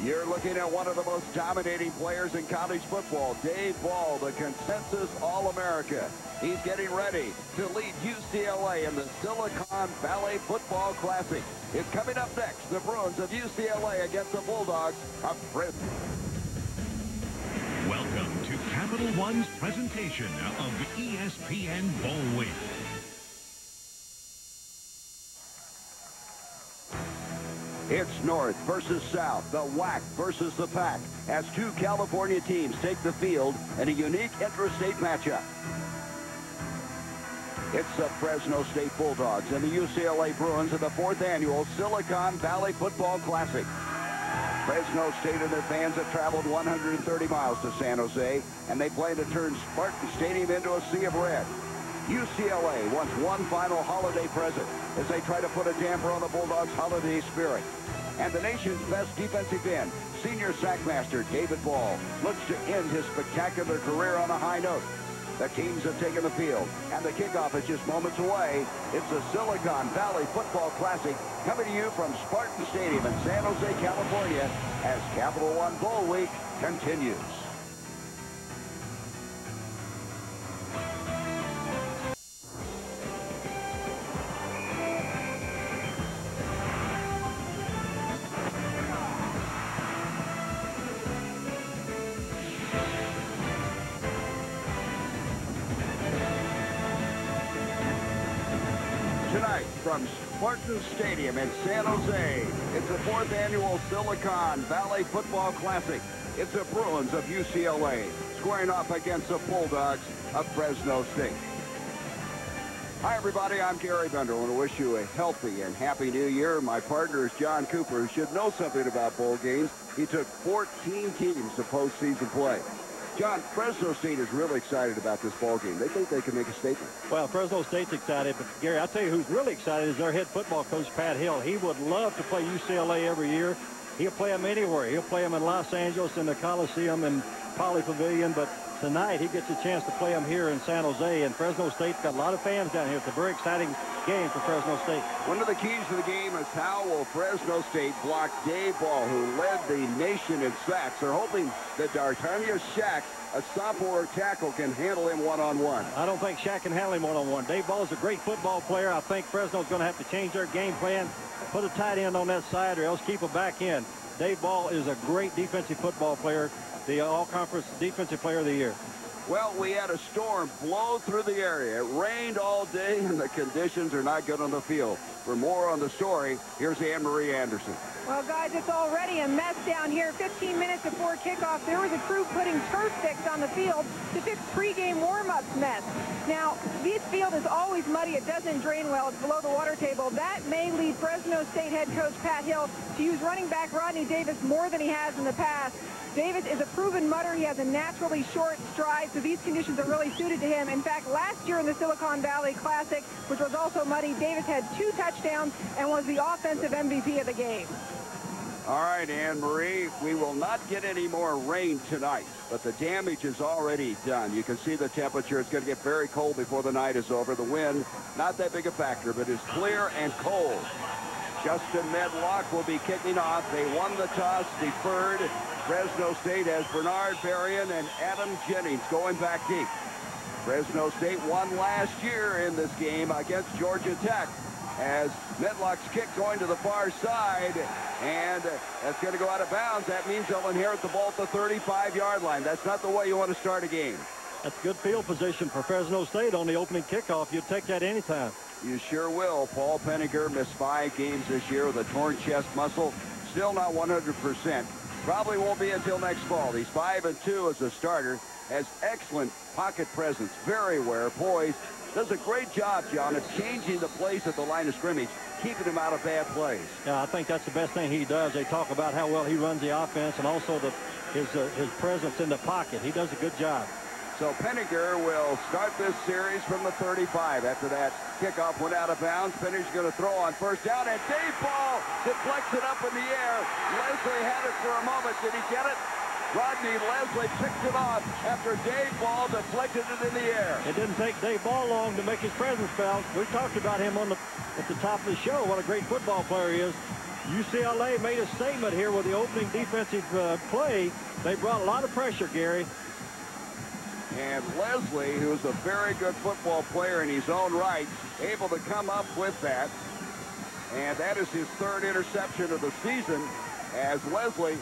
You're looking at one of the most dominating players in college football, Dave Ball, the consensus All-America. He's getting ready to lead UCLA in the Silicon Valley Football Classic. It's coming up next, the Bruins of UCLA against the Bulldogs of Fresno. Welcome to Capital One's presentation of ESPN Bowl Week. It's North versus South, the WAC versus the PAC, as two California teams take the field in a unique interstate matchup. It's the Fresno State Bulldogs and the UCLA Bruins in the 4th annual Silicon Valley Football Classic. Fresno State and their fans have traveled 130 miles to San Jose, and they plan to turn Spartan Stadium into a sea of red. UCLA wants one final holiday present as they try to put a damper on the Bulldogs' holiday spirit. And the nation's best defensive end, senior sackmaster David Ball, looks to end his spectacular career on a high note. The teams have taken the field, and the kickoff is just moments away. It's the Silicon Valley Football Classic coming to you from Spartan Stadium in San Jose, California, as Capital One Bowl Week continues. Tonight from Spartan Stadium in San Jose, it's the 4th annual Silicon Valley Football Classic. It's the Bruins of UCLA squaring off against the Bulldogs of Fresno State. Hi everybody, I'm Gary Bender. I want to wish you a healthy and happy new year. My partner is John Cooper, who should know something about bowl games. He took 14 teams to postseason play. John, Fresno State is really excited about this ball game. They think they can make a statement. Well, Fresno State's excited, but Gary, I'll tell you who's really excited is their head football coach, Pat Hill. He would love to play UCLA every year. He'll play them anywhere. He'll play them in Los Angeles, in the Coliseum, and Poly Pavilion, but tonight he gets a chance to play them here in San Jose, and Fresno State's got a lot of fans down here. It's a very exciting game for Fresno State. One of the keys to the game is how will Fresno State block Dave Ball, who led the nation in sacks. They're hoping that D'Artagnan Shack, a sophomore tackle, can handle him one-on-one. I don't think Shack can handle him one-on-one. Dave Ball is a great football player. I think Fresno's going to have to change their game plan, put a tight end on that side, or else keep him back in. Dave Ball is a great defensive football player, the all-conference defensive player of the year. Well, we had a storm blow through the area. It rained all day, and the conditions are not good on the field. For more on the story, here's Anne-Marie Anderson. Well, guys, it's already a mess down here. 15 minutes before kickoff, there was a crew putting turf sticks on the field to fix pregame warm-ups mess. Now, this field is always muddy. It doesn't drain well. It's below the water table. That may lead Fresno State head coach Pat Hill to use running back Rodney Davis more than he has in the past. Davis is a proven mudder. He has a naturally short stride, so these conditions are really suited to him. In fact, last year in the Silicon Valley Classic, which was also muddy, Davis had 2 touchdowns and was the offensive MVP of the game. All right, Anne-Marie, we will not get any more rain tonight, but the damage is already done. You can see the temperature. It's going to get very cold before the night is over. The wind, not that big a factor, but it's clear and cold. Justin Medlock will be kicking off. They won the toss, deferred. Fresno State has Bernard Berrien and Adam Jennings going back deep. Fresno State won last year in this game against Georgia Tech, as Medlock's kick going to the far side, and that's going to go out of bounds. That means they'll inherit the ball at the 35-yard line. That's not the way you want to start a game. That's good field position for Fresno State on the opening kickoff. You'd take that anytime. You sure will. Paul Penninger missed 5 games this year with a torn chest muscle. Still not 100%. Probably won't be until next fall. He's 5-2 as a starter. Has excellent pocket presence. Very aware, poised. Does a great job, John, of changing the place at the line of scrimmage, keeping him out of bad plays. Yeah, I think that's the best thing he does. They talk about how well he runs the offense and also his presence in the pocket. He does a good job. So Penninger will start this series from the 35. After that kickoff went out of bounds, Penninger's going to throw on first down, and Dave Ball deflects it up in the air. Leslie had it for a moment. Did he get it? Rodney Leslie picked it off after Dave Ball deflected it in the air. It didn't take Dave Ball long to make his presence felt. We talked about him at the top of the show, what a great football player he is. UCLA made a statement here with the opening defensive play. They brought a lot of pressure, Gary. And Leslie, who's a very good football player in his own right, able to come up with that. And that is his third interception of the season, as Leslie,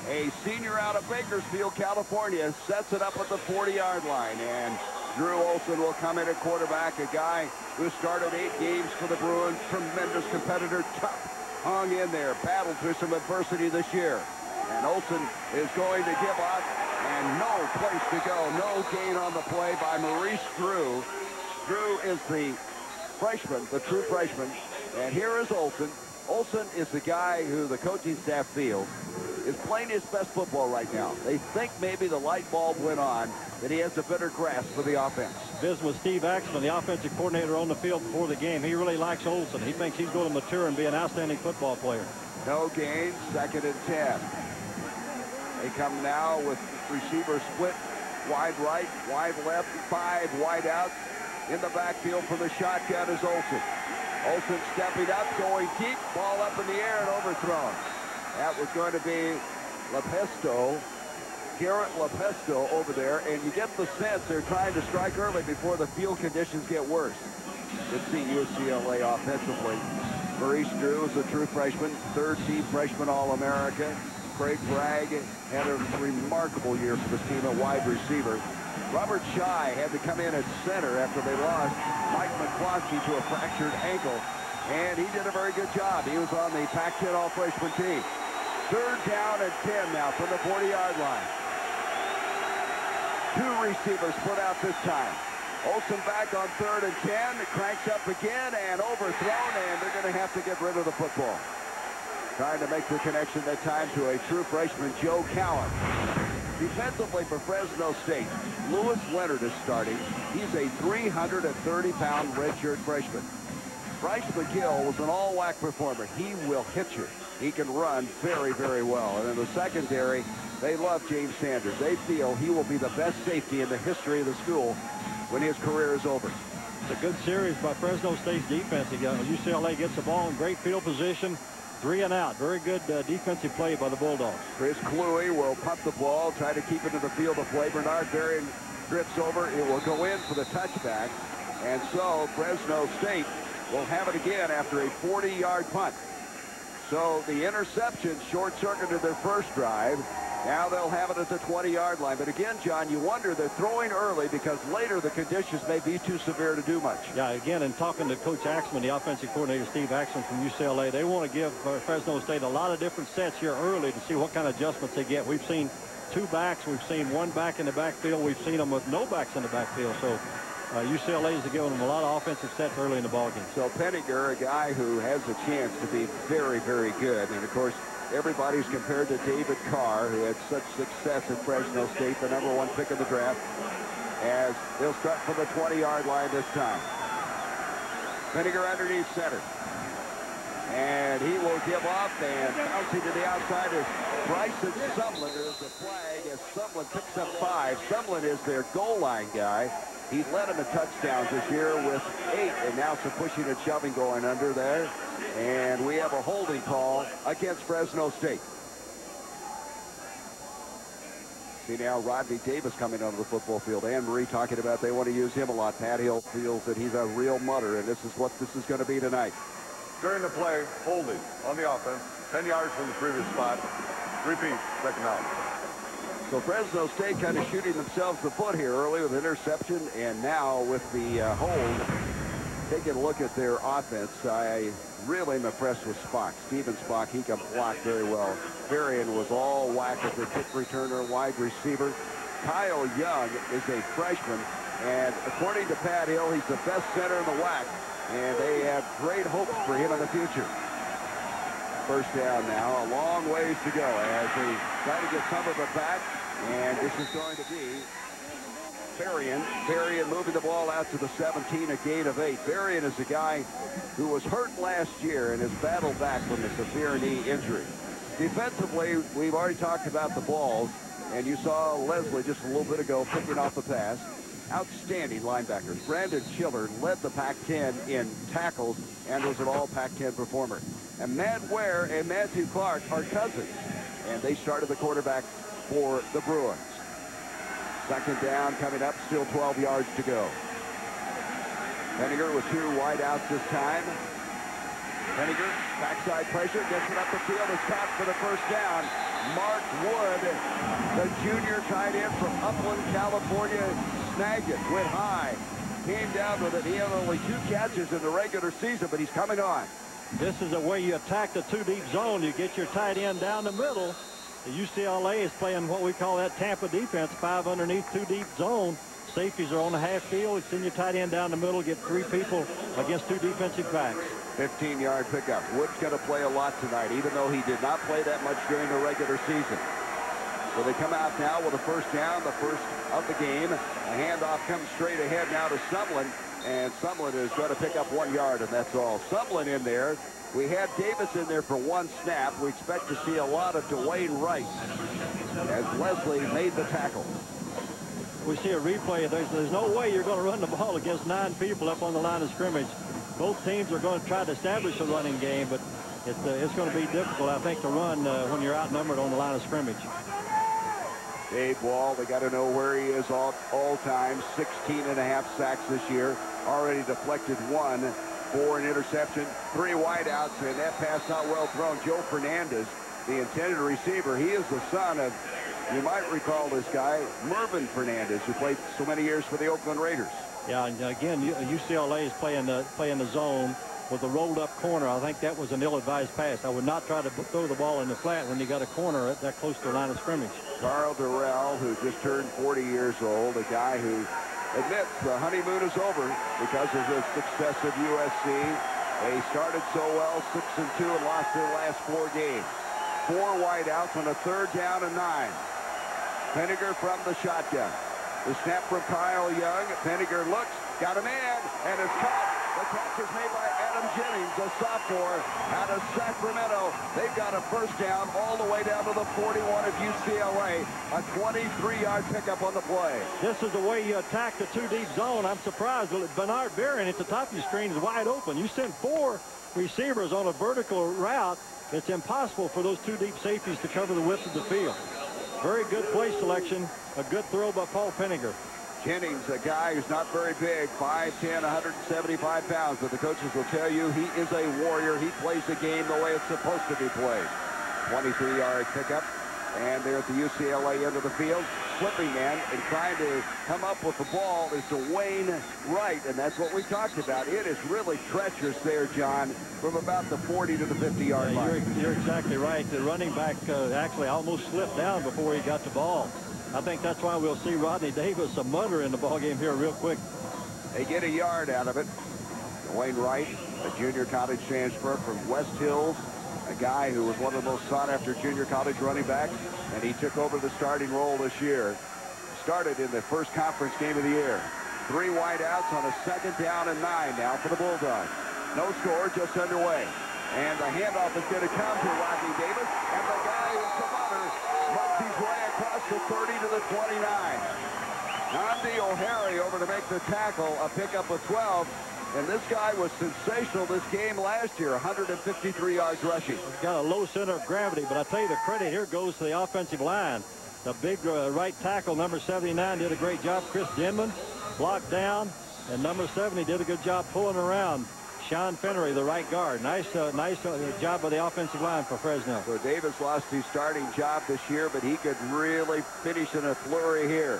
a senior out of Bakersfield, California, sets it up at the 40-yard line. And Drew Olson will come in at quarterback, a guy who started 8 games for the Bruins, tremendous competitor, tough, hung in there, battled through some adversity this year. And Olson is going to give up, and no place to go, no gain on the play by Maurice Drew. Drew is the freshman, the true freshman, and here is Olson. Olson is the guy who the coaching staff feels is playing his best football right now. They think maybe the light bulb went on, that he has a better grasp for the offense. Visiting with Steve Axman, the offensive coordinator, on the field before the game. He really likes Olson. He thinks he's going to mature and be an outstanding football player. No gain, 2nd and 10. They come now with receiver split, wide right, wide left, 5 wide outs. In the backfield for the shotgun is Olson. Olson stepping up, going deep, ball up in the air and overthrown. That was going to be Lepesto, Garrett Lepesto over there, and you get the sense they're trying to strike early before the field conditions get worse. You see UCLA offensively. Maurice Drew is a true freshman, 3rd-team freshman All-America. Craig Bragg had a remarkable year for this team at wide receiver. Robert Schy had to come in at center after they lost Mike McCloskey to a fractured ankle, and he did a very good job. He was on the Pac-10 all-freshman team. 3rd down and 10 now from the 40-yard line. 2 receivers put out this time. Olson back on 3rd and 10, cranks up again and overthrown, and they're going to have to get rid of the football. Trying to make the connection that time to a true freshman, Joe Cowan. Defensively for Fresno State, Lewis Leonard is starting. He's a 330-pound redshirt freshman. Bryce McGill was an all-WAC performer. He will hit you. He can run very, very well. And in the secondary, they love James Sanders. They feel he will be the best safety in the history of the school when his career is over. It's a good series by Fresno State's defense. UCLA gets the ball in great field position. 3 and out. Very good defensive play by the Bulldogs. Chris Cluey will punt the ball, try to keep it in the field of play. Bernard Varian drifts over. It will go in for the touchback. And so Fresno State will have it again after a 40-yard punt. So the interception short-circuited their first drive. Now they'll have it at the 20-yard line. But again, John, you wonder, they're throwing early because later the conditions may be too severe to do much. Yeah, again, in talking to Coach Axman, the offensive coordinator, Steve Axman from UCLA, they want to give Fresno State a lot of different sets here early to see what kind of adjustments they get. We've seen 2 backs. We've seen 1 back in the backfield. We've seen them with no backs in the backfield. So UCLA is giving them a lot of offensive sets early in the ballgame. So Penninger, a guy who has a chance to be very, very good. And, of course, everybody's compared to David Carr, who had such success at Fresno State, the #1 pick of the draft, as they'll start from the 20-yard line this time. Penninger underneath center. And he will give up, and bouncing to the outside is Bryson Sumlin. There's a flag as Sumlin picks up 5. Sumlin is their goal line guy. He led them in touchdowns this year with 8, and now some pushing and shoving going under there. And we have a holding call against Fresno State. See now Rodney Davis coming onto the football field. Ann Marie talking about they want to use him a lot. Pat Hill feels that he's a real mutter, and this is what this is going to be tonight. During the play, holding on the offense, 10 yards from the previous spot. Repeat, 2nd down. So Fresno State kind of shooting themselves the foot here early with interception, and now with the hold. Taking a look at their offense, I really am impressed with Spock. Steven Spock, he can block very well. Varian was all WAC as a kick returner, wide receiver. Kyle Young is a freshman, and according to Pat Hill, he's the best center in the WAC, and they have great hopes for him in the future. 1st down now, a long ways to go as they try to get some of it back, and this is going to be Varian moving the ball out to the 17, a gain of 8. Varian is a guy who was hurt last year and has battled back from a severe knee injury. Defensively, we've already talked about the balls, and you saw Leslie just a little bit ago picking off the pass. Outstanding linebackers. Brandon Chiller led the Pac-10 in tackles and was an all Pac-10 performer. And Matt Ware and Matthew Clark are cousins, and they started the quarterback for the Bruins. Second down coming up, still 12 yards to go. Penninger with 2 wideouts this time. Penninger, backside pressure, gets it up the field, is caught for the first down. Mark Wood, the junior tight end from Upland, California, snagged it, went high, came down with it. He had only 2 catches in the regular season, but he's coming on. This is the way you attack the 2-deep zone. You get your tight end down the middle. The UCLA is playing what we call that Tampa defense, 5 underneath, 2-deep zone. Safeties are on the half field. Send your tight end down the middle, get 3 people against 2 defensive backs. 15-yard pickup. Wood's going to play a lot tonight, even though he did not play that much during the regular season. So they come out now with a first down, the first of the game. A handoff comes straight ahead now to Sumlin, and Sumlin is going to pick up 1 yard, and that's all. Sumlin in there. We had Davis in there for 1 snap. We expect to see a lot of Dwayne Wright as Leslie made the tackle. We see a replay. There's no way you're going to run the ball against 9 people up on the line of scrimmage. Both teams are going to try to establish a running game, but it's going to be difficult, I think, to run when you're outnumbered on the line of scrimmage. Dave Wall, they got to know where he is all time. 16.5 sacks this year. Already deflected 1 for an interception. 3 wideouts, and that pass not well thrown. Joe Fernandez, the intended receiver, he is the son of, you might recall this guy, Mervyn Fernandez, who played so many years for the Oakland Raiders. Yeah, and again, UCLA is playing the zone with a rolled-up corner. I think that was an ill-advised pass. I would not try to throw the ball in the flat when you got a corner that close to the line of scrimmage. Carl Durrell, who just turned 40 years old, a guy who admits the honeymoon is over because of the success of USC. They started so well, 6-2, and lost their last 4 games. 4 wideouts on a 3rd down and 9. Penninger from the shotgun. The snap from Kyle Young. Penninger looks, got a man, and it's caught. The catch is made by Adam Jennings, a sophomore out of Sacramento. They've got a first down all the way down to the 41 of UCLA. A 23-yard pickup on the play. This is the way you attack the 2-deep zone. I'm surprised. Bernard Barron at the top of your screen is wide open. You send 4 receivers on a vertical route. It's impossible for those 2 deep safeties to cover the width of the field. Very good play selection. A good throw by Paul Penninger. Jennings, a guy who's not very big, 5'10", 175 pounds, but the coaches will tell you he is a warrior. He plays the game the way it's supposed to be played. 23-yard pickup, and they're at the UCLA end of the field. Slipping man and trying to come up with the ball is Dwayne Wright, and that's what we talked about. It is really treacherous there, John, from about the 40 to the 50-yard line. You're exactly right. The running back actually almost slipped down before he got the ball. I think that's why we'll see Rodney Davis a mutter in the ball game here real quick. They get a yard out of it. Dwayne Wright, a junior college transfer from West Hills, a guy who was one of the most sought-after junior college running backs, and he took over the starting role this year. Started in the first conference game of the year. 3 wideouts on a 2nd down and 9 now for the Bulldogs. No score, just underway. And the handoff is going to come to Rodney Davis, and the guy who's the runner runs his way across the 30 to the 29. Nandi O'Hare over to make the tackle, a pickup of 12. And this guy was sensational this game last year, 153 yards rushing. He's got a low center of gravity, but I tell you, the credit here goes to the offensive line. The big right tackle, number 79, did a great job. Chris Denman blocked down, and number 70 did a good job pulling around. Sean Finnery, the right guard. Nice job by the offensive line for Fresno. So Davis lost his starting job this year, but he could really finish in a flurry here.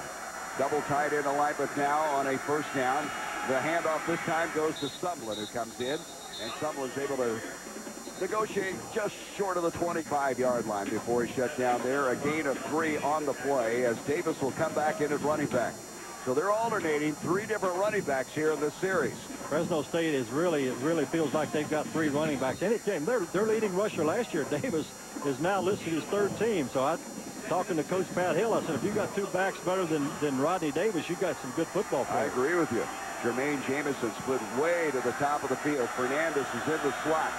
Double tight end alignment now on a first down. The handoff this time goes to Sumlin, who comes in, and Sumlin's able to negotiate just short of the 25-yard line before he shut down there. A gain of 3 on the play as Davis will come back in at running back. So they're alternating 3 different running backs here in this series. Fresno State is it really feels like they've got 3 running backs. Any team, their leading rusher last year, Davis, is now listed as 3rd team. So talking to Coach Pat Hill, I said, if you got 2 backs better than Rodney Davis, you got some good football players. I agree with you. Jermaine Jameson split way to the top of the field. Fernandez is in the slot.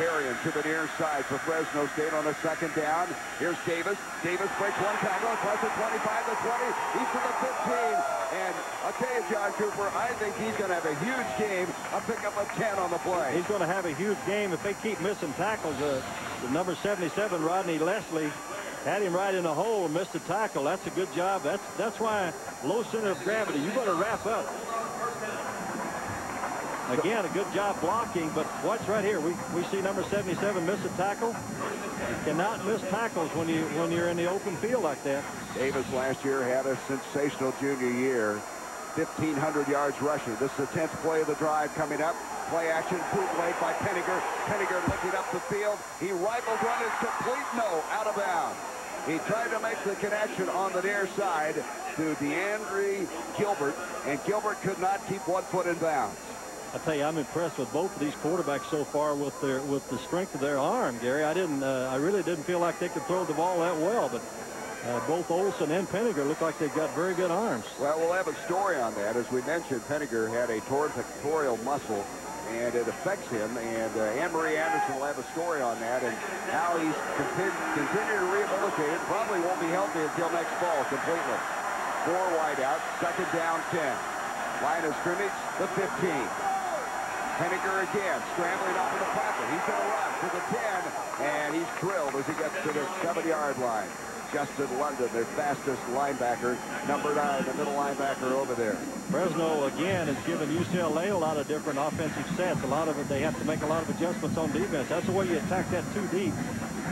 Berrien to the near side for Fresno State on a second down. Here's Davis. Davis breaks one tackle across the 25, the 20. He's to the 15. And I'll tell you, John Cooper, I think he's going to have a huge game. A pickup of 10 on the play. He's going to have a huge game if they keep missing tackles. The number 77, Rodney Leslie, had him right in the hole and missed a tackle. That's a good job. That's why low center of gravity. You better wrap up. Again, a good job blocking, but watch right here. We see number 77 miss a tackle. You cannot miss tackles when you're in the open field like that. Davis last year had a sensational junior year. 1,500 yards rushing. This is the 10th play of the drive coming up. Play action, bootleg by Penninger. Penninger looking up the field. He rifles one. It's complete. No, out of bounds. He tried to make the connection on the near side to DeAndre Gilbert, and Gilbert could not keep 1 foot in bounds. I tell you, I'm impressed with both of these quarterbacks so far with the strength of their arm, Gary. I really didn't feel like they could throw the ball that well, but both Olsen and Penninger look like they've got very good arms. Well, we'll have a story on that. As we mentioned, Penninger had a torn pectoral muscle, and it affects him. And Anne-Marie Anderson will have a story on that and how he's continuing to rehabilitate it. Probably won't be healthy until next fall completely. 4 wide out, second down 10. Line of scrimmage, the 15. Penninger again, scrambling off of the pocket. He's going to run to the 10, and he's drilled as he gets to the 7-yard line. Justin London, their fastest linebacker, number 9, the middle linebacker over there. Fresno, again, has given UCLA a lot of different offensive sets. A lot of it, they have to make a lot of adjustments on defense. That's the way you attack that too deep,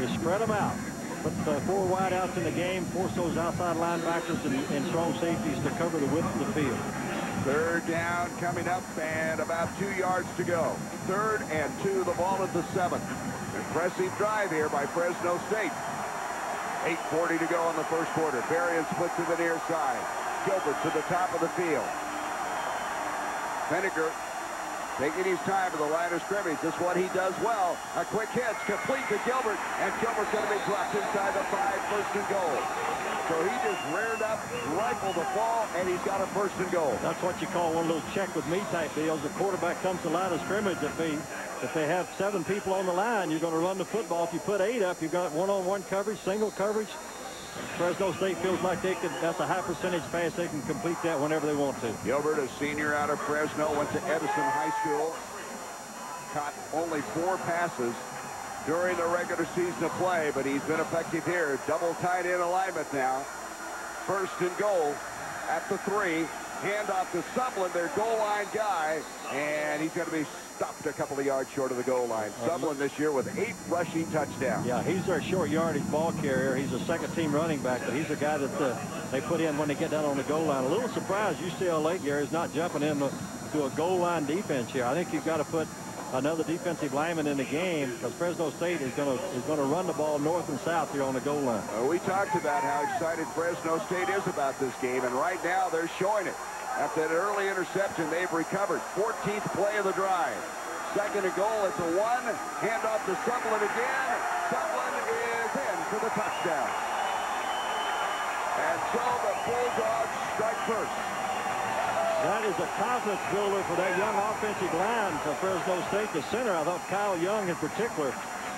is spread them out. Put 4 wideouts in the game, force those outside linebackers and strong safeties to cover the width of the field. Third down coming up and about 2 yards to go. 3rd and 2, the ball at the 7. Impressive drive here by Fresno State. 8:40 to go in the first quarter. Berrien split to the near side. Gilbert to the top of the field. Penninger taking his time at the line of scrimmage. This is what he does well. A quick hitch, complete to Gilbert, and Gilbert's going to be dropped inside the 5, first and goal. So he just reared up, rifled the ball, and he's got a first and goal. That's what you call one of those check with me type deals. The quarterback comes to the line of scrimmage. If they have 7 people on the line, you're going to run the football. If you put 8 up, you've got one-on-one coverage, single coverage. Fresno State feels like that's a high percentage pass. They can complete that whenever they want to. Gilbert, a senior out of Fresno, went to Edison High School. Caught only 4 passes during the regular season of play, but he's been effective here. Double tight end alignment now. First and goal at the 3. Handoff to Sublin, their goal line guy, and he's going to be stopped a couple of yards short of the goal line. Sublin this year with 8 rushing touchdowns. Yeah, he's their short yardage ball carrier. He's a second-team running back, but he's a guy that they put in when they get down on the goal line. A little surprised UCLA, Gary, is not jumping in to a goal line defense here. I think you've got to put another defensive lineman in the game because Fresno State is going to run the ball north and south here on the goal line. We talked about how excited Fresno State is about this game, and right now they're showing it. After that early interception, they've recovered. 14th play of the drive. Second and goal, it's a 1. Handoff to Sublin again. Sublin is in for the touchdown. And so the Bulldogs strike first. That is a confidence builder for that young offensive line for Fresno State. The center, I thought Kyle Young in particular,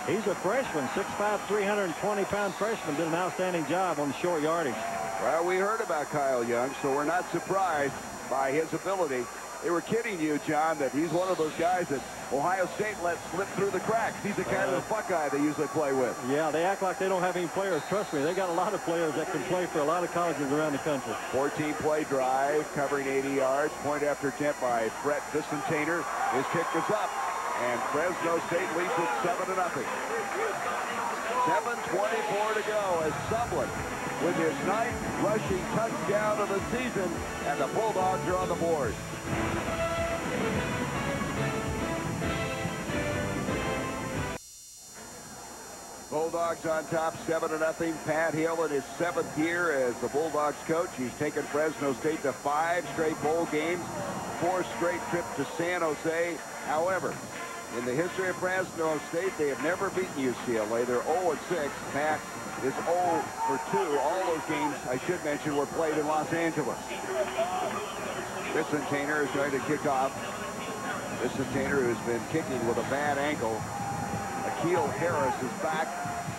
he's a freshman, 6'5", 320-pound freshman, did an outstanding job on the short yardage. Well, we heard about Kyle Young, so we're not surprised by his ability. They were kidding you, John, that he's one of those guys that Ohio State let slip through the cracks. He's the kind of the Buckeye they usually play with. Yeah, they act like they don't have any players. Trust me, they got a lot of players that can play for a lot of colleges around the country. 14-play drive, covering 80 yards. Point after attempt by Brett Vicentainer. His kick is up, and Fresno State leads it 7-0. 7:24 to go as Sublin with his 9th rushing touchdown of the season, and the Bulldogs are on the board. Bulldogs on top, 7-0. Pat Hill in his 7th year as the Bulldogs coach. He's taken Fresno State to 5 straight bowl games, 4 straight trips to San Jose. However, in the history of Fresno State, they have never beaten UCLA. They're 0-6. Pat is 0 for 2. All those games, I should mention, were played in Los Angeles. Vicentainer is going to kick off. Vicentainer, who's been kicking with a bad ankle Shaquille Harris is back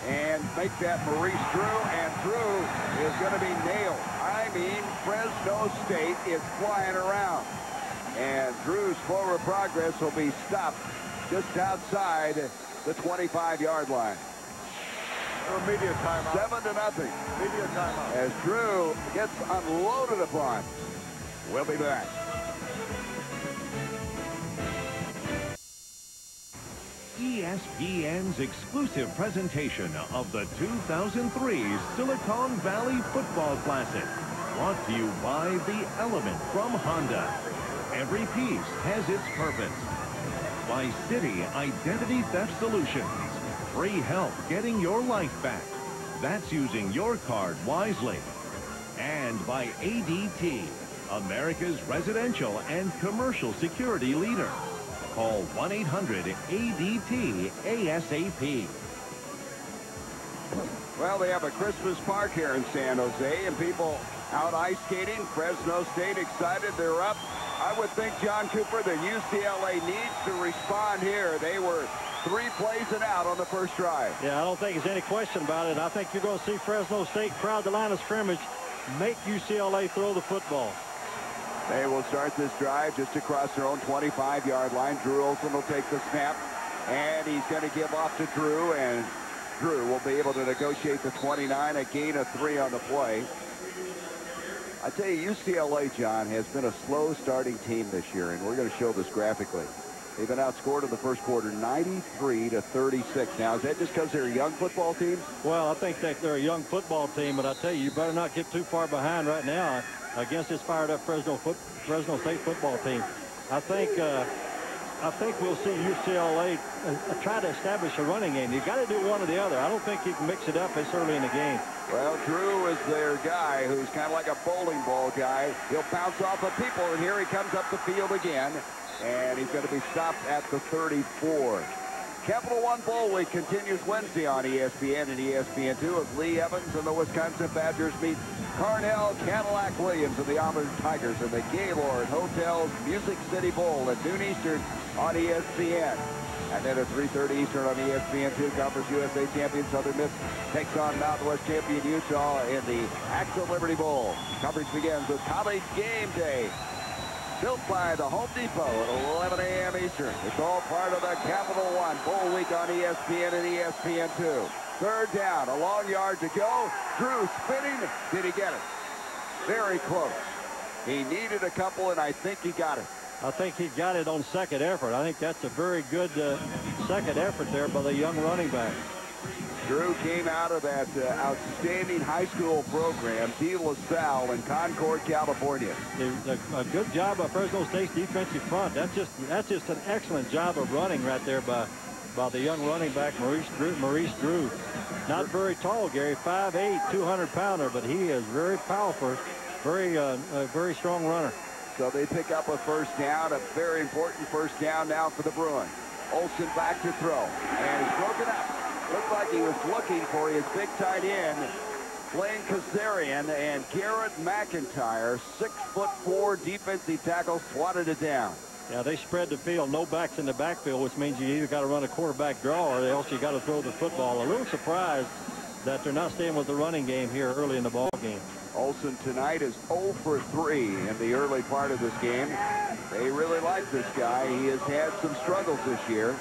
and make that Maurice Drew, and Drew is going to be nailed. I mean, Fresno State is flying around. And Drew's forward progress will be stopped just outside the 25-yard line. Media timeout. 7-0. Media timeout. As Drew gets unloaded upon. We'll be back. ESPN's exclusive presentation of the 2003 Silicon Valley Football Classic. Brought to you by The Element from Honda. Every piece has its purpose. By City Identity Theft Solutions. Free help getting your life back. That's using your card wisely. And by ADT, America's residential and commercial security leader. Call 1-800-ADT-ASAP. Well, they have a Christmas park here in San Jose, and people out ice skating. Fresno State excited. They're up. I would think, John Cooper, that UCLA needs to respond here. They were 3 plays and out on the first drive. Yeah, I don't think there's any question about it. I think you're going to see Fresno State crowd the line of scrimmage, make UCLA throw the football. They will start this drive just across their own 25-yard line. Drew Olson will take the snap, and he's going to give off to Drew, and Drew will be able to negotiate the 29, a gain of 3 on the play. I tell you, UCLA, John, has been a slow starting team this year, and we're going to show this graphically. They've been outscored in the first quarter 93-36. Now, is that just because they're a young football team? Well, I think that they're a young football team, but I tell you, you better not get too far behind right now against this fired-up Fresno State football team. I think we'll see UCLA try to establish a running game. You've got to do one or the other. I don't think you can mix it up this early in the game. Well, Drew is their guy who's kind of like a bowling ball guy. He'll bounce off of people, and here he comes up the field again. And he's going to be stopped at the 34. Capital One Bowl Week continues Wednesday on ESPN and ESPN2 as Lee Evans and the Wisconsin Badgers meet Carnell Cadillac Williams and the Auburn Tigers in the Gaylord Hotels Music City Bowl at noon Eastern on ESPN. And then at 3:30 Eastern on ESPN2, Conference USA champion Southern Miss takes on Mountain West champion Utah in the Axel Liberty Bowl. Coverage begins with College Game Day, built by the Home Depot at 11 a.m. Eastern. It's all part of the Capital One Bowl Week on ESPN and ESPN2. Third down, a long yard to go. Drew spinning. Did he get it? Very close. He needed a couple, and I think he got it. I think he got it on second effort. I think that's a very good second effort there by the young running back. Drew came out of that outstanding high school program, De La Salle in Concord, California. A good job by Fresno State's defensive front. That's just an excellent job of running right there by the young running back Maurice Drew. Not very tall, Gary, 5'8", 200-pounder, but he is very powerful, very strong runner. So they pick up a first down, a very important first down now for the Bruins. Olsen back to throw, and he's broken up. Looked like he was looking for his big tight end, Blaine Kazarian, and Garrett McIntyre, 6'4" defensive tackle, swatted it down. Yeah, they spread the field, no backs in the backfield, which means you either got to run a quarterback draw or else you got to throw the football. A little surprised that they're not staying with the running game here early in the ball game. Olsen tonight is 0 for 3 in the early part of this game. They really like this guy. He has had some struggles this year.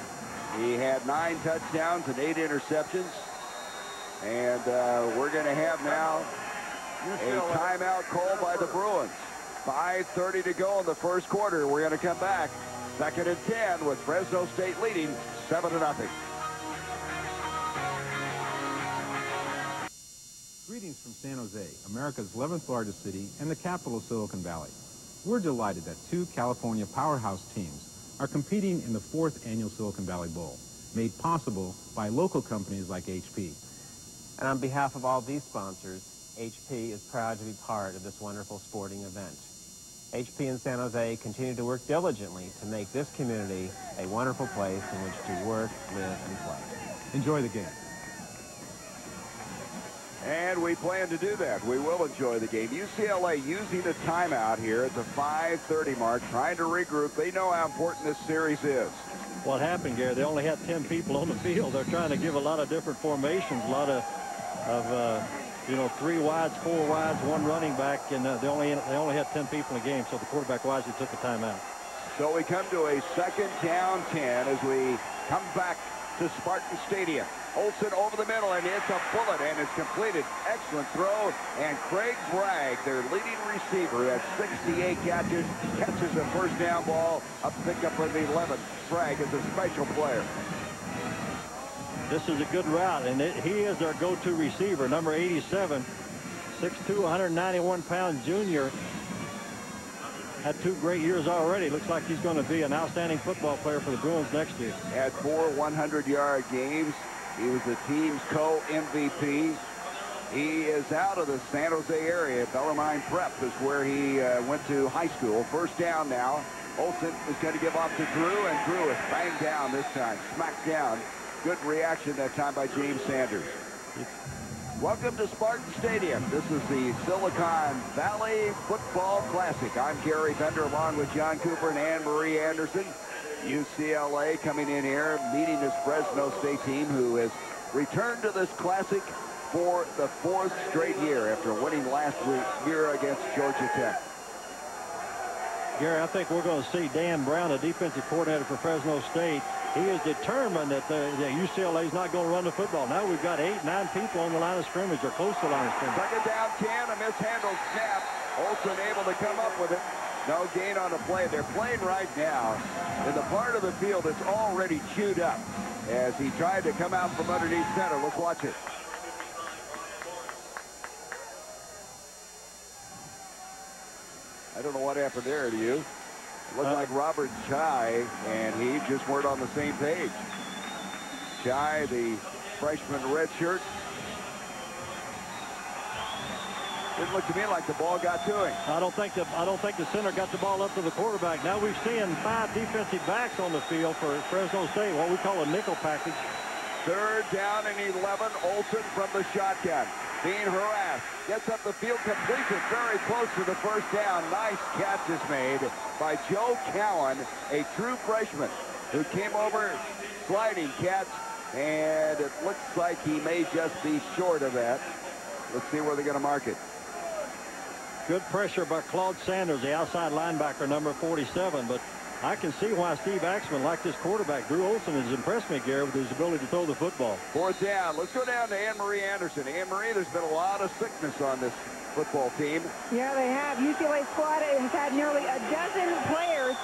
He had 9 touchdowns and 8 interceptions. And we're going to have now a timeout called by the Bruins. 5:30 to go in the first quarter. We're going to come back. 2nd and 10 with Fresno State leading 7-0. Greetings from San Jose, America's 11th largest city and the capital of Silicon Valley. We're delighted that 2 California powerhouse teams are competing in the 4th annual Silicon Valley Bowl, made possible by local companies like HP. And on behalf of all these sponsors, HP is proud to be part of this wonderful sporting event. HP in San Jose continue to work diligently to make this community a wonderful place in which to work, live, and play. Enjoy the game. And we plan to do that. We will enjoy the game. UCLA using a timeout here at the 5:30 mark, trying to regroup. They know how important this series is. what happened, Gary. They only had 10 people on the field. They're trying to give a lot of different formations, a lot of you know, 3 wides, 4 wides, 1 running back, and they only had 10 people in the game, so the quarterback wisely took a timeout. So we come to a 2nd down 10 as we come back to Spartan Stadium. Olsen over the middle, and it's a bullet, and it's completed. Excellent throw, and Craig Bragg, their leading receiver, at 68 catches a first down ball, a pickup of 11. Bragg is a special player. This is a good route, and he is our go-to receiver, number 87, 6'2", 191-pound junior. Had 2 great years already. Looks like he's going to be an outstanding football player for the Bruins next year. Had 4 100-yard games. He was the team's co-MVP. He is out of the San Jose area. Bellarmine Prep is where he went to high school. First down now. Olsen is going to give off to Drew, and Drew is banged down this time. Smacked down. Good reaction that time by James Sanders. Welcome to Spartan Stadium. This is the Silicon Valley Football Classic. I'm Gary Bender along with John Cooper and Anne-Marie Anderson. UCLA coming in here, meeting this Fresno State team who has returned to this classic for the 4th straight year after winning last year against Georgia Tech. Gary, I think we're going to see Dan Brown, the defensive coordinator for Fresno State. He is determined that UCLA is not going to run the football. Now we've got 8, 9 people on the line of scrimmage or close to the line of scrimmage. 2nd down 10, a mishandled snap. Olsen able to come up with it. No gain on the play. They're playing right now in the part of the field that's already chewed up as he tried to come out from underneath center. Let's watch it. I don't know what happened there to you. It looked like Robert Chai, and he just weren't on the same page. Chai, the freshman redshirt. Didn't look to me like the ball got to him. I don't think the center got the ball up to the quarterback. Now we've seen 5 defensive backs on the field for Fresno State, what we call a nickel package. 3rd down and 11. Olsen from the shotgun. Being harassed. Gets up the field, completes it very close to the first down. Nice catch is made by Joe Cowan, a true freshman who came over sliding catch, and it looks like he may just be short of that. Let's see where they're going to mark it. Good pressure by Claude Sanders, the outside linebacker, number 47, but I can see why Steve Axman liked this quarterback. Drew Olsen has impressed me, Gary, with his ability to throw the football. 4th down. Let's go down to Anne-Marie Anderson. Anne-Marie, there's been a lot of sickness on this football team. Yeah, they have. UCLA squad has had nearly a dozen players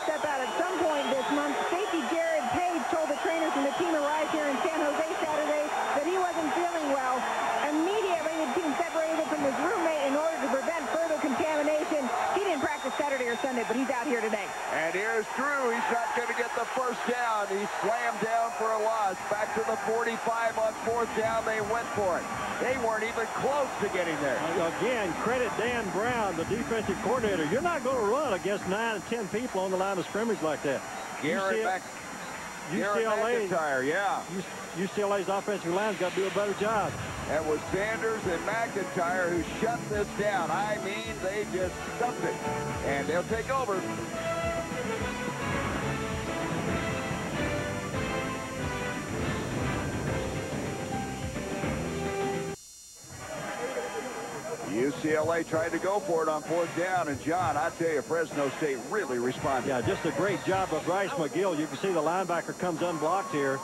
step out at some point this month. Safety Jared Page told the trainers when the team arrived here in San Jose Saturday that he wasn't feeling well. Immediately, the team separated from his roommate in order to prevent further contamination. He didn't practice Saturday or Sunday, but he's out here today. And here's Drew. He's not going to get the first down. He slammed down for a loss. Back to the 45 on 4th down. They went for it. They weren't even close to getting there. Again, credit Dan Brown, the defensive coordinator. You're not going to run against 9 or 10 people on the line of scrimmage like that. Garrett McIntyre, yeah. UCLA's offensive line's got to do a better job. That was Sanders and McIntyre who shut this down. I mean, they just stuffed it. And they'll take over. UCLA tried to go for it on 4th down, and John, I tell you, Fresno State really responded. Yeah, just a great job by Bryce McGill. You can see the linebacker comes unblocked here.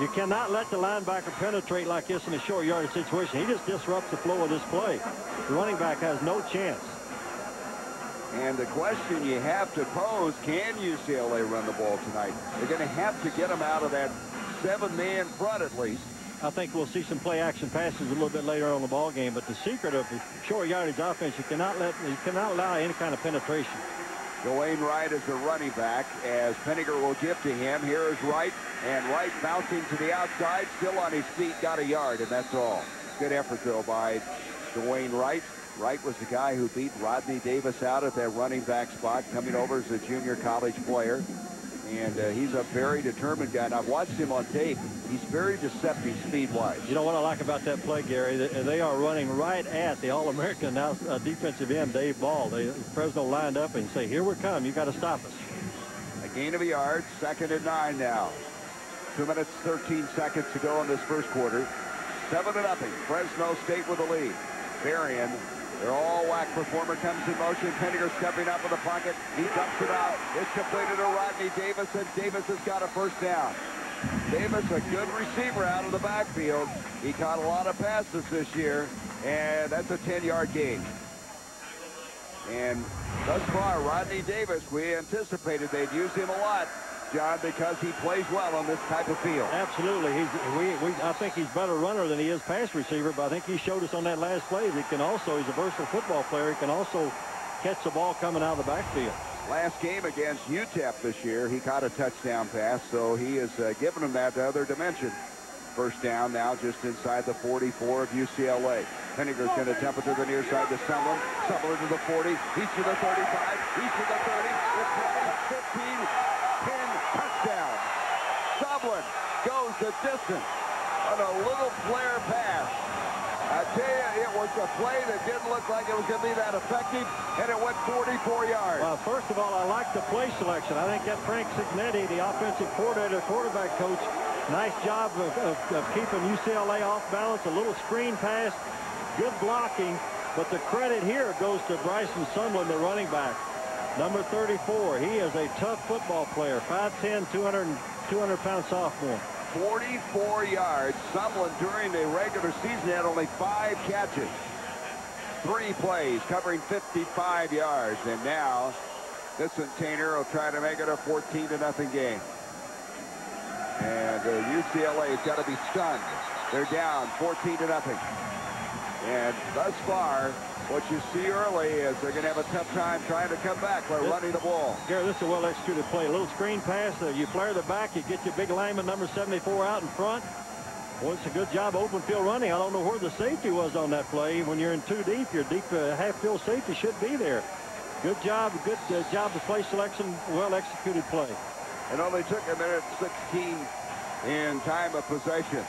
You cannot let the linebacker penetrate like this in a short yardage situation. He just disrupts the flow of this play. The running back has no chance. And the question you have to pose, can UCLA run the ball tonight? They're going to have to get them out of that 7-man front at least. I think we'll see some play action passes a little bit later on in the ball game, but the secret of the short yardage offense, you cannot allow any kind of penetration. Dwayne Wright is the running back as Penninger will give to him. Here is Wright, and Wright bouncing to the outside, still on his feet, got a yard, and that's all. Good effort, though, by Dwayne Wright. Wright was the guy who beat Rodney Davis out at that running back spot, coming over as a junior college player. And he's a very determined guy. And I've watched him on tape. He's very deceptive speed-wise. You know what I like about that play, Gary? They are running right at the All-American defensive end, Dave Ball. Fresno lined up and say, here we come. You got to stop us. Gain of a yard. 2nd and 9 now. 2 minutes, 13 seconds to go in this first quarter. 7-0. Fresno State with the lead. Varian, their all-whack performer, comes in motion. Penninger stepping up in the pocket. He dumps it out. It's completed to Rodney Davis, and Davis has got a first down. Davis, a good receiver out of the backfield. He caught a lot of passes this year, and that's a 10-yard gain. And thus far, Rodney Davis, we anticipated they'd use him a lot, John, because he plays well on this type of field. Absolutely. I think he's a better runner than he is pass receiver, but I think he showed us on that last play that he's a versatile football player. He can also catch the ball coming out of the backfield. Last game against UTEP this year, he caught a touchdown pass, so he has given him that other dimension. First down now just inside the 44 of UCLA. Penninger's going to dump it to the near side to Sumlin. Sumlin to the 40. He's to the 35. He's to the 30. The 20, 15, 10, touchdown. Sumlin goes the distance on a little flare pass. I tell you, it was a play that didn't look like it was going to be that effective, and it went 44 yards. Well, first of all, I like the play selection. I think that Frank Cignetti, the offensive coordinator, quarterback coach, nice job of keeping UCLA off balance. A little screen pass, good blocking, but the credit here goes to Bryson Sumlin, the running back. Number 34, he is a tough football player, 5'10", 200-pound sophomore. 44 yards. Sumlin during the regular season had only 5 catches. 3 plays covering 55 yards. And now Vincent Tainer will try to make it a 14-0 game. And UCLA has got to be stunned. They're down 14-0. And thus far, what you see early is they're going to have a tough time trying to come back by running the ball. Gary, this is a well-executed play. A little screen pass. You flare the back. You get your big lineman, number 74, out in front. Well, it's a good job open field running. I don't know where the safety was on that play. When you're in too deep, your deep half-field safety should be there. Good job. Good job of play selection. Well-executed play. It only took a minute 16 in time of possession.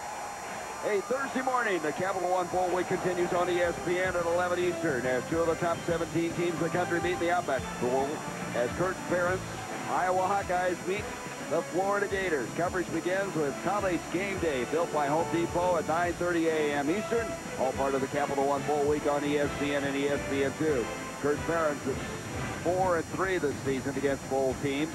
Hey, Thursday morning, the Capital One Bowl Week continues on ESPN at 11 Eastern as 2 of the top 17 teams in the country meet in the Outback Bowl as Kurt's parents, Iowa Hawkeyes, meet the Florida Gators. Coverage begins with College Game Day, built by Home Depot at 9:30 a.m. Eastern, all part of the Capital One Bowl Week on ESPN and ESPN2. Kurt's parents is 4-3 this season against bowl teams.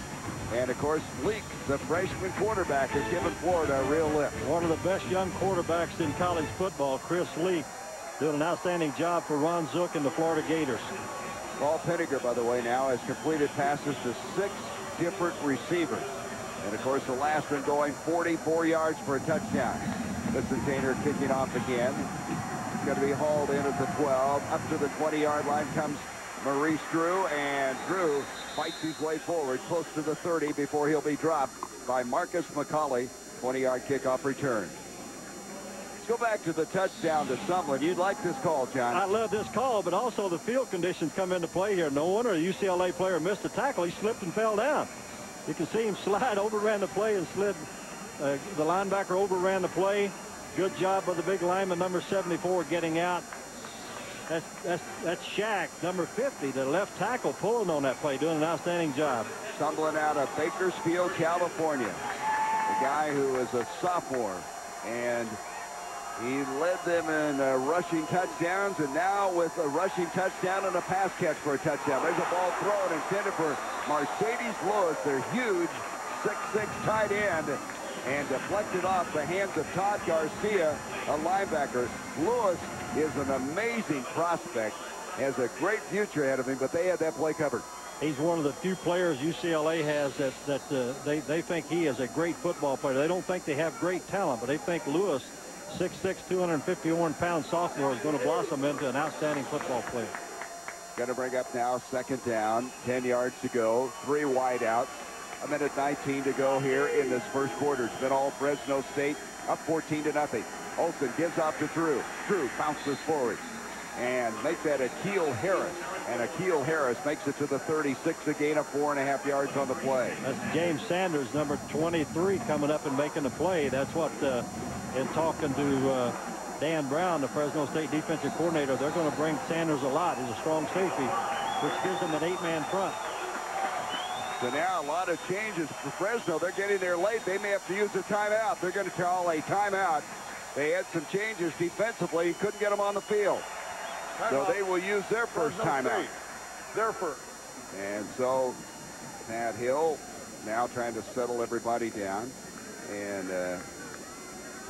And, of course, Leak, the freshman quarterback, has given Florida a real lift. One of the best young quarterbacks in college football, Chris Leak, doing an outstanding job for Ron Zook and the Florida Gators. Paul Penninger, by the way, now has completed passes to 6 different receivers. And, of course, the last one going 44 yards for a touchdown. Vincent Tainer kicking off again. He's going to be hauled in at the 12. Up to the 20-yard line comes Maurice Drew, and Drew fights his way forward close to the 30 before he'll be dropped by Marcus McCauley. 20-yard kickoff return. Let's go back to the touchdown to Sumlin. You'd like this call, John. I love this call, but also the field conditions come into play here. No wonder a UCLA player missed a tackle. He slipped and fell down. You can see him slide, overran the play, and slid. The linebacker overran the play. Good job by the big lineman, number 74, getting out. That's Shaq, number 50, the left tackle, pulling on that play, doing an outstanding job. Sumlin out of Bakersfield, California. The guy who is a sophomore, and he led them in rushing touchdowns, and now with a rushing touchdown and a pass catch for a touchdown. There's a ball thrown intended for Mercedes Lewis, their huge 6'6" tight end, and deflected off the hands of Todd Garcia, a linebacker. Lewis is an amazing prospect, has a great future ahead of him, but they had that play covered. He's one of the few players UCLA has that they think he is a great football player. They don't think they have great talent, but they think Lewis, 6'6", 251-pound sophomore, is going to blossom into an outstanding football player. Going to bring up now 2nd down, 10 yards to go, 3 wide outs. A minute 19 to go here in this first quarter. It's been all Fresno State, up 14-0. Olsen gives off to Drew. Drew bounces forward and makes that Akeel Harris. And Akeel Harris makes it to the 36, a gain of 4.5 yards on the play. That's James Sanders, number 23, coming up and making the play. That's what, in talking to Dan Brown, the Fresno State defensive coordinator, they're going to bring Sanders a lot. He's a strong safety, which gives them an 8-man front. So now a lot of changes for Fresno. They're getting there late. They may have to use a timeout. They're going to call a timeout. They had some changes defensively. Couldn't get them on the field. So they will use their first timeout. Their first. And so Pat Hill now trying to settle everybody down. And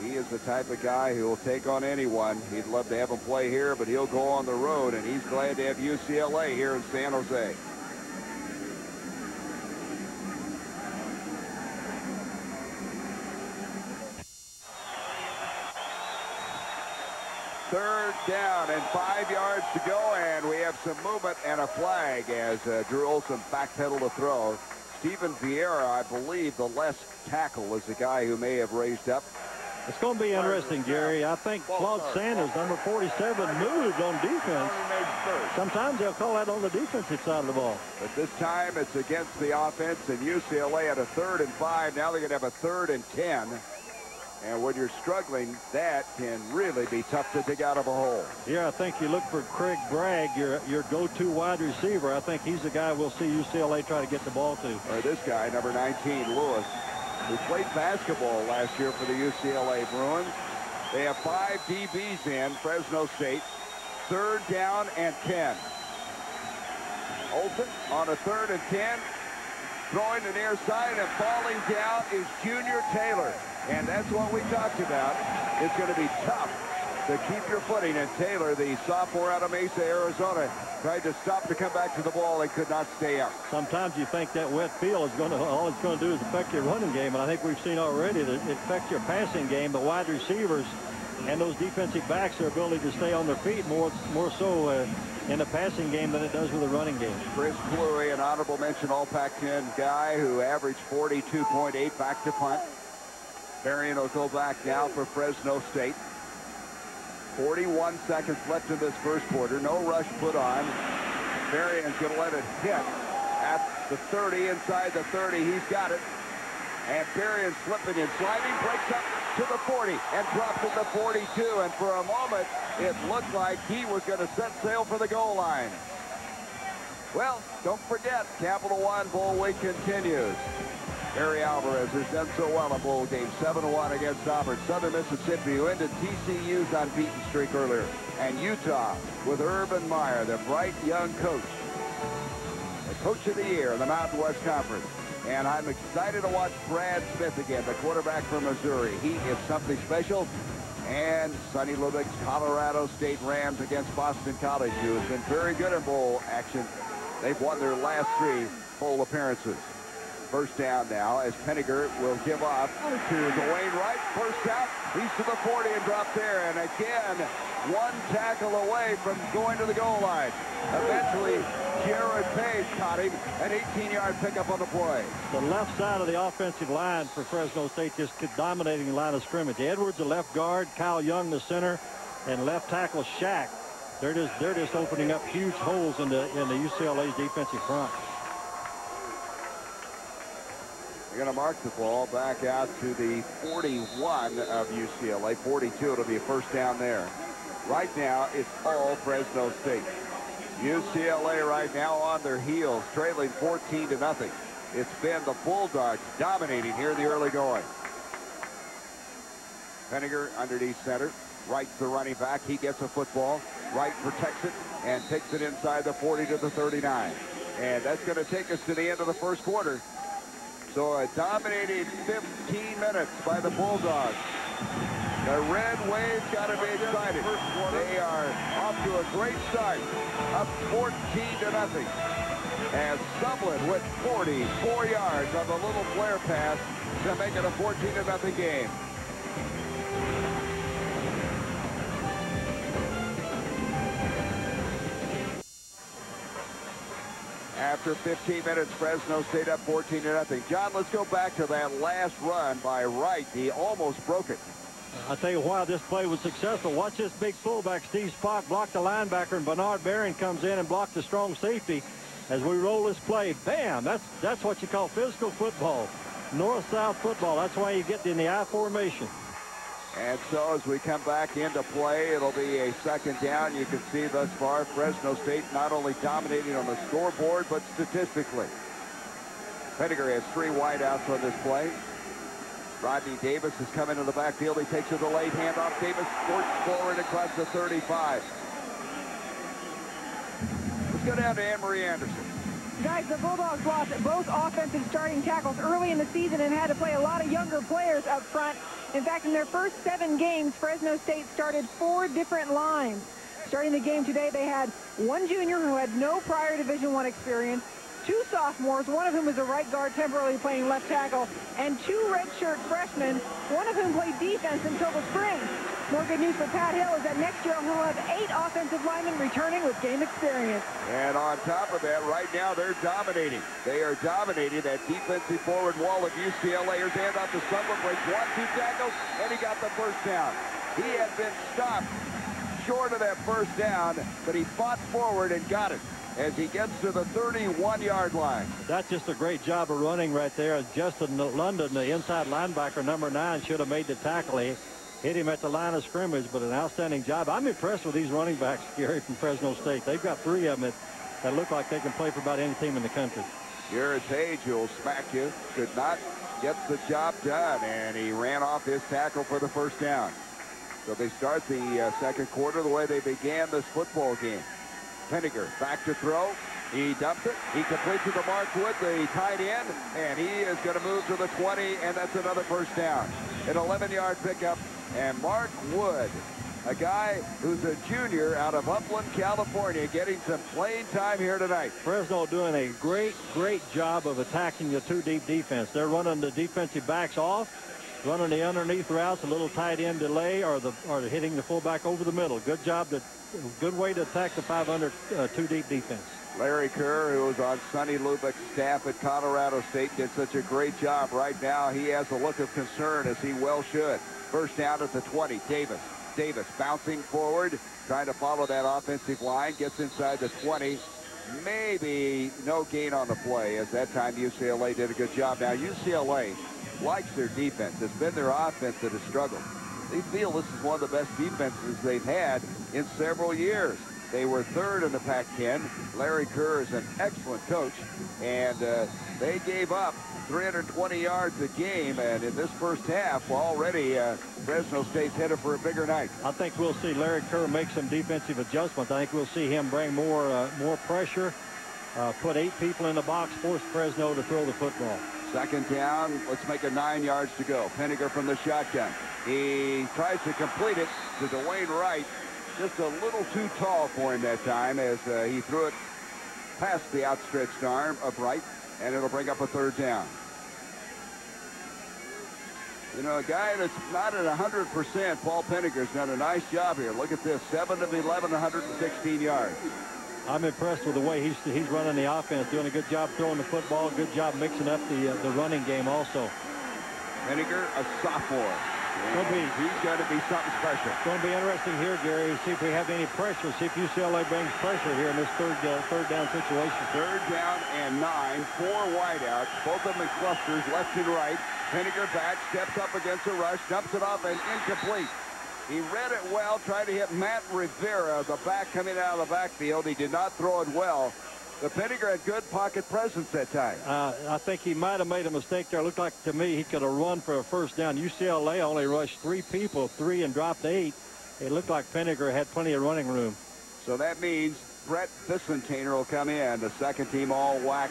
he is the type of guy who will take on anyone. He'd love to have him play here, but he'll go on the road, and he's glad to have UCLA here in San Jose. Third down and 5 yards to go, and we have some movement and a flag as Drew Olson backpedaled to throw. Stephen Vieira, I believe the left tackle, is the guy who may have raised up. It's going to be interesting, Gary. I think Claude Sanders, number 47, moved on defense. Sometimes they'll call that on the defensive side of the ball. But this time it's against the offense, and UCLA had a 3rd and 5. Now they're going to have a 3rd and 10. And when you're struggling, that can really be tough to dig out of a hole. Yeah, I think you look for Craig Bragg, your go-to wide receiver. I think he's the guy we'll see UCLA try to get the ball to. Or this guy, number 19, Lewis, who played basketball last year for the UCLA Bruins. They have 5 DBs in, Fresno State. 3rd down and 10. Olsen on a 3rd and 10. Throwing the near side, and falling down is Junior Taylor. And that's what we talked about. It's going to be tough to keep your footing. And Taylor, the sophomore out of Mesa, Arizona, tried to stop to come back to the ball and could not stay up. Sometimes you think that wet field is going to, all it's going to do is affect your running game. And I think we've seen already that it affects your passing game. The wide receivers and those defensive backs, their ability to stay on their feet more so in the passing game than it does with the running game. Chris Cluey, an honorable mention All Pac-10 guy who averaged 42.8 back to punt. Varian will go back now for Fresno State. 41 seconds left in this first quarter. No rush put on. Varian's going to let it hit at the 30, inside the 30. He's got it. And Varian slipping and sliding, breaks up to the 40 and drops at the 42. And for a moment, it looked like he was going to set sail for the goal line. Well, don't forget, Capital One Bowl Week continues. Barry Alvarez has done so well in bowl game, 7-1 against Auburn. Southern Mississippi, who ended TCU's unbeaten streak earlier. And Utah with Urban Meyer, the bright young coach. The coach of the year in the Mountain West Conference. And I'm excited to watch Brad Smith again, the quarterback from Missouri. He is something special. And Sonny Lubick's Colorado State Rams against Boston College, who has been very good in bowl action. They've won their last 3 bowl appearances. First down now as Penninger will give off to Dwayne Wright. First out, he's to the 40 and dropped there. And again, 1 tackle away from going to the goal line. Eventually, Jared Page caught him, an 18-yard pickup on the play. The left side of the offensive line for Fresno State just dominating the line of scrimmage. Edwards, the left guard, Kyle Young, the center, and left tackle Shack. They're just opening up huge holes in the UCLA's defensive front. They're going to mark the ball back out to the 41 of UCLA. 42, it'll be a first down there. Right now, it's all Fresno State. UCLA right now on their heels, trailing 14-0. It's been the Bulldogs dominating here in the early going. Penninger underneath center. Wright's the running back. He gets a football. Wright protects it and takes it inside the 40 to the 39. And that's going to take us to the end of the first quarter. So a dominating 15 minutes by the Bulldogs. The Red Wave's got to be excited. They are off to a great start, up 14-0. As Sumlin with 44 yards on the little flare pass to make it a 14-0 game. After 15 minutes, Fresno State up 14-0. John, let's go back to that last run by Wright. He almost broke it. I'll tell you why this play was successful. Watch this big fullback, Steve Spock, block the linebacker, and Bernard Barron comes in and blocks the strong safety. As we roll this play, bam, that's what you call physical football. North-south football. That's why you get in the I formation. And so as we come back into play, it'll be a second down. You can see thus far Fresno State not only dominating on the scoreboard, but statistically. Pettiger has 3 wideouts on this play. Rodney Davis has come into the backfield. He takes a delayed handoff. Davis squirts forward across the 35. Let's go down to Anne-Marie Anderson. Guys, the Bulldogs lost both offensive starting tackles early in the season and had to play a lot of younger players up front. In fact, in their first 7 games, Fresno State started 4 different lines. Starting the game today, they had 1 junior who had no prior Division I experience, 2 sophomores, one of whom was a right guard temporarily playing left tackle, and 2 redshirt freshmen, one of whom played defense until the spring. More good news for Pat Hill is that next year he'll have 8 offensive linemen returning with game experience. And on top of that, right now they're dominating. They are dominating that defensive forward wall of UCLA. Here's handoff to Summer, breaks 1-2 tackles, and he got the first down. He had been stopped short of that first down, but he fought forward and got it as he gets to the 31-yard line. That's just a great job of running right there. Justin London, the inside linebacker, number 9, should have made the tackle. He hit him at the line of scrimmage, but an outstanding job. I'm impressed with these running backs, Gary, from Fresno State. They've got 3 of them that look like they can play for about any team in the country. Garrett Page, who'll smack you, could not get the job done, and he ran off his tackle for the first down. So they start the second quarter the way they began this football game. Pettiger back to throw. He dumps it. He completes it to Mark Wood, the tight end, and he is going to move to the 20, and that's another first down. An 11-yard pickup, and Mark Wood, a guy who's a junior out of Upland, California, getting some playing time here tonight. Fresno doing a great job of attacking the 2-deep defense. They're running the defensive backs off, running the underneath routes, a little tight end delay, or hitting the fullback over the middle. Good job, good way to attack the 500 2-deep defense. Larry Kerr, who was on Sonny Lubbock's staff at Colorado State, did such a great job. Right now, he has a look of concern, as he well should. First down at the 20. Davis bouncing forward, trying to follow that offensive line, gets inside the 20. Maybe no gain on the play, as that time UCLA did a good job. Now, UCLA likes their defense. It's been their offense that has struggled. They feel this is one of the best defenses they've had in several years. They were 3rd in the Pac-10. Larry Kerr is an excellent coach, and they gave up 320 yards a game, and in this first half, already Fresno State's headed for a bigger night. I think we'll see Larry Kerr make some defensive adjustments. I think we'll see him bring more pressure, put 8 people in the box, force Fresno to throw the football. Second down, let's make it 9 yards to go. Pettiger from the shotgun. He tries to complete it to Dwayne Wright. Just a little too tall for him that time, as he threw it past the outstretched arm of Wright, and it'll bring up a 3rd down. You know, a guy that's not at 100%, Paul Pettiger's done a nice job here. Look at this, 7 of 11, 116 yards. I'm impressed with the way he's running the offense, doing a good job throwing the football, good job mixing up the running game also. Pettiger, a sophomore. He's going to be something special. It's going to be interesting here, Gary, to see if we have any pressure, see if UCLA brings pressure here in this third down situation. 3rd down and 9, 4 wideouts, both of them in clusters, left and right. Pettiger back, steps up against a rush, dumps it off, and incomplete. He read it well, tried to hit Matt Rivera, the back coming out of the backfield. He did not throw it well. But Pettiger had good pocket presence that time. I think he might have made a mistake there. It looked like to me he could have run for a first down. UCLA only rushed 3 people, 3 and dropped 8. It looked like Pettiger had plenty of running room. So that means Brett Vicentainer will come in, the second-team all-WAC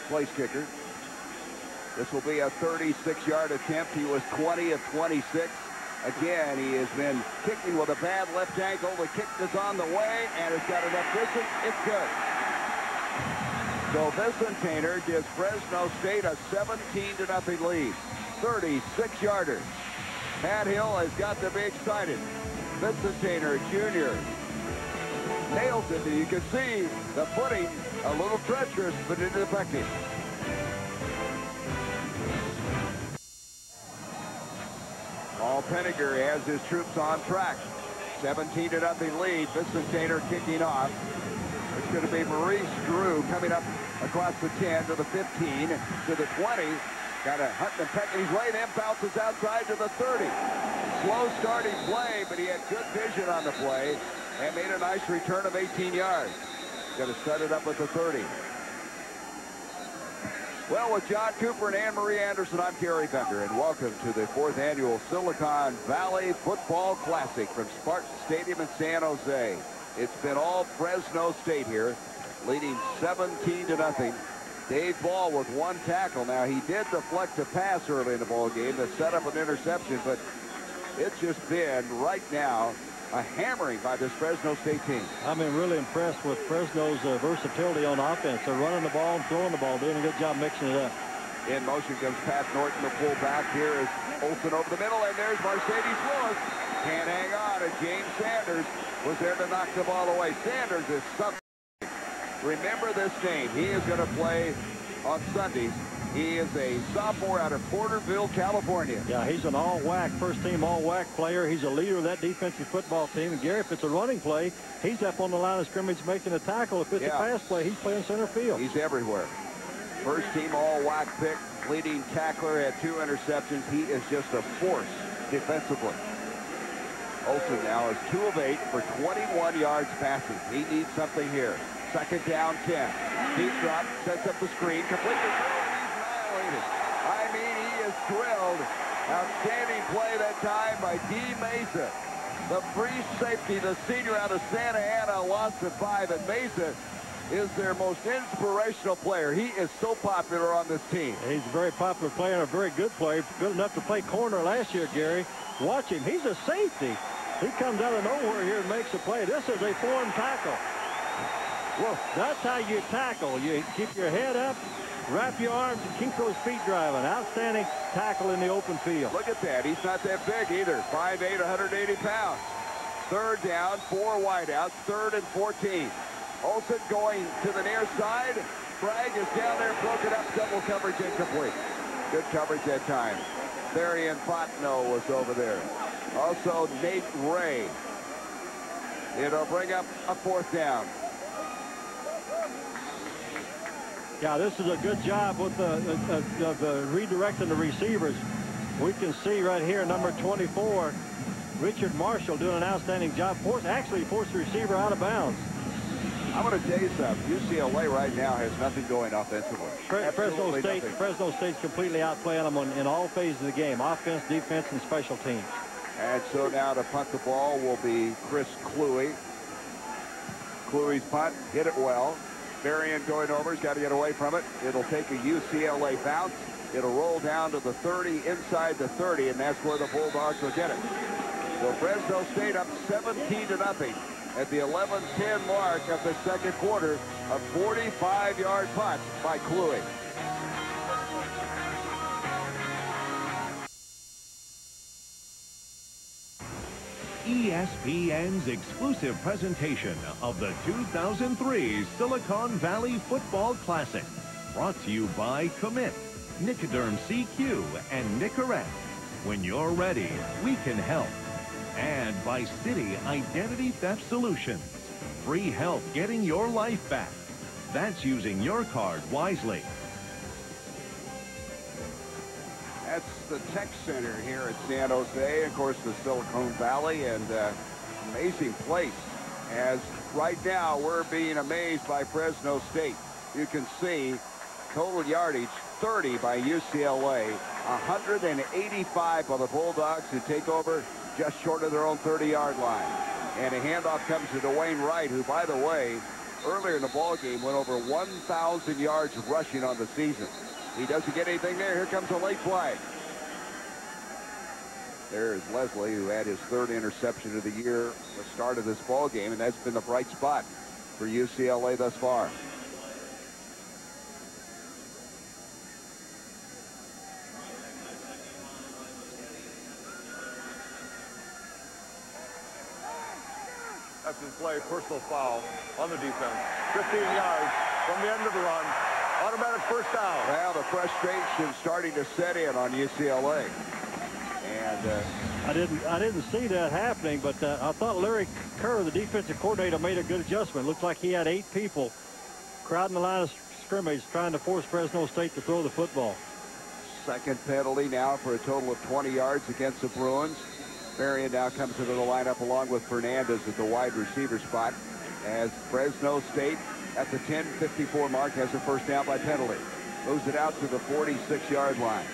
place kicker. This will be a 36-yard attempt. He was 20 of 26. Again, he has been kicking with a bad left ankle. The kick is on the way, and it's got enough distance. It's good. So Vicentainer gives Fresno State a 17-0 lead. 36-yarder. Pat Hill has got to be excited. Vicentainer, junior, nails it. You can see the footing a little treacherous, but it is effective. Paul Pettiger has his troops on track. 17-0 lead. Vicentainer kicking off. It's going to be Maurice Drew coming up across the 10 to the 15 to the 20. Got a hunt and peck his way, then bounces outside to the 30. Slow starting play, but he had good vision on the play and made a nice return of 18 yards. Going to set it up with the 30. Well, with John Cooper and Ann-Marie Anderson, I'm Gary Bender, and welcome to the 4th annual Silicon Valley Football Classic from Spartan Stadium in San Jose. It's been all Fresno State here, leading 17-0. Dave Ball with 1 tackle. Now, he did deflect a pass early in the ball game that set up an interception, but it's just been, right now, a hammering by this Fresno State team. I've been really impressed with Fresno's versatility on offense. They're running the ball and throwing the ball, doing a good job mixing it up. In motion comes Pat Norton, the fullback. Here is Olsen over the middle, and there's Mercedes Lewis. Can't hang on, and James Sanders was there to knock the ball away. Sanders is something. Remember this name. He is going to play on Sundays. He is a sophomore out of Porterville, California. Yeah, he's an all-WAC, first-team all-WAC player. He's a leader of that defensive football team. And, Gary, if it's a running play, he's up on the line of scrimmage making a tackle. If it's a pass play, he's playing center field. He's everywhere. First-team all-WAC pick, leading tackler, had 2 interceptions. He is just a force defensively. Olsen now is 2 of 8 for 21 yards passing. He needs something here. Second down, 10. Deep drop, sets up the screen, complete the throw. I mean, he is drilled. Outstanding play that time by D. Mesa. The free safety, the senior out of Santa Ana, lost to 5, and Mesa is their most inspirational player. He is so popular on this team. He's a very popular player and a very good player. Good enough to play corner last year, Gary. Watch him. He's a safety. He comes out of nowhere here and makes a play. This is a form tackle. Well, that's how you tackle. You keep your head up, wrap your arms, and keep those feet driving. Outstanding tackle in the open field. Look at that. He's not that big either. 5'8", 180 pounds. Third down, 4 wideouts, 3rd and 14. Olsen going to the near side. Bragg is down there, broken up, double coverage incomplete. Good coverage that time. Therian Patno was over there. Also, Nate Ray. It'll bring up a 4th down. Yeah, this is a good job with the redirecting the receivers. We can see right here, number 24, Richard Marshall doing an outstanding job. Actually forced the receiver out of bounds. I'm going to tell you something. UCLA right now has nothing going offensively. Fresno State's completely outplaying them in all phases of the game: offense, defense, and special teams. And so now to punt the ball will be Chris Cluey. Cluey's punt, hit it well. Varian going over, he's got to get away from it. It'll take a UCLA bounce. It'll roll down to the 30, inside the 30, and that's where the Bulldogs will get it. So Fresno State up 17-0 at the 11:10 mark of the second quarter. A 45-yard punt by Cluey. ESPN's exclusive presentation of the 2003 Silicon Valley Football Classic. Brought to you by Commit, Nicoderm CQ, and Nicorette. When you're ready, we can help. And by Citi Identity Theft Solutions. Free help getting your life back. That's using your card wisely. That's the Tech Center here at San Jose, of course, the Silicon Valley, and amazing place. As right now, we're being amazed by Fresno State. You can see total yardage, 30 by UCLA, 185 by the Bulldogs, who take over just short of their own 30-yard line. And a handoff comes to Dwayne Wright, who, by the way, earlier in the ballgame went over 1,000 yards rushing on the season. He doesn't get anything there. Here comes a late flag. There is Leslie, who had his 3rd interception of the year at the start of this ball game, and that's been the bright spot for UCLA thus far. After the play, personal foul on the defense. 15 yards from the end of the run. Automatic first down. Well, the frustration starting to set in on UCLA. And I didn't see that happening, but I thought Larry Kerr, the defensive coordinator, made a good adjustment. Looked like he had 8 people crowding the line of scrimmage trying to force Fresno State to throw the football. Second penalty now for a total of 20 yards against the Bruins. Varian now comes into the lineup along with Fernandez at the wide receiver spot, as Fresno State at the 10:54 mark has a first down by penalty. Moves it out to the 46-yard line.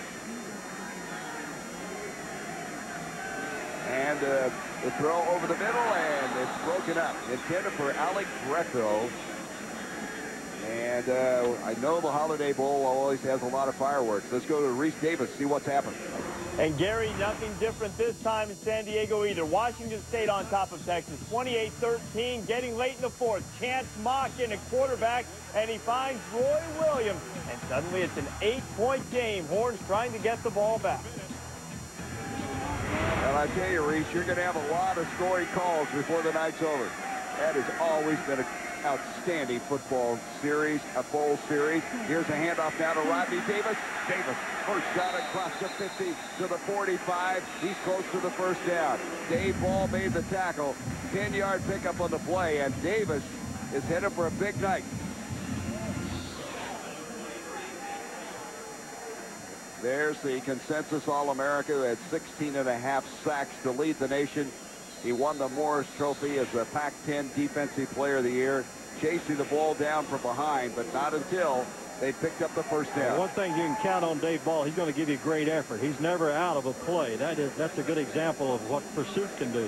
And the throw over the middle, and it's broken up. Intended for Alec Greco. And I know the Holiday Bowl always has a lot of fireworks. Let's go to Reese Davis, see what's happened. And Gary, nothing different this time in San Diego either. Washington State on top of Texas, 28-13, getting late in the fourth. Chance Mock in a quarterback, and he finds Roy Williams. And suddenly it's an 8-point game. Horns trying to get the ball back. Well, I tell you, Reese, you're going to have a lot of scoring calls before the night's over. That has always been an outstanding football series, a bowl series. Here's a handoff now to Rodney Davis. Davis, first shot across the 50 to the 45. He's close to the first down. Dave Ball made the tackle. 10-yard pickup on the play, and Davis is headed for a big night. There's the consensus All-America who had 16.5 sacks to lead the nation. He won the Morris Trophy as the Pac-10 Defensive Player of the Year, chasing the ball down from behind, but not until they picked up the first down. One thing you can count on Dave Ball, he's going to give you great effort. He's never out of a play. That's a good example of what pursuit can do.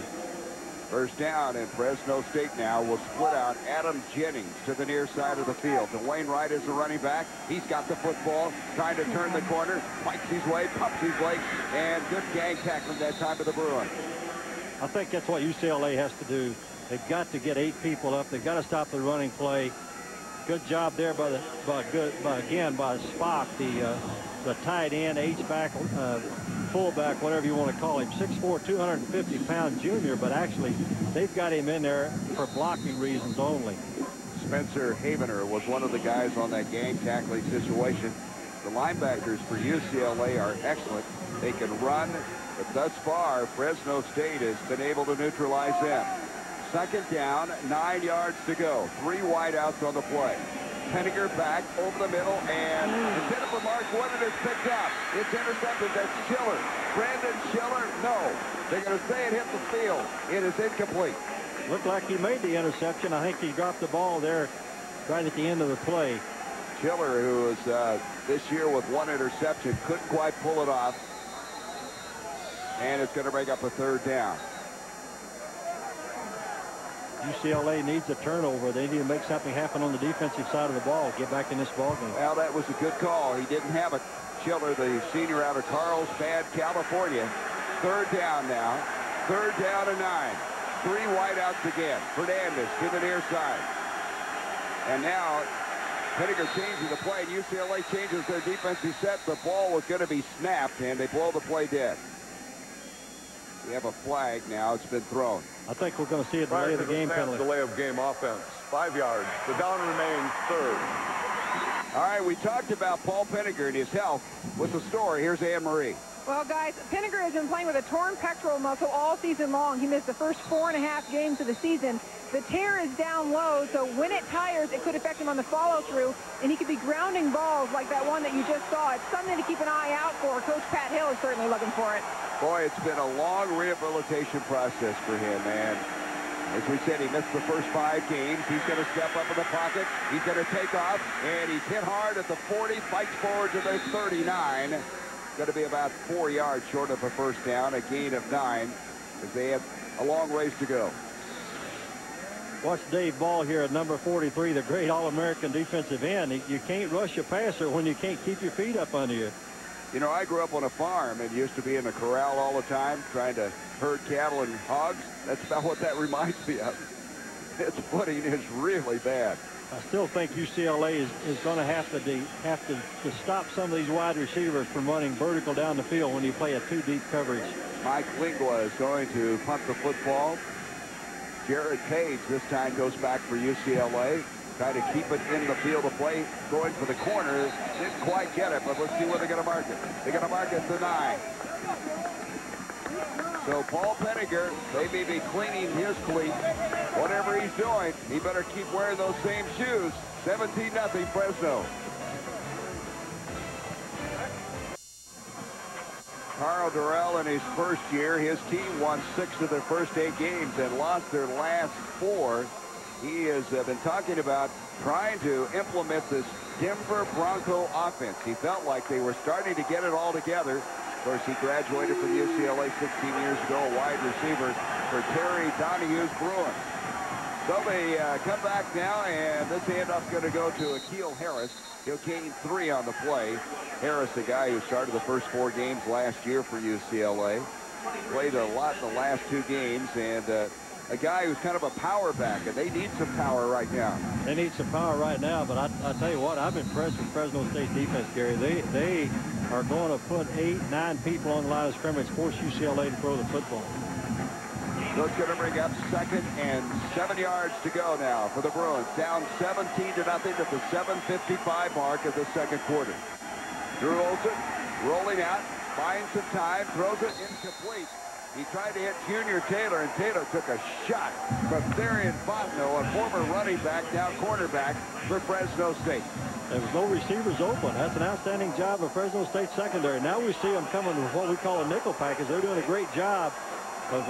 First down, and Fresno State now will split out Adam Jennings to the near side of the field. Dwayne Wright is the running back. He's got the football, trying to turn the corner, spikes his way, pumps his leg, and good gang tackling that time to the Bruins. I think that's what UCLA has to do. They've got to get 8 people up. They've got to stop the running play. Good job there by Spock, the tight end, H-back, fullback, whatever you want to call him. 6'4", 250-pound junior, but actually they've got him in there for blocking reasons only. Spencer Havener was one of the guys on that gang tackling situation. The linebackers for UCLA are excellent. They can run, but thus far, Fresno State has been able to neutralize them. Second down, 9 yards to go. 3 wideouts on the play. Penninger back over the middle, and intended for Mark Woodard is picked up. It's intercepted. That's Schiller. Brandon Schiller, no. They're going to say it hit the field. It is incomplete. Looked like he made the interception. I think he dropped the ball there right at the end of the play. Schiller, who is this year with 1 interception, couldn't quite pull it off. And it's going to bring up a third down. UCLA needs a turnover. They need to make something happen on the defensive side of the ball, get back in this ball game. Well, that was a good call. He didn't have it. Schiller, the senior out of Carlsbad, California. Third down now. Third down and 9. 3 wideouts again. Fernandez to the near side. And now Penninger changing the play, and UCLA changes their defensive set. The ball was going to be snapped, and they blow the play dead. We have a flag now. It's been thrown. I think we're going to see a delay of the game penalty. Delay of game offense. 5 yards. The down remains third. All right, we talked about Paul Penninger and his health with the story. Here's Ann Marie. Well, guys, Penninger has been playing with a torn pectoral muscle all season long. He missed the first 4.5 games of the season. The tear is down low, so when it tires, it could affect him on the follow-through, and he could be grounding balls like that one that you just saw. It's something to keep an eye out for. Coach Pat Hill is certainly looking for it. Boy, it's been a long rehabilitation process for him, man. As we said, he missed the first 5 games. He's going to step up in the pocket. He's going to take off, and he's hit hard at the 40, fights forward to the 39. Going to be about 4 yards short of a first down, a gain of 9, as they have a long ways to go. Watch Dave Ball here at number 43, the great All-American defensive end. You can't rush a passer when you can't keep your feet up under you. You know, I grew up on a farm and used to be in a corral all the time trying to herd cattle and hogs. That's about what that reminds me of. Its footing is really bad. I still think UCLA is going to have to stop some of these wide receivers from running vertical down the field when you play a 2-deep coverage. Mike Lingua is going to punt the football. Jared Page this time goes back for UCLA. Try to keep it in the field of play. Going for the corner. Didn't quite get it, but let's see where they're going to mark it. They're going to mark it to 9. So Paul Penninger, they may be cleaning his cleat. Whatever he's doing, he better keep wearing those same shoes. 17-0 Fresno. Carl Durrell in his first year, his team won 6 of their first 8 games and lost their last 4. He has been talking about trying to implement this Denver Bronco offense. He felt like they were starting to get it all together. Of course, he graduated from UCLA 16 years ago, a wide receiver for Terry Donahue's Bruins. So they come back now, and this handoff's going to go to Akil Harris. He'll gain 3 on the play. Harris, the guy who started the first 4 games last year for UCLA. Played a lot in the last 2 games, and a guy who's kind of a power back, and they need some power right now. They need some power right now, but I tell you what, I'm impressed with Fresno State's defense, Gary. They are going to put 8, 9 people on the line of scrimmage, force UCLA to throw the football. So it's going to bring up 2nd and 7 yards to go now for the Bruins. Down 17-0 at the 7:55 mark of the second quarter. Drew Olson rolling out, finds some time, throws it incomplete. He tried to hit Junior Taylor, and Taylor took a shot from Therian Fontenot, a former running back, now cornerback for Fresno State. There was no receivers open. That's an outstanding job of Fresno State secondary. Now we see them coming with what we call a nickel package. They're doing a great job of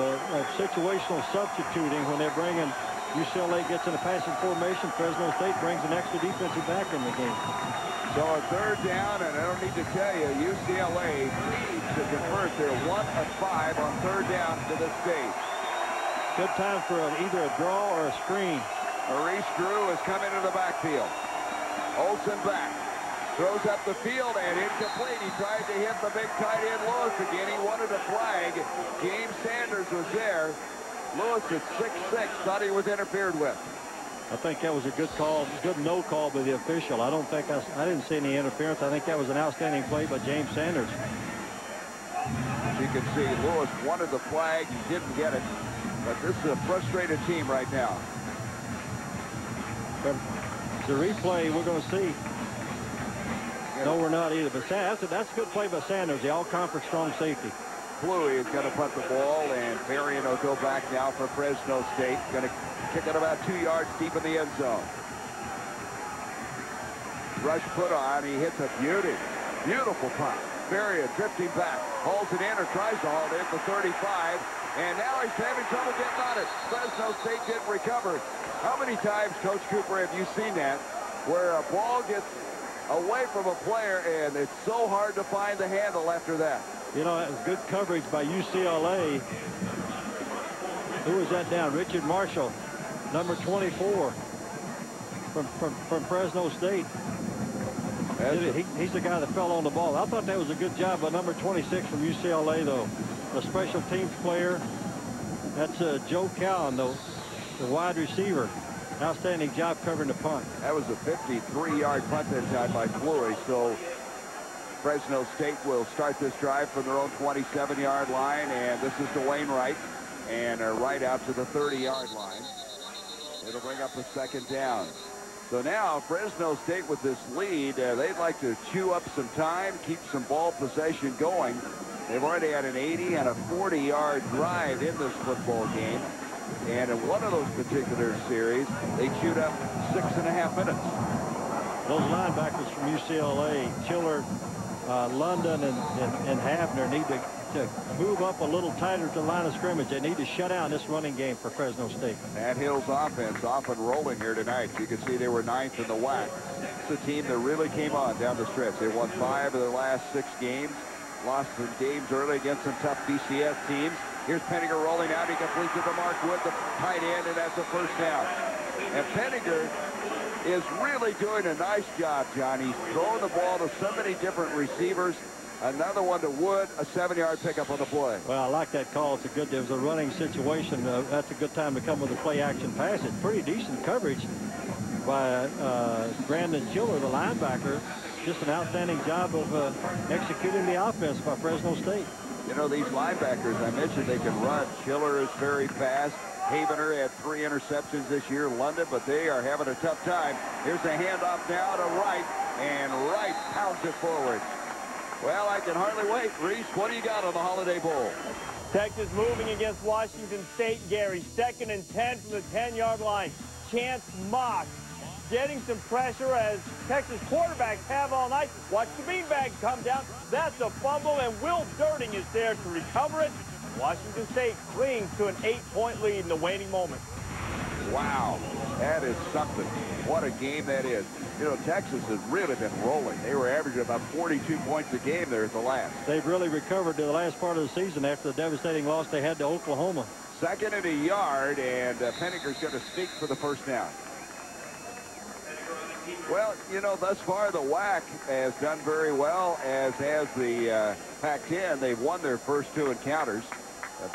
situational substituting when they're bringing UCLA gets in a passing formation. Fresno State brings an extra defensive back in the game. So a 3rd down, and I don't need to tell you, UCLA needs to convert their 1 of 5 on 3rd down to this stage. Good time for either a draw or a screen. Maurice Drew has come into the backfield. Olsen back. Throws up the field and incomplete. He tried to hit the big tight end Lewis again. He wanted a flag. James Sanders was there. Lewis at 6'6", thought he was interfered with. I think that was a good call, good no call by the official. I didn't see any interference. I think that was an outstanding play by James Sanders. As you can see, Lewis wanted the flag. He didn't get it. But this is a frustrated team right now. But the replay we're going to see. No, we're not either. But that's a good play by Sanders, the all-conference strong safety. Fluey is going to punt the ball, and Varian will go back now for Fresno State. Going to kick it about 2 yards deep in the end zone. Rush put on. He hits a beautiful punt. Varian drifting back, hauls it in or tries to haul it in for 35, and now he's having trouble getting on it. Fresno State didn't recover. How many times, Coach Cooper, have you seen that, where a ball gets away from a player and it's so hard to find the handle after that? You know, that was good coverage by UCLA. Who was that down? Richard Marshall, number 24 from Fresno State. He's the guy that fell on the ball. I thought that was a good job by number 26 from UCLA, though. A special teams player. That's Joe Cowan, though, the wide receiver. Outstanding job covering the punt. That was a 53-yard punt that time by Fluey. So Fresno State will start this drive from their own 27-yard line, and this is Dwayne Wright, and right out to the 30-yard line. It'll bring up a 2nd down. So now Fresno State with this lead, they'd like to chew up some time, keep some ball possession going. They've already had an 80 and a 40-yard drive in this football game. And in one of those particular series, they chewed up 6.5 minutes. Those linebackers from UCLA, Chiller, London, and Havner need to move up a little tighter to the line of scrimmage. They need to shut down this running game for Fresno State. Matt Hill's offense off and rolling here tonight. You can see they were 9th in the WAC. It's a team that really came on down the stretch. They won 5 of their last 6 games. Lost some games early against some tough BCS teams. Here's Penninger rolling out. He completes it to Mark Wood, the tight end, and that's a 1st down. And Penninger is really doing a nice job, John. He's throwing the ball to so many different receivers. Another one to Wood, a 7-yard pickup on the play. Well, I like that call. It's a good, it was a running situation. That's a good time to come with a play-action pass. It's pretty decent coverage by Brandon Chiller, the linebacker. Just an outstanding job of executing the offense by Fresno State. You know, these linebackers, I mentioned they can run. Chiller is very fast. Havener had 3 interceptions this year in London, but they are having a tough time. Here's a handoff now to Wright, and Wright pounds it forward. Well, I can hardly wait. Reese, what do you got on the Holiday Bowl? Texas moving against Washington State, Gary. 2nd and 10 from the 10-yard line. Chance Mock getting some pressure as Texas quarterbacks have all night. Watch the beanbag come down. That's a fumble, and Will Dirting is there to recover it. Washington State clings to an 8-point lead in the waning moments. Wow, that is something. What a game that is. You know, Texas has really been rolling. They were averaging about 42 points a game there at the last. They've really recovered to the last part of the season after the devastating loss they had to Oklahoma. 2nd and a yard, and Penninger's going to sneak for the first down. Well, you know, thus far the WAC has done very well, as has the Pac-10. They've won their first 2 encounters.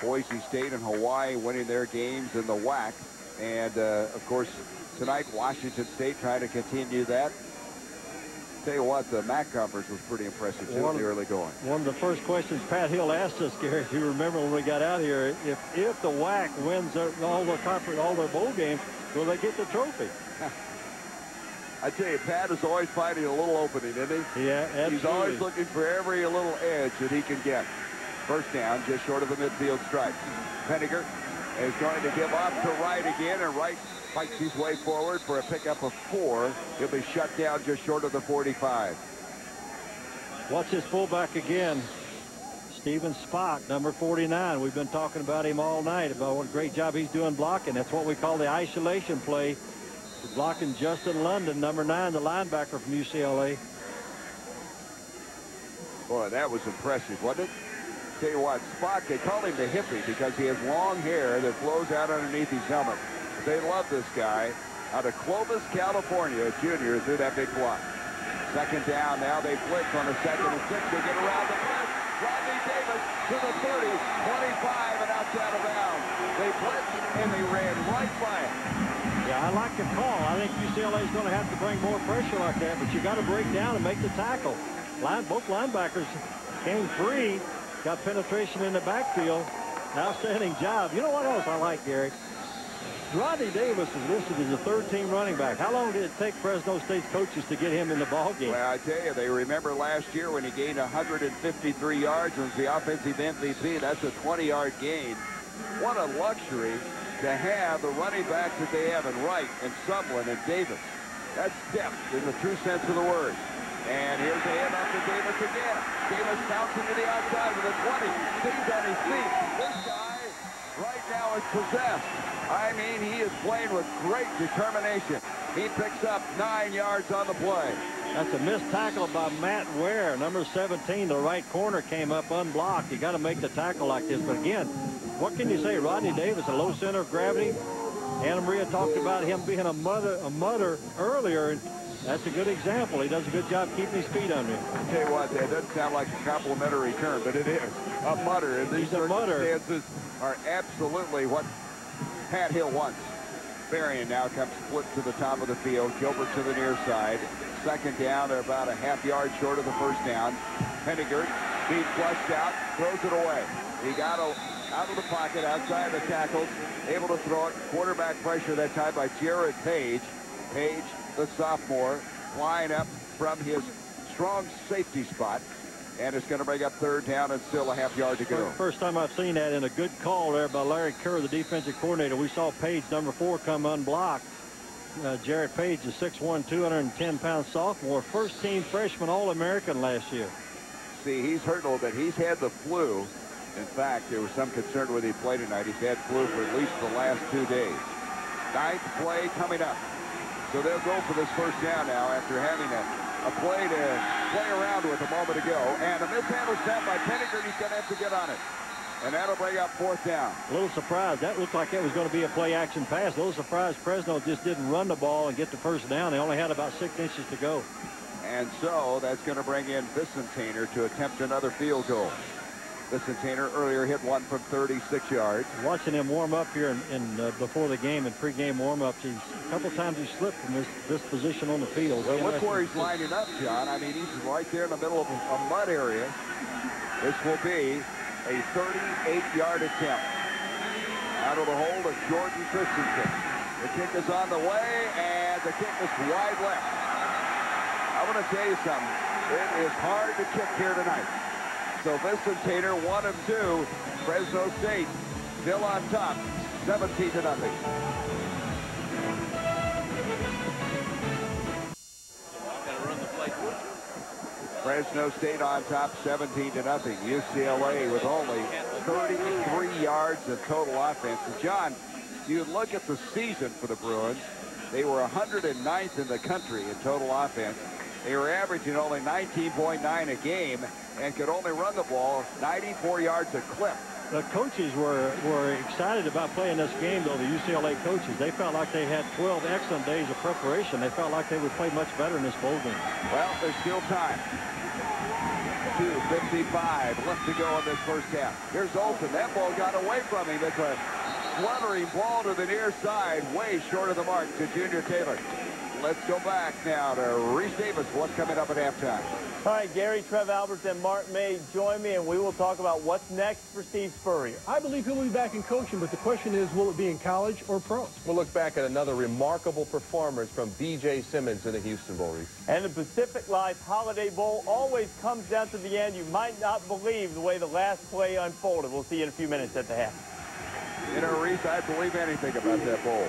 Boise State and Hawaii winning their games in the WAC. And, of course, tonight Washington State trying to continue that. Tell you what, the MAC conference was pretty impressive, too, in the early going. One of the first questions Pat Hill asked us, Gary, if you remember when we got out here, if the WAC wins all their bowl games, will they get the trophy? I tell you, Pat is always finding a little opening, isn't he? Yeah, absolutely. He's always looking for every little edge that he can get. First down, just short of the midfield stripe. Penninger is going to give off to Wright again, and Wright fights his way forward for a pickup of 4. He'll be shut down just short of the 45. Watch his fullback again. Steven Spock, number 49. We've been talking about him all night, about what a great job he's doing blocking. That's what we call the isolation play. Blocking Justin London, number 9, the linebacker from UCLA. Boy, that was impressive, wasn't it? Tell you what, Spock, they call him the hippie because he has long hair that flows out underneath his helmet. But they love this guy out of Clovis, California, a junior, through that big block. 2nd down, now they blitz on the 2nd and 6. They get around the blitz. Rodney Davis to the 30, 25, and outside of bounds. They blitzed, and they ran right by it. Yeah, I like the call. I think UCLA is going to have to bring more pressure like that, but you got to break down and make the tackle. Both linebackers came free, got penetration in the backfield. Outstanding job. You know what else I like, Gary? Rodney Davis is listed as a 3rd-team running back. How long did it take Fresno State's coaches to get him in the ball game? Well, I tell you, they remember last year when he gained 153 yards and was the offensive MVP. That's a 20-yard gain. What a luxury to have the running backs that they have in Wright and Sumlin and Davis. That's depth in the true sense of the word. And here's a hand up to Davis again. Davis bouncing to the outside of the 20. Stays on his feet. This guy right now is possessed. I mean, he is playing with great determination. He picks up 9 yards on the play. That's a missed tackle by Matt Ware. Number 17, the right corner came up unblocked. You got to make the tackle like this. But again, what can you say? Rodney Davis, a low center of gravity. Anna Maria talked about him being a mutter earlier. That's a good example. He does a good job keeping his feet under him. I'll tell you what, that doesn't sound like a complimentary term, but it is. A mutter. And these circumstances are absolutely what Pat Hill wants. Varian now comes split to the top of the field. Gilbert to the near side. 2nd down. They're about a half yard short of the first down. Penninger being flushed out, throws it away. He got out of the pocket, outside the tackles, able to throw it. Quarterback pressure that time by Jared Page. Page, the sophomore, flying up from his strong safety spot. And it's going to bring up 3rd down and still a half yard to go. First time I've seen that, in a good call there by Larry Kerr, the defensive coordinator. We saw Page, number 4, come unblocked. Jared Page, a 6'1", 210-pound sophomore, 1st-team freshman All-American last year. See, he's hurt a little bit. He's had the flu. In fact, there was some concern whether he played tonight. He's had flu for at least the last 2 days. 9th play coming up. So they'll go for this first down now after having a play to play around with a moment ago. And a mishandle snap by Penninger. He's going to have to get on it. And that'll bring up 4th down. A little surprised. That looked like it was going to be a play-action pass. A little surprised Fresno just didn't run the ball and get the first down. They only had about 6 inches to go. And so that's going to bring in Vicentainer to attempt another field goal. Vicentainer earlier hit one from 36 yards. Watching him warm up here before the game and pregame warm-ups, a couple times he slipped from this position on the field. Well, look where he's lining up, John. I mean, he's right there in the middle of a mud area. This will be a 38-yard attempt. Out of the hold of Jordan Christensen. The kick is on the way, and the kick is wide left. I want to tell you something. It is hard to kick here tonight. So Vicentainer, 1 of 2. Fresno State still on top, 17-0. Fresno State on top, 17-0. UCLA with only 33 yards of total offense. And John, you look at the season for the Bruins, they were 109th in the country in total offense. They were averaging only 19.9 a game and could only run the ball 94 yards a clip. The coaches were excited about playing this game, though, the UCLA coaches. They felt like they had 12 excellent days of preparation. They felt like they would play much better in this bowl game. Well, there's still time. 2:55 left to go in this first half. Here's Olsen. That ball got away from him. It's a fluttering ball to the near side, way short of the mark to Junior Taylor. Let's go back now to Reese Davis. What's coming up at halftime? All right, Gary, Trev Alberts, and Mark May join me, and we will talk about what's next for Steve Spurrier. I believe he'll be back in coaching, but the question is, will it be in college or pro? We'll look back at another remarkable performance from B.J. Simmons in the Houston Bowl. And the Pacific Life Holiday Bowl always comes down to the end. You might not believe the way the last play unfolded. We'll see you in a few minutes at the half. You know, Reese, I believe anything about that bowl.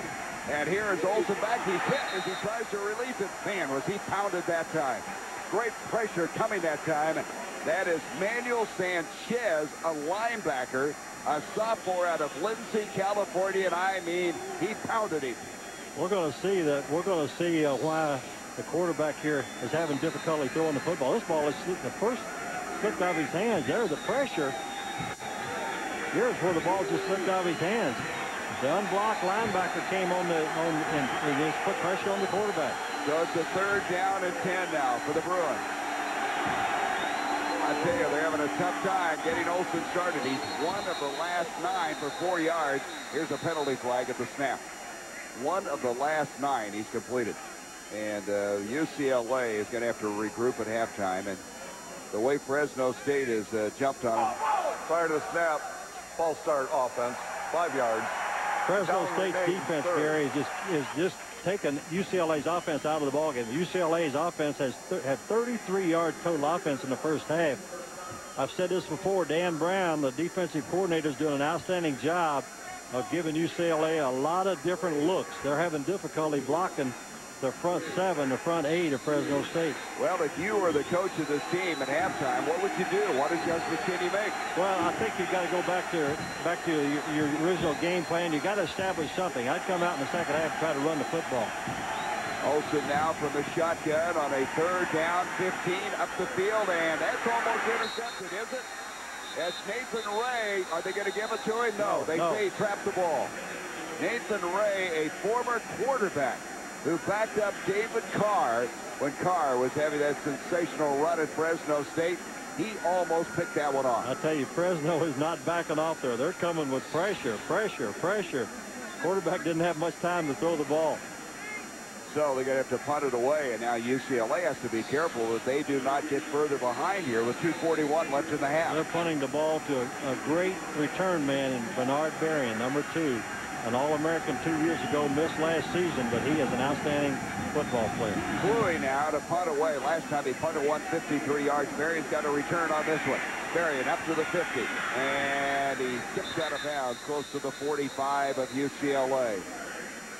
And here is Olsen back. He's hit as he tries to release it. Man, was he pounded that time. Great pressure coming that time. That is Manuel Sanchez, a linebacker, a sophomore out of Lindsay, California. And I mean, he pounded him. We're going to see why the quarterback here is having difficulty throwing the football. This ball is the first slipped out of his hands. There's the pressure. Here's where the ball just slipped out of his hands. The unblocked linebacker came on and just put pressure on the quarterback. So it's a 3rd down and 10 now for the Bruins. I tell you, they're having a tough time getting Olsen started. He's 1 of the last 9 for 4 yards. Here's a penalty flag at the snap. 1 of the last 9 he's completed. And UCLA is going to have to regroup at halftime. And the way Fresno State has jumped on him. Prior to the snap, false start offense, 5 yards. Fresno State's defense, Gary, is just taking UCLA's offense out of the ballgame. UCLA's offense had 33-yard total offense in the first half. I've said this before. Dan Brown, the defensive coordinator, is doing an outstanding job of giving UCLA a lot of different looks. They're having difficulty blocking the front 7, the front 8 of Fresno State. Well, if you were the coach of this team at halftime, what would you do? What adjustments can you make? Well, I think you've got to go back to your original game plan. You've got to establish something. I'd come out in the second half and try to run the football. Olsen now from the shotgun on a 3rd down, 15 up the field, and that's almost intercepted, is it? That's Nathan Ray. Are they going to give it to him? No, they say he trapped the ball. Nathan Ray, a former quarterback who backed up David Carr when Carr was having that sensational run at Fresno State. He almost picked that one off. I tell you, Fresno is not backing off there. They're coming with pressure. Quarterback didn't have much time to throw the ball. So they're going to have to punt it away, and now UCLA has to be careful that they do not get further behind here with 2:41 left in the half. They're punting the ball to a great return man in Bernard Berrien, number 2. An All-American 2 years ago, missed last season, but he is an outstanding football player. Cluey now to punt away. Last time he punted 153 yards. Berrien's got a return on this one. Berrien up to the 50, and he skips out of bounds close to the 45 of UCLA.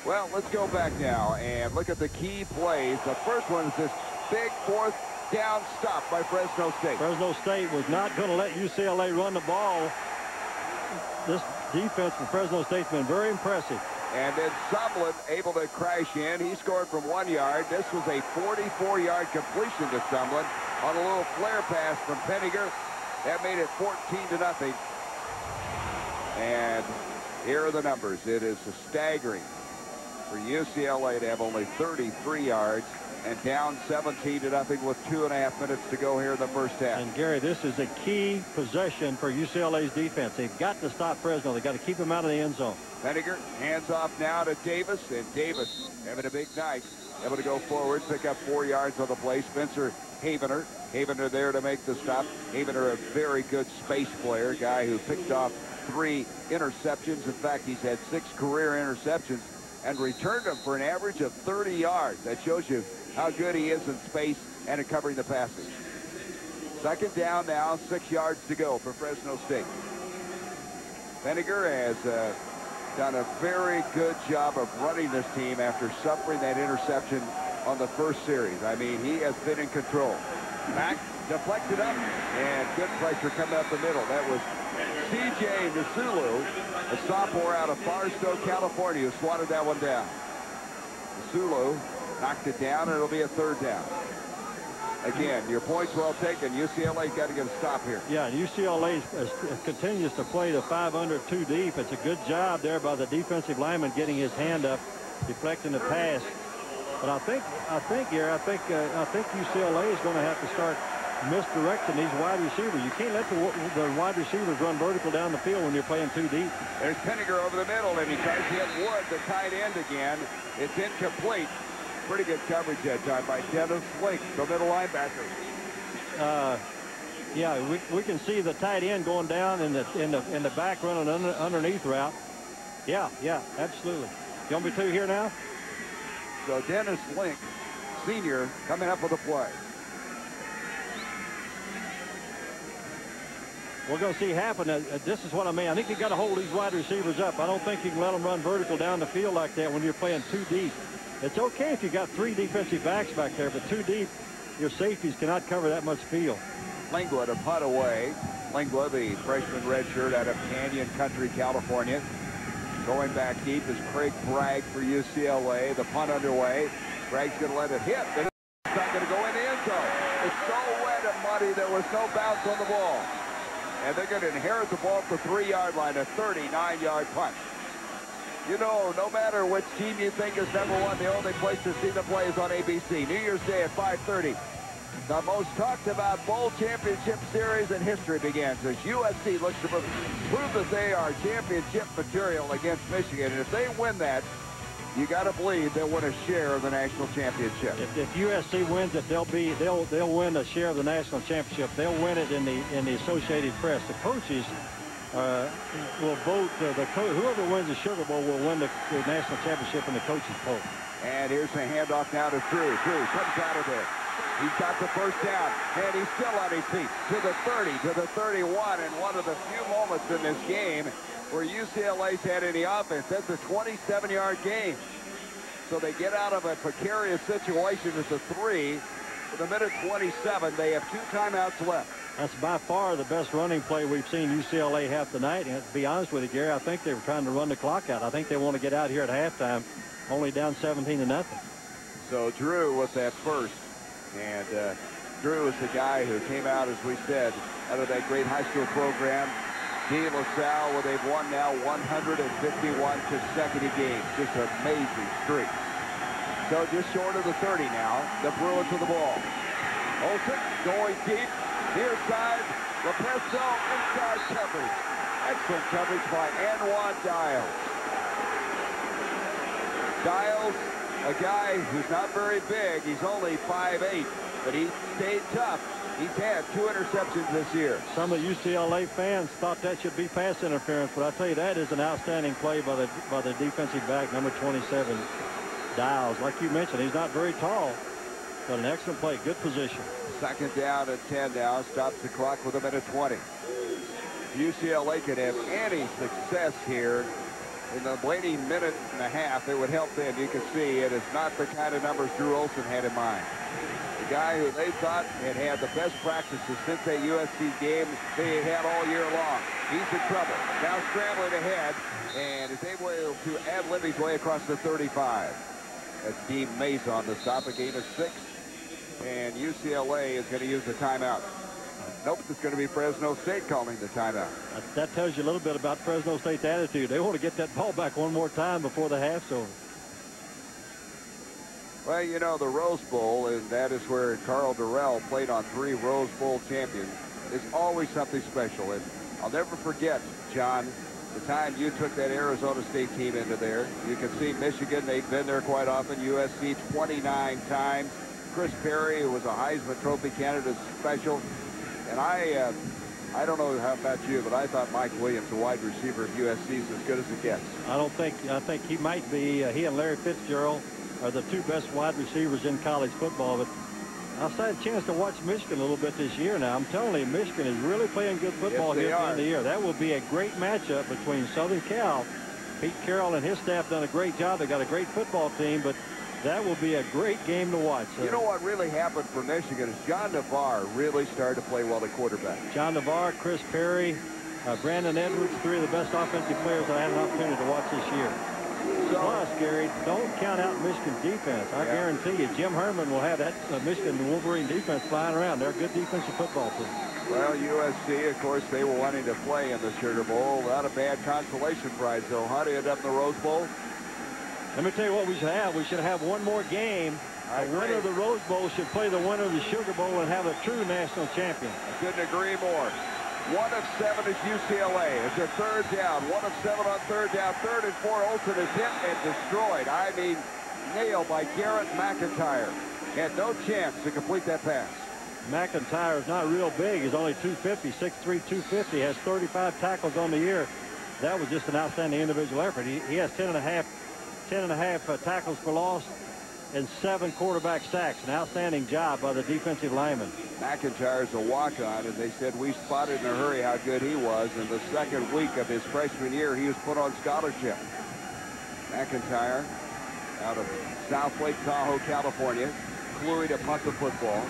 Well, let's go back now and look at the key plays. The first one is this big 4th down stop by Fresno State. Fresno State was not going to let UCLA run the ball. This defense from Fresno State's been very impressive. And then Sumlin able to crash in. He scored from 1 yard. This was a 44-yard completion to Sumlin on a little flare pass from Penninger. That made it 14-0. And here are the numbers. It is staggering for UCLA to have only 33 yards and down 17-0 with 2.5 minutes to go here in the first half. And Gary, this is a key possession for UCLA's defense. They've got to stop Fresno. They've got to keep him out of the end zone. Penninger hands off now to Davis, and Davis having a big night, able to go forward, pick up 4 yards on the play. Spencer Havener there to make the stop. Havener, a very good space player, guy who picked off 3 interceptions. In fact, he's had 6 career interceptions and returned them for an average of 30 yards. That shows you how good he is in space and in covering the passes. 2nd down now, 6 yards to go for Fresno State. Penninger has done a very good job of running this team after suffering that interception on the first series. I mean, he has been in control. Back, deflected up, and good pressure coming up the middle. That was C.J. Nasulu, a sophomore out of Fresno, California, who swatted that one down. Nasulu knocked it down, and it'll be a third down. Again, your point's well taken. UCLA's got to get a stop here. Yeah, UCLA continues to play the 5 under 2 deep. It's a good job there by the defensive lineman getting his hand up, deflecting the pass. But I think UCLA is going to have to start misdirecting these wide receivers. You can't let the wide receivers run vertical down the field when you're playing 2 deep. There's Pinniger over the middle, and he tries to hit Wood, the tight end again. It's incomplete. Pretty good coverage that time by Dennis Link, the middle linebacker. Yeah, we can see the tight end going down in the back running underneath route. Yeah, absolutely. You want me to here now? So Dennis Link, senior, coming up with a play. We're going to see happen. This is what I mean. I think you got to hold these wide receivers up. I don't think you can let them run vertical down the field like that when you're playing 2 deep. It's okay if you got 3 defensive backs back there, but 2 deep, your safeties cannot cover that much field. Lingua to punt away. Lingua, the freshman redshirt out of Canyon Country, California. Going back deep is Craig Bragg for UCLA. The punt underway. Bragg's going to let it hit. But it's not going to go in the end zone. It's so wet and muddy, there was no bounce on the ball. And they're going to inherit the ball at the 3-yard line, a 39-yard punt. You know, no matter which team you think is #1, the only place to see the play is on ABC. New Year's Day at 5:30. The most talked about bowl championship series in history begins as USC looks to prove that they are championship material against Michigan. And if they win that, you got to believe they'll win a share of the national championship. If USC wins it, they'll win a share of the national championship. They'll win it in the Associated Press. The coaches will vote. Whoever wins the Sugar Bowl will win the national championship in the coaches poll. And here's a handoff now to Drew. Drew comes out of there. He's got the first down, and he's still on his feet to the 30, to the 31, and one of the few moments in this game where UCLA's had any offense. That's a 27-yard game. So they get out of a precarious situation at the 3. With a minute 27, they have 2 timeouts left. That's by far the best running play we've seen UCLA have tonight. And to be honest with you, Gary, I think they were trying to run the clock out. I think they want to get out here at halftime, only down 17-0. So Drew was that first. And Drew is the guy who came out, as we said, out of that great high school program. De La Salle, where they've won now 151 consecutive games. Just an amazing streak. So just short of the 30 now. The Bruins with the ball. Olsen going deep. Near side. Lepesto inside coverage. Excellent coverage by Anwan Dials. Dials, a guy who's not very big. He's only 5'8", but he stayed tough. He's had 2 interceptions this year. Some of UCLA fans thought that should be pass interference, but I tell you, that is an outstanding play by the defensive back, number 27, Dials. Like you mentioned, he's not very tall, but an excellent play. Good position. Second down at 10 now. Stops the clock with a minute 20. UCLA could have any success here in the waning minute and a half. It would help them. You can see it is not the kind of numbers Drew Olsen had in mind. The guy who they thought had the best practices since that USC game they had all year long. He's in trouble. Now scrambling ahead and is able to ad-lib his way across the 35. That's Dean Mason to stop a game of 6. And UCLA is going to use the timeout. Nope, it's going to be Fresno State calling the timeout. That tells you a little bit about Fresno State's attitude. They want to get that ball back one more time before the half's over. Well, you know, the Rose Bowl, and that is where Carl Durrell played on 3 Rose Bowl champions, is always something special. And I'll never forget, John, the time you took that Arizona State team into there. You can see Michigan, they've been there quite often. USC 29 times. Chris Perry, who was a Heisman Trophy candidate, special. And I don't know how about you, but I thought Mike Williams, the wide receiver of USC, is as good as it gets. I think he might be. He and Larry Fitzgerald are the 2 best wide receivers in college football. But I've had a chance to watch Michigan a little bit this year now. I'm telling you, Michigan is really playing good football here at the end of the year. That will be a great matchup between Southern Cal. Pete Carroll and his staff done a great job. They got a great football team, but that will be a great game to watch. You know what really happened for Michigan is John Navarre really started to play well at quarterback. John Navarre, Chris Perry, Brandon Edwards, three of the best offensive players I had an opportunity to watch this year. Plus, Gary, don't count out Michigan's defense. I guarantee you, Jim Herman will have that Michigan Wolverine defense flying around. They're a good defensive football team. Well, USC, of course, they were wanting to play in the Sugar Bowl. Not a bad consolation prize, though. How do you end up in the Rose Bowl? Let me tell you what we should have. We should have one more game. The winner of the Rose Bowl should play the winner of the Sugar Bowl and have a true national champion. I couldn't agree more. 1 of 7 is UCLA. It's a third down. 1 of 7 on third down. 3rd and 4. Olsen is hit and destroyed. I mean, nailed by Garrett McIntyre. Had no chance to complete that pass. McIntyre is not real big. He's only 250, 6'3", 250. Has 35 tackles on the year. That was just an outstanding individual effort. He has 10 and a half tackles for loss and 7 quarterback sacks. An outstanding job by the defensive lineman. McIntyre's a walk-on, and they said we spotted in a hurry how good he was. In the 2nd week of his freshman year, he was put on scholarship. McIntyre out of South Lake Tahoe, California. Cluey to punt the football.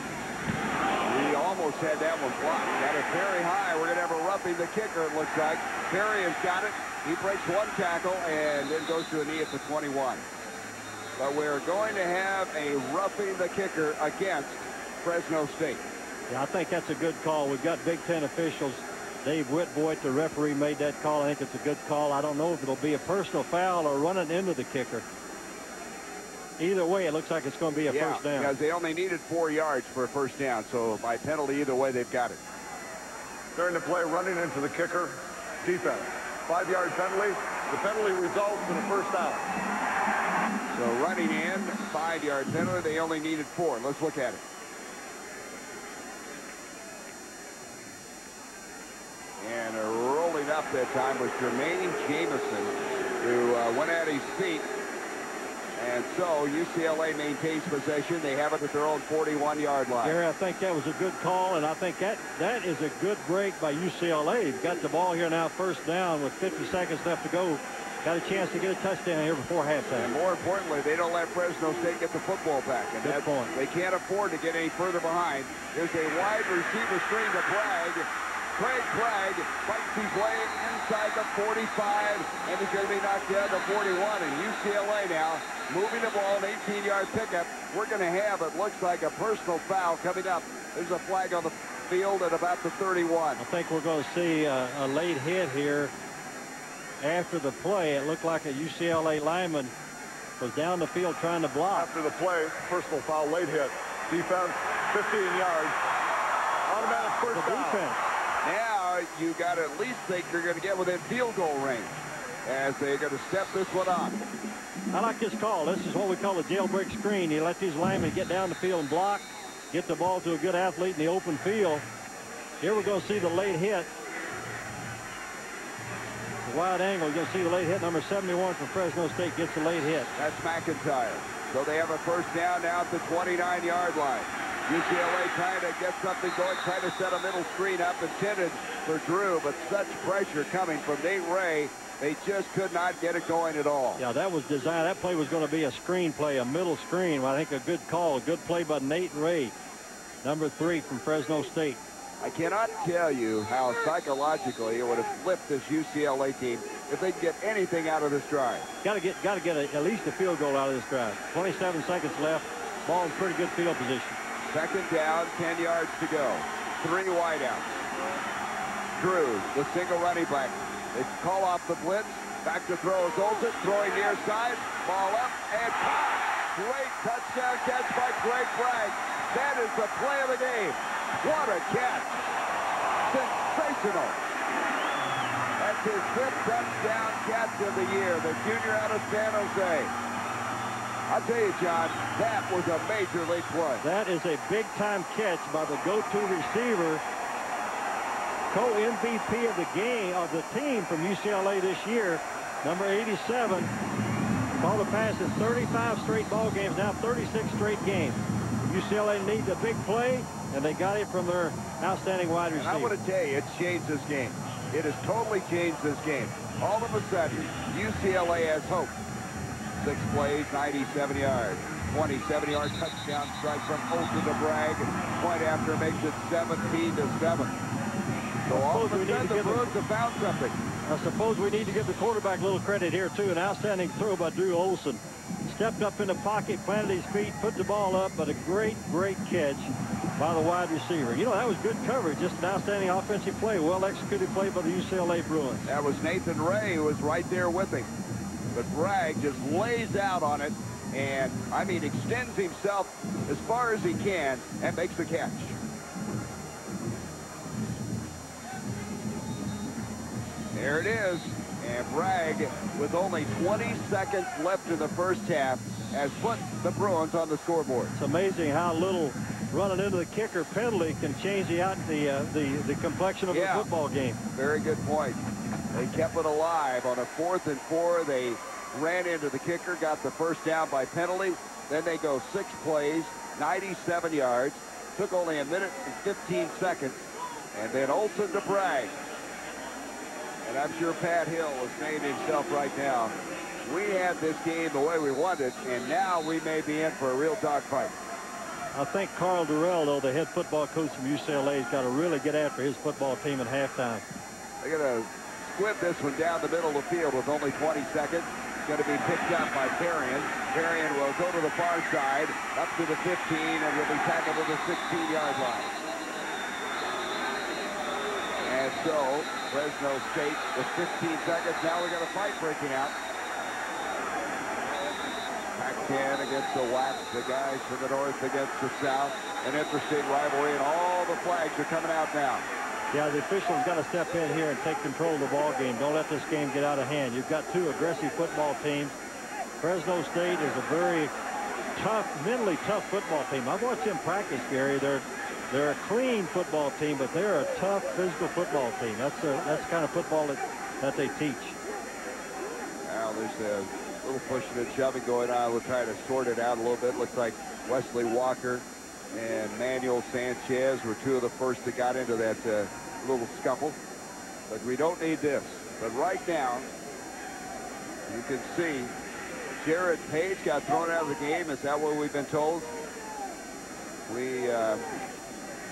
He almost had that one blocked. Got it very high. We're going to have a roughing the kicker, it looks like. Perry has got it. He breaks 1 tackle and then goes to a knee at the 21. But we're going to have a roughing the kicker against Fresno State. Yeah, I think that's a good call. We've got Big Ten officials. Dave Whitboyd, the referee, made that call. I think it's a good call. I don't know if it'll be a personal foul or running into the kicker. Either way, it looks like it's going to be a first down. Because they only needed 4 yards for a first down. So by penalty, either way, they've got it. During the play, running into the kicker, defense. 5-yard penalty. The penalty results in a first down. So running in, 5-yard penalty. They only needed 4. Let's look at it. And rolling up that time was Jermaine Jamison, who went at his feet. And so UCLA maintains possession. They have it at their own 41-yard line. Gary, I think that was a good call, and I think that is a good break by UCLA. They've got the ball here now, first down with 50 seconds left to go. Got a chance to get a touchdown here before halftime. And more importantly, they don't let Fresno State get the football back. And good point. They can't afford to get any further behind. There's a wide receiver screen to Bragg. Craig Bragg fights his way inside the 45, and he's going to be knocked down to 41. And UCLA now moving the ball, an 18-yard pickup. We're going to have, it looks like, a personal foul coming up. There's a flag on the field at about the 31. I think we're going to see a late hit here after the play. It looked like a UCLA lineman was down the field trying to block. After the play, personal foul, late hit. Defense, 15 yards. Automatic first down. Defense. Now you got to at least think you're going to get within field goal range as they're going to step this one on. I like this call. This is what we call a jailbreak screen. You let these linemen get down the field and block, get the ball to a good athlete in the open field. Here we're going to see the late hit. The wide angle, you're going to see the late hit. Number 71 from Fresno State gets the late hit. That's McIntyre. So they have a first down now at the 29-yard line. UCLA trying to get something going, trying to set a middle screen up intended for Drew, but such pressure coming from Nate Ray, they just could not get it going at all. Yeah, that was designed. That play was going to be a screen play, a middle screen. Well, I think a good call, a good play by Nate Ray, number 3 from Fresno State. I cannot tell you how psychologically it would have flipped this UCLA team if they could get anything out of this drive. Got to get at least a field goal out of this drive. 27 seconds left. Ball in pretty good field position. Second down, 10 yards to go. 3 wideouts. Drew, the single running back. They call off the blitz. Back to throw is Olsen. Throwing near side. Ball up and caught. Great touchdown catch by Craig Bragg. That is the play of the game. What a catch. Sensational. That's his 5th touchdown catch of the year. The junior out of San Jose. I'll tell you, John, that was a major league play. That is a big-time catch by the go-to receiver, co-MVP of the game, of the team from UCLA this year, number 87. Called a pass in 35 straight ball games, now 36 straight games. UCLA needs a big play, and they got it from their outstanding wide receiver. And I want to tell you, it's changed this game. It has totally changed this game. All of a sudden, UCLA has hope. 6 plays, 97 yards. 27-yard touchdown strike from Olsen to Bragg. Point after makes it 17-7. So all of a sudden the Bruins have found something. I suppose we need to give the quarterback a little credit here, too. An outstanding throw by Drew Olson. Stepped up in the pocket, planted his feet, put the ball up, but a great catch by the wide receiver. You know, that was good coverage, just an outstanding offensive play, well-executed play by the UCLA Bruins. That was Nathan Ray who was right there with him. But Bragg just lays out on it and, I mean, extends himself as far as he can and makes the catch. There it is. And Bragg, with only 20 seconds left in the first half, has put the Bruins on the scoreboard. It's amazing how little running into the kicker penalty can change the complexion of the football game. Very good point. They kept it alive on a 4th and 4. They ran into the kicker, got the first down by penalty. Then they go 6 plays, 97 yards. Took only a minute and 15 seconds. And then Olson to Bragg. And I'm sure Pat Hill is saying to himself right now, we had this game the way we wanted, and now we may be in for a real dogfight. I think Carl Durrell, though, the head football coach from UCLA, has got to really get after his football team at halftime. They're going to squib this one down the middle of the field with only 20 seconds. It's going to be picked up by Perrion. Perrion will go to the far side, up to the 15, and will be tackled to the 16-yard line. And so, Fresno State with 15 seconds. Now we got a fight breaking out. Pac-10 against the WAC, the guys from the north against the south. An interesting rivalry, and all the flags are coming out now. Yeah, the officials got to step in here and take control of the ball game. Don't let this game get out of hand. You've got 2 aggressive football teams. Fresno State is a very tough, mentally tough football team. I've watched them practice, Gary. They're a clean football team, but they're a tough physical football team. That's the kind of football that they teach. Now there's a little pushing and shoving going on. We'll try to sort it out a little bit. Looks like Wesley Walker and Manuel Sanchez were 2 of the first that got into that little scuffle. But we don't need this. But right now, you can see Jared Page got thrown out of the game. Is that what we've been told?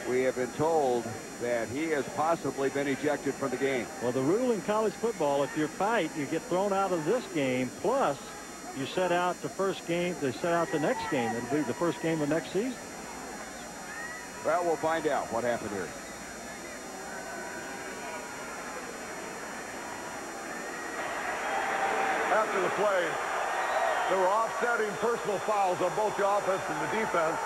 We have been told that he has possibly been ejected from the game. Well, the rule in college football, if you fight, you get thrown out of this game, plus you set out the first game, they set out the next game. It'll be the first game of next season. Well, we'll find out what happened here. After the play, there were offsetting personal fouls on both the offense and the defense.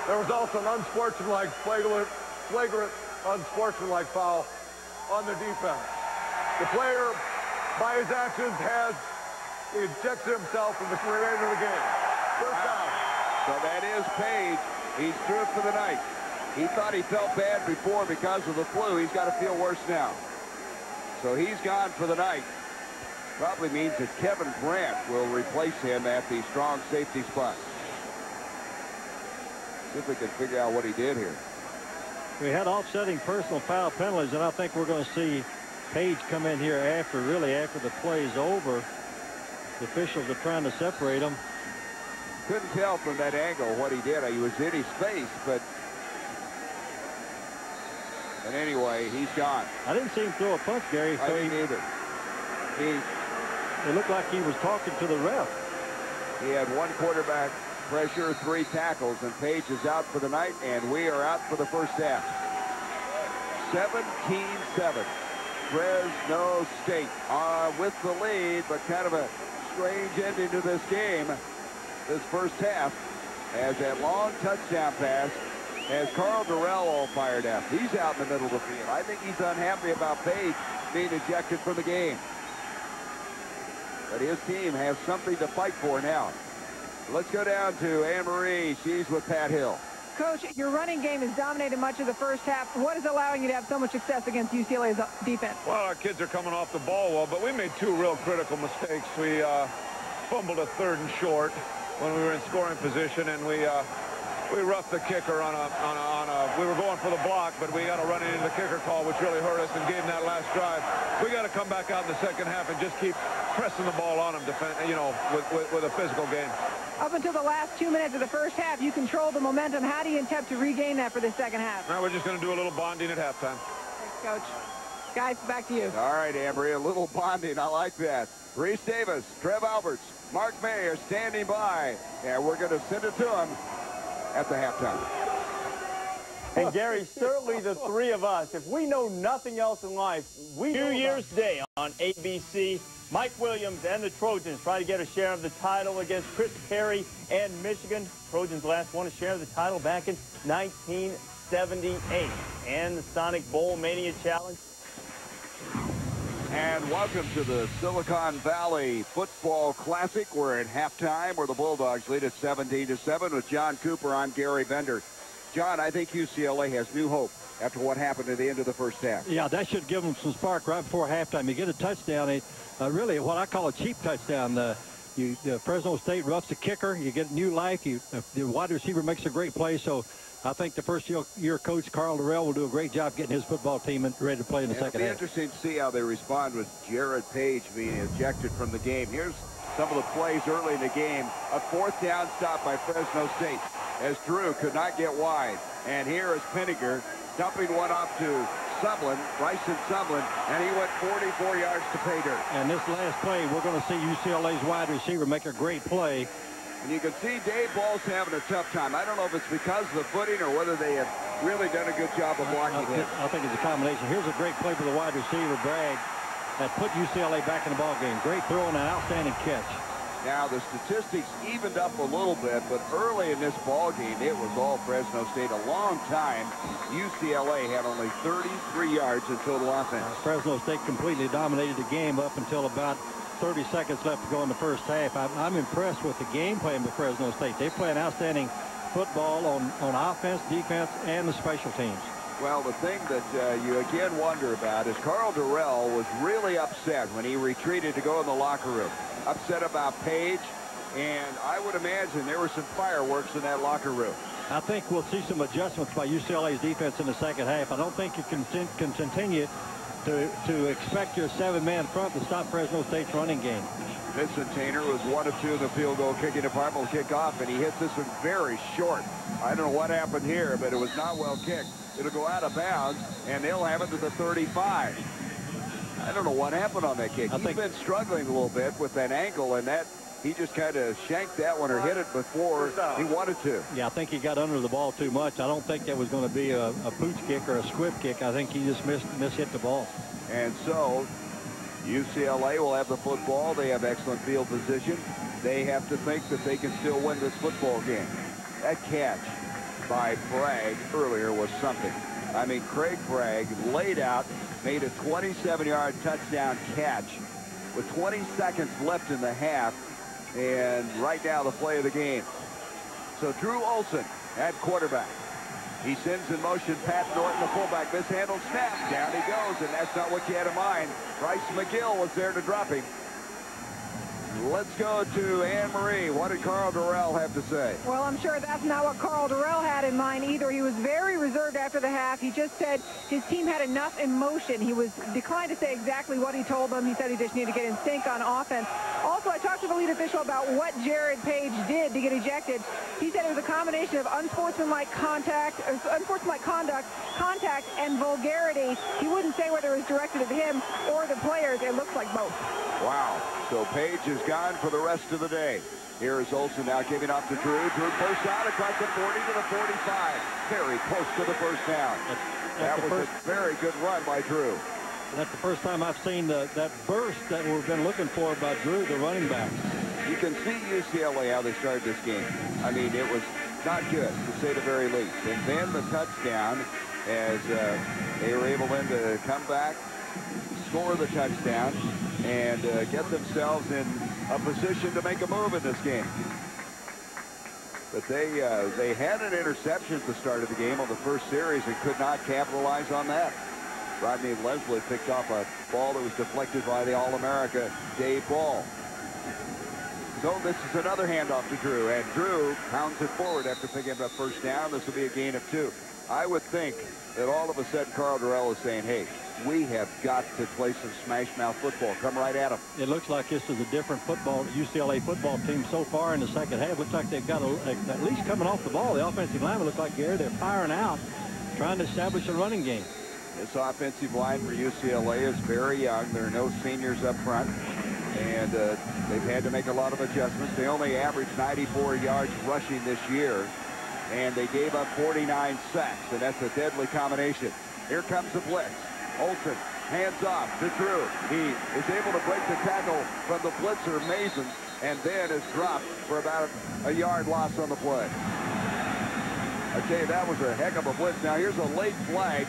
There was also an unsportsmanlike, flagrant unsportsmanlike foul on the defense. The player, by his actions, has ejected himself from the remainder of the game. First down. So that is Page. He's through for the night. He thought he felt bad before because of the flu. He's got to feel worse now. So he's gone for the night. Probably means that Kevin Brandt will replace him at the strong safety spot. See if we can figure out what he did here. We had offsetting personal foul penalties, and I think we're going to see Page come in here after the play's over. The officials are trying to separate them. Couldn't tell from that angle what he did. He was in his face, but anyway, he's gone. I didn't see him throw a punch, Gary. I didn't either. It looked like he was talking to the ref. He had 1 quarterback pressure, 3 tackles, and Page is out for the night, and we are out for the first half. 17-7. Fresno State with the lead, but kind of a strange ending to this game. This first half, as that long touchdown pass has Carl Durrell all fired up. He's out in the middle of the field. I think he's unhappy about Page being ejected from the game. But his team has something to fight for now. Let's go down to Anne Marie. She's with Pat Hill. Coach, your running game has dominated much of the first half. What is allowing you to have so much success against UCLA's defense? Well, our kids are coming off the ball well, but we made 2 real critical mistakes. We fumbled a 3rd and short when we were in scoring position, and we roughed the kicker we were going for the block, but we got to run into the kicker call, which really hurt us and gave them that last drive. We got to come back out in the second half and just keep pressing the ball on them, with a physical game. Up until the last 2 minutes of the first half, you controlled the momentum. How do you attempt to regain that for the second half? Now we're just going to do a little bonding at halftime. Thanks, Coach. Guys, back to you. All right, Ambry, a little bonding. I like that. Reese Davis, Trev Alberts, Mark May are standing by, and we're going to send it to them at the halftime. And Gary, certainly the three of us, if we know nothing else in life, New Year's Day on ABC, Mike Williams and the Trojans try to get a share of the title against Chris Perry and Michigan. Trojans last won a share of the title back in 1978. And the Sonic Bowl Mania Challenge. And welcome to the Silicon Valley Football Classic. We're at halftime where the Bulldogs lead at 17-7 with John Cooper. I'm Gary Bender. John, I think UCLA has new hope after what happened at the end of the first half. Yeah, that should give them some spark right before halftime. You get a touchdown, really what I call a cheap touchdown. The Fresno State roughs the kicker. You get new life. The wide receiver makes a great play. So I think the first-year coach, Carl Durrell, will do a great job getting his football team ready to play in the second half. It'll be interesting to see how they respond with Jared Page being ejected from the game. Here's some of the plays early in the game. A fourth down stop by Fresno State as Drew could not get wide. And here is Penninger dumping one off to Sumlin, Bryson Sumlin, and he went 44 yards to pay dirt. And this last play, we're going to see UCLA's wide receiver make a great play. And you can see Dave Ball's having a tough time. I don't know if it's because of the footing or whether they have really done a good job of blocking him. I think it's a combination. Here's a great play for the wide receiver, Bragg, that put UCLA back in the ball game. Great throw and an outstanding catch. Now, the statistics evened up a little bit, but early in this ball game, it was all Fresno State. A long time, UCLA had only 33 yards in total offense. Fresno State completely dominated the game up until about 30 seconds left to go in the first half. I'm impressed with the game plan with Fresno State. They play an outstanding football on offense, defense, and the special teams. Well, the thing that you again wonder about is Carl Durrell was really upset when he retreated to go in the locker room. Upset about Page, and I would imagine there were some fireworks in that locker room. I think we'll see some adjustments by UCLA's defense in the second half. I don't think you can continue to expect your seven-man front to stop Fresno State's running game. Vincent Tainer was 1 of 2 in the field goal kicking department will kick off, and he hits this one very short. I don't know what happened here, but it was not well kicked. It'll go out of bounds, and they'll have it to the 35. I don't know what happened on that kick. He's been struggling a little bit with that ankle, and that he just kind of shanked that one or hit it before he wanted to. Yeah, I think he got under the ball too much. I don't think that was going to be a pooch kick or a squib kick. I think he just mishit the ball. And so UCLA will have the football. They have excellent field position. They have to think that they can still win this football game. That catch by Bragg earlier was something. I mean, Craig Bragg laid out, made a 27-yard touchdown catch with 20 seconds left in the half, and right now the play of the game. So Drew Olson at quarterback. He sends in motion Pat Norton, the fullback. Mishandled snap. Down he goes, and that's not what you had in mind. Bryce McGill was there to drop him. Let's go to Anne-Marie. What did Carl Durrell have to say? Well, I'm sure that's not what Carl Durrell had in mind either. He was very reserved after the half. He just said his team had enough emotion. He was declined to say exactly what he told them. He said he just needed to get in sync on offense. Also, I talked to the lead official about what Jared Page did to get ejected. He said it was a combination of unsportsmanlike conduct, and vulgarity. He wouldn't say whether it was directed at him or the players. It looks like both. Wow. So Page is gone for the rest of the day. Here is Olson now giving off to Drew. Drew first down across the 40 to the 45. Very close to the first down. That was a very good run by Drew. That's the first time I've seen that burst that we've been looking for by Drew, the running back. You can see UCLA how they started this game. I mean, it was not good, to say the very least. And then the touchdown as they were able then to come back, score the touchdown, and get themselves in a position to make a move in this game. But they had an interception at the start of the game on the first series and could not capitalize on that. Rodney Leslie picked off a ball that was deflected by the All-America Dave Ball. So this is another handoff to Drew, and Drew pounds it forward after picking up a first down. This will be a gain of 2. I would think that all of a sudden Carl Durrell is saying, hey, we have got to play some smash-mouth football. Come right at them. It looks like this is a different UCLA football team so far in the second half. Looks like they've got at least coming off the ball. The offensive linemen look like, Gary, they're firing out, trying to establish a running game. This offensive line for UCLA is very young. There are no seniors up front, and they've had to make a lot of adjustments. They only averaged 94 yards rushing this year, and they gave up 49 sacks, and that's a deadly combination. Here comes the blitz. Olsen hands off to Drew. He is able to break the tackle from the blitzer, Mason, and then is dropped for about a yard loss on the play. I tell you, that was a heck of a blitz. Now, here's a late flag.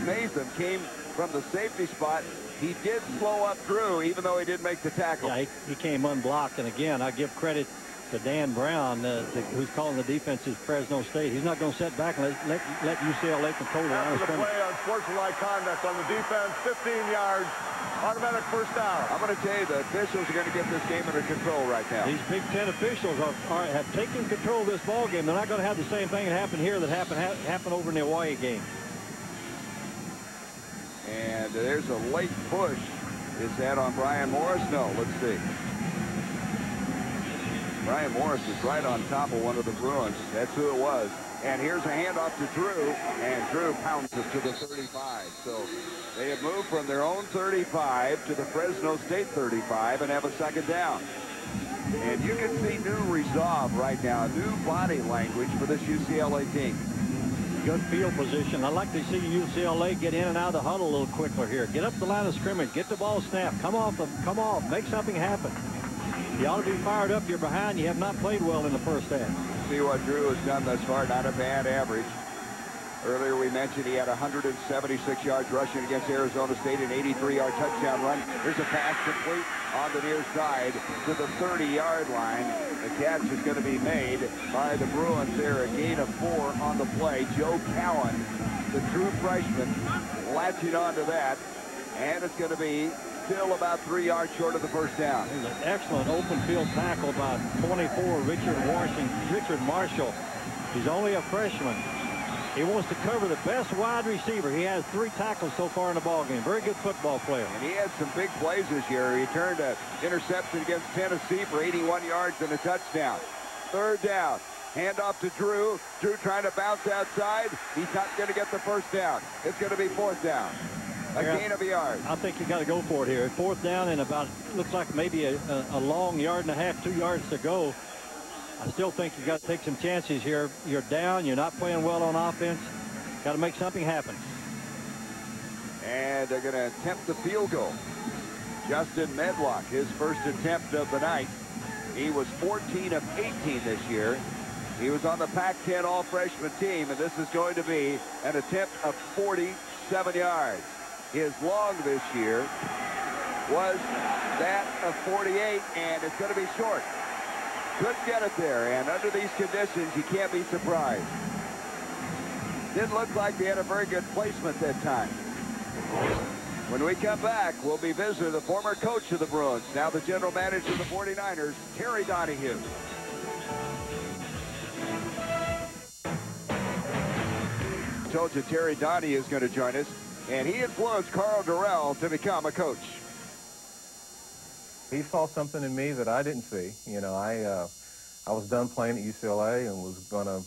Mason came from the safety spot. He did slow up Drew, even though he didn't make the tackle. Yeah, he came unblocked. And again, I give credit to Dan Brown, who's calling the defense is Fresno State. He's not going to sit back and let UCLA control the line of scrimmage. Play on sportsmanlike conduct on the defense, 15 yards, automatic first down. I'm going to tell you, the officials are going to get this game under control right now. These Big Ten officials have taken control of this ball game. They're not going to have the same thing that happened here that happened over in the Hawaii game. And there's a late push. Is that on Brian Morris? No, let's see. Brian Morris is right on top of one of the Bruins. That's who it was. And here's a handoff to Drew, and Drew pounds it to the 35. So they have moved from their own 35 to the Fresno State 35 and have a second down. And you can see new resolve right now, new body language for this UCLA team. Good field position. I'd like to see UCLA get in and out of the huddle a little quicker here. Get up the line of scrimmage. Get the ball snapped. Come off. Make something happen. You ought to be fired up. You're behind. You have not played well in the first half. See what Drew has done thus far. Not a bad average. Earlier we mentioned he had 176 yards rushing against Arizona State, an 83-yard touchdown run. Here's a pass complete on the near side to the 30-yard line. The catch is going to be made by the Bruins there. A gain of 4 on the play. Joe Cowan, the true freshman, latching onto that. And it's going to be still about 3 yards short of the first down. An excellent open field tackle by 24, Richard Marshall. He's only a freshman. He wants to cover the best wide receiver. He has 3 tackles so far in the ballgame. Very good football player. And he had some big plays this year. He turned an interception against Tennessee for 81 yards and a touchdown. Third down. Handoff to Drew. Drew trying to bounce outside. He's not going to get the first down. It's going to be fourth down. A gain of a yard. I think you got to go for it here. Fourth down and about, looks like maybe a long yard and a half, 2 yards to go. I still think you got to take some chances here. You're down. You're not playing well on offense. Got to make something happen. And they're going to attempt the field goal. Justin Medlock, his first attempt of the night. He was 14 of 18 this year. He was on the Pac-10 all-freshman team, and this is going to be an attempt of 47 yards. His long this year was that of 48, and it's going to be short. Couldn't get it there, and under these conditions, you can't be surprised. Didn't look like they had a very good placement that time. When we come back, we'll be visiting the former coach of the Bruins, now the general manager of the 49ers, Terry Donahue. I told you Terry Donahue is going to join us, and he influenced Carl Durrell to become a coach. He saw something in me that I didn't see. You know, I was done playing at UCLA and was going to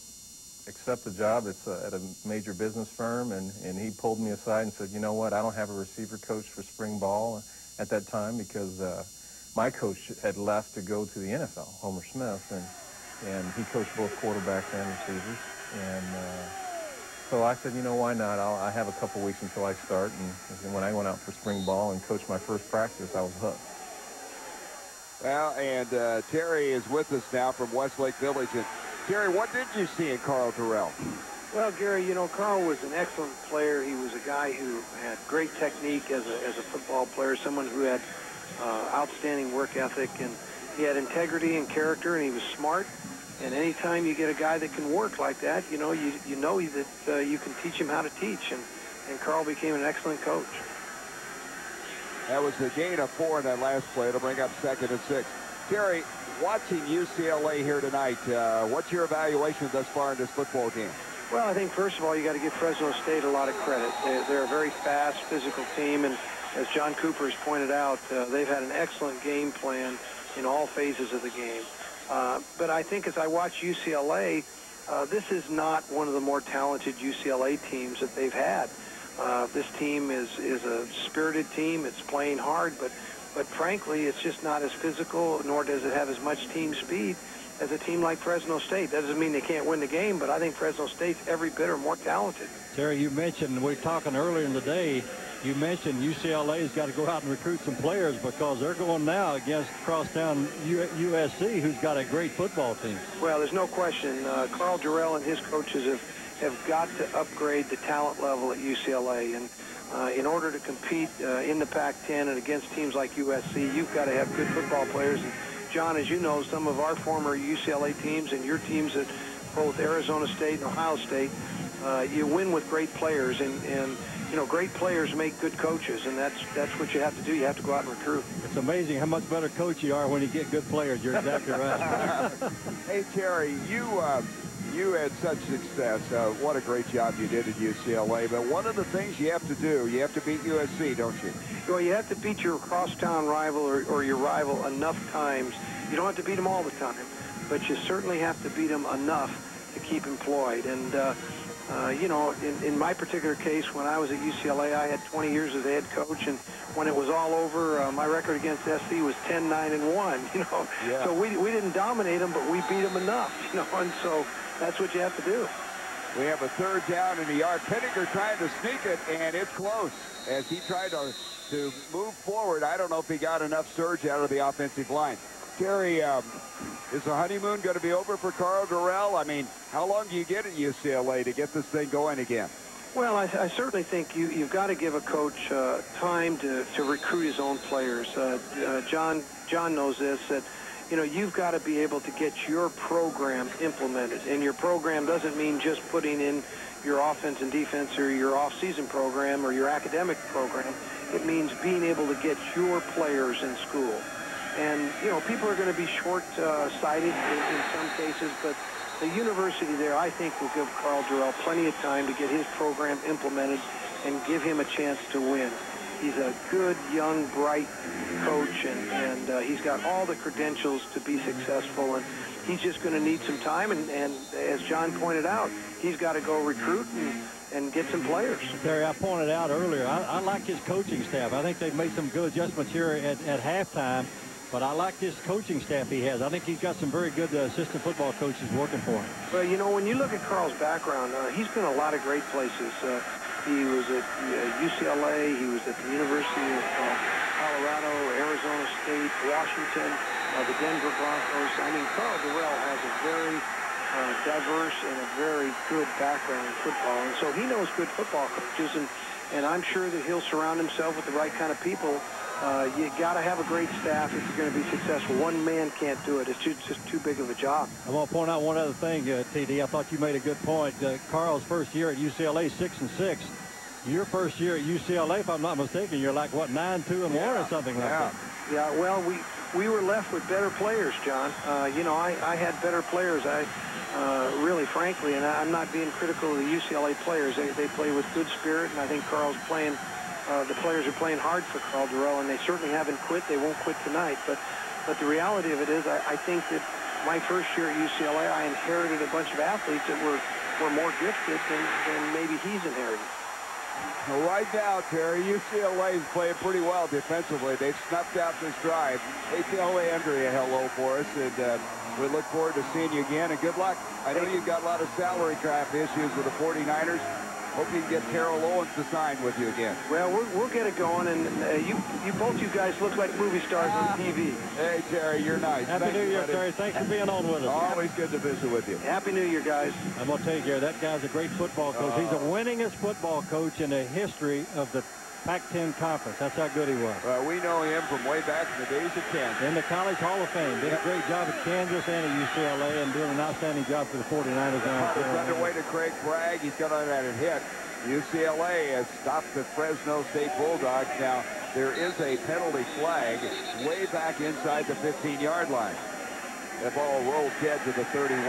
accept a job at a major business firm, and he pulled me aside and said, you know what, I don't have a receiver coach for spring ball at that time because my coach had left to go to the NFL, Homer Smith, and he coached both quarterbacks and receivers. And so I said, you know, why not? I have a couple weeks until I start, and when I went out for spring ball and coached my first practice, I was hooked. Well, and Terry is with us now from Westlake Village. And Terry, what did you see in Carl Durrell? Well, Gary, you know, Carl was an excellent player. He was a guy who had great technique as a football player, someone who had outstanding work ethic, and he had integrity and character, and he was smart. And anytime you get a guy that can work like that, you know that you can teach him how to teach. And Carl became an excellent coach. That was the gain of 4 in that last play. It'll bring up 2nd and 6. Terry, watching UCLA here tonight, what's your evaluation thus far in this football game? Well, I think, first of all, you got to give Fresno State a lot of credit. They're a very fast, physical team, and as John Cooper has pointed out, they've had an excellent game plan in all phases of the game. But I think as I watch UCLA, this is not one of the more talented UCLA teams that they've had. This team is a spirited team. It's playing hard, but frankly, it's just not as physical, nor does it have as much team speed as a team like Fresno State. That doesn't mean they can't win the game, but I think Fresno State's every bit or more talented. Terry, you mentioned, we were talking earlier in the day, you mentioned UCLA's got to go out and recruit some players because they're going now against crosstown USC, who's got a great football team. Well, there's no question. Carl Durrell and his coaches have got to upgrade the talent level at UCLA. And in order to compete in the Pac-10 and against teams like USC, you've got to have good football players. And John, as you know, some of our former UCLA teams and your teams at both Arizona State and Ohio State, you win with great players. And you know, great players make good coaches, and that's what you have to do. You have to go out and recruit. It's amazing how much better coach you are when you get good players. You're exactly right. Hey, Terry, you had such success. What a great job you did at UCLA. But one of the things you have to do, you have to beat USC, don't you? Well, you have to beat your crosstown rival or your rival enough times. You don't have to beat them all the time, but you certainly have to beat them enough to keep employed. And you know, in my particular case, when I was at UCLA, I had 20 years as a head coach, and when it was all over, my record against SC was 10-9-1. You know, yeah. So we didn't dominate them, but we beat them enough. You know, and so that's what you have to do. We have a third down in the yard. Pettinger trying to sneak it, and it's close as he tried to move forward. I don't know if he got enough surge out of the offensive line. Terry, is the honeymoon going to be over for Carl Durrell? I mean, how long do you get at UCLA to get this thing going again? Well, I certainly think you've got to give a coach time to recruit his own players. John knows this, that, you know, you've got to be able to get your program implemented. And your program doesn't mean just putting in your offense and defense or your off-season program or your academic program. It means being able to get your players in school. And, you know, people are going to be short-sighted in some cases, but the university there, I think, will give Carl Durrell plenty of time to get his program implemented and give him a chance to win. He's a good, young, bright coach, and he's got all the credentials to be successful, and he's just going to need some time, and as John pointed out, he's got to go recruit and get some players. Terry, I pointed out earlier, I like his coaching staff. I think they've made some good adjustments here at halftime. But I like this coaching staff he has. I think he's got some very good assistant football coaches working for him. Well, you know, when you look at Carl's background, he's been a lot of great places. He was at UCLA. He was at the University of Colorado, Arizona State, Washington, the Denver Broncos. I mean, Carl Durrell has a very diverse and a very good background in football. And so he knows good football coaches, and I'm sure that he'll surround himself with the right kind of people. You got to have a great staff if you're going to be successful. One man can't do it. It's just too big of a job. I want to point out one other thing, TD. I thought you made a good point. Carl's first year at UCLA, 6-6. Your first year at UCLA, if I'm not mistaken, you're like, what, 9-2-1 or something like that? Yeah, well, we were left with better players, John. You know, I had better players. Really, frankly, and I'm not being critical of the UCLA players. They play with good spirit, and I think Carl's playing. The players are playing hard for Carl Durrell, and they certainly haven't quit. They won't quit tonight. But the reality of it is, I think that my first year at UCLA, I inherited a bunch of athletes that were more gifted than maybe he's inherited. Well, right now, Terry, UCLA is playing pretty well defensively. They've snuffed out this drive. Hey, tell Andrea hello for us, and we look forward to seeing you again, and good luck. I know you've got a lot of salary cap issues with the 49ers. Hope you can get Terrell Owens to sign with you again. Well, we'll get it going, and both you guys look like movie stars on TV. Hey, Terry, you're nice. Happy New Year, Terry. Thanks for being on with us. Always good to visit with you. Happy New Year, guys. I'm going to tell you, Gary, that guy's a great football coach. He's the winningest football coach in the history of the Pac-10 Conference. That's how good he was. Well, we know him from way back in the days of Kansas. In the College Hall of Fame. Did a great job at Kansas and at UCLA, and doing an outstanding job for the 49ers. It's underway to Craig Bragg. He's got on that hit. UCLA has stopped the Fresno State Bulldogs. Now, there is a penalty flag way back inside the 15-yard line. That ball rolled dead to the 31.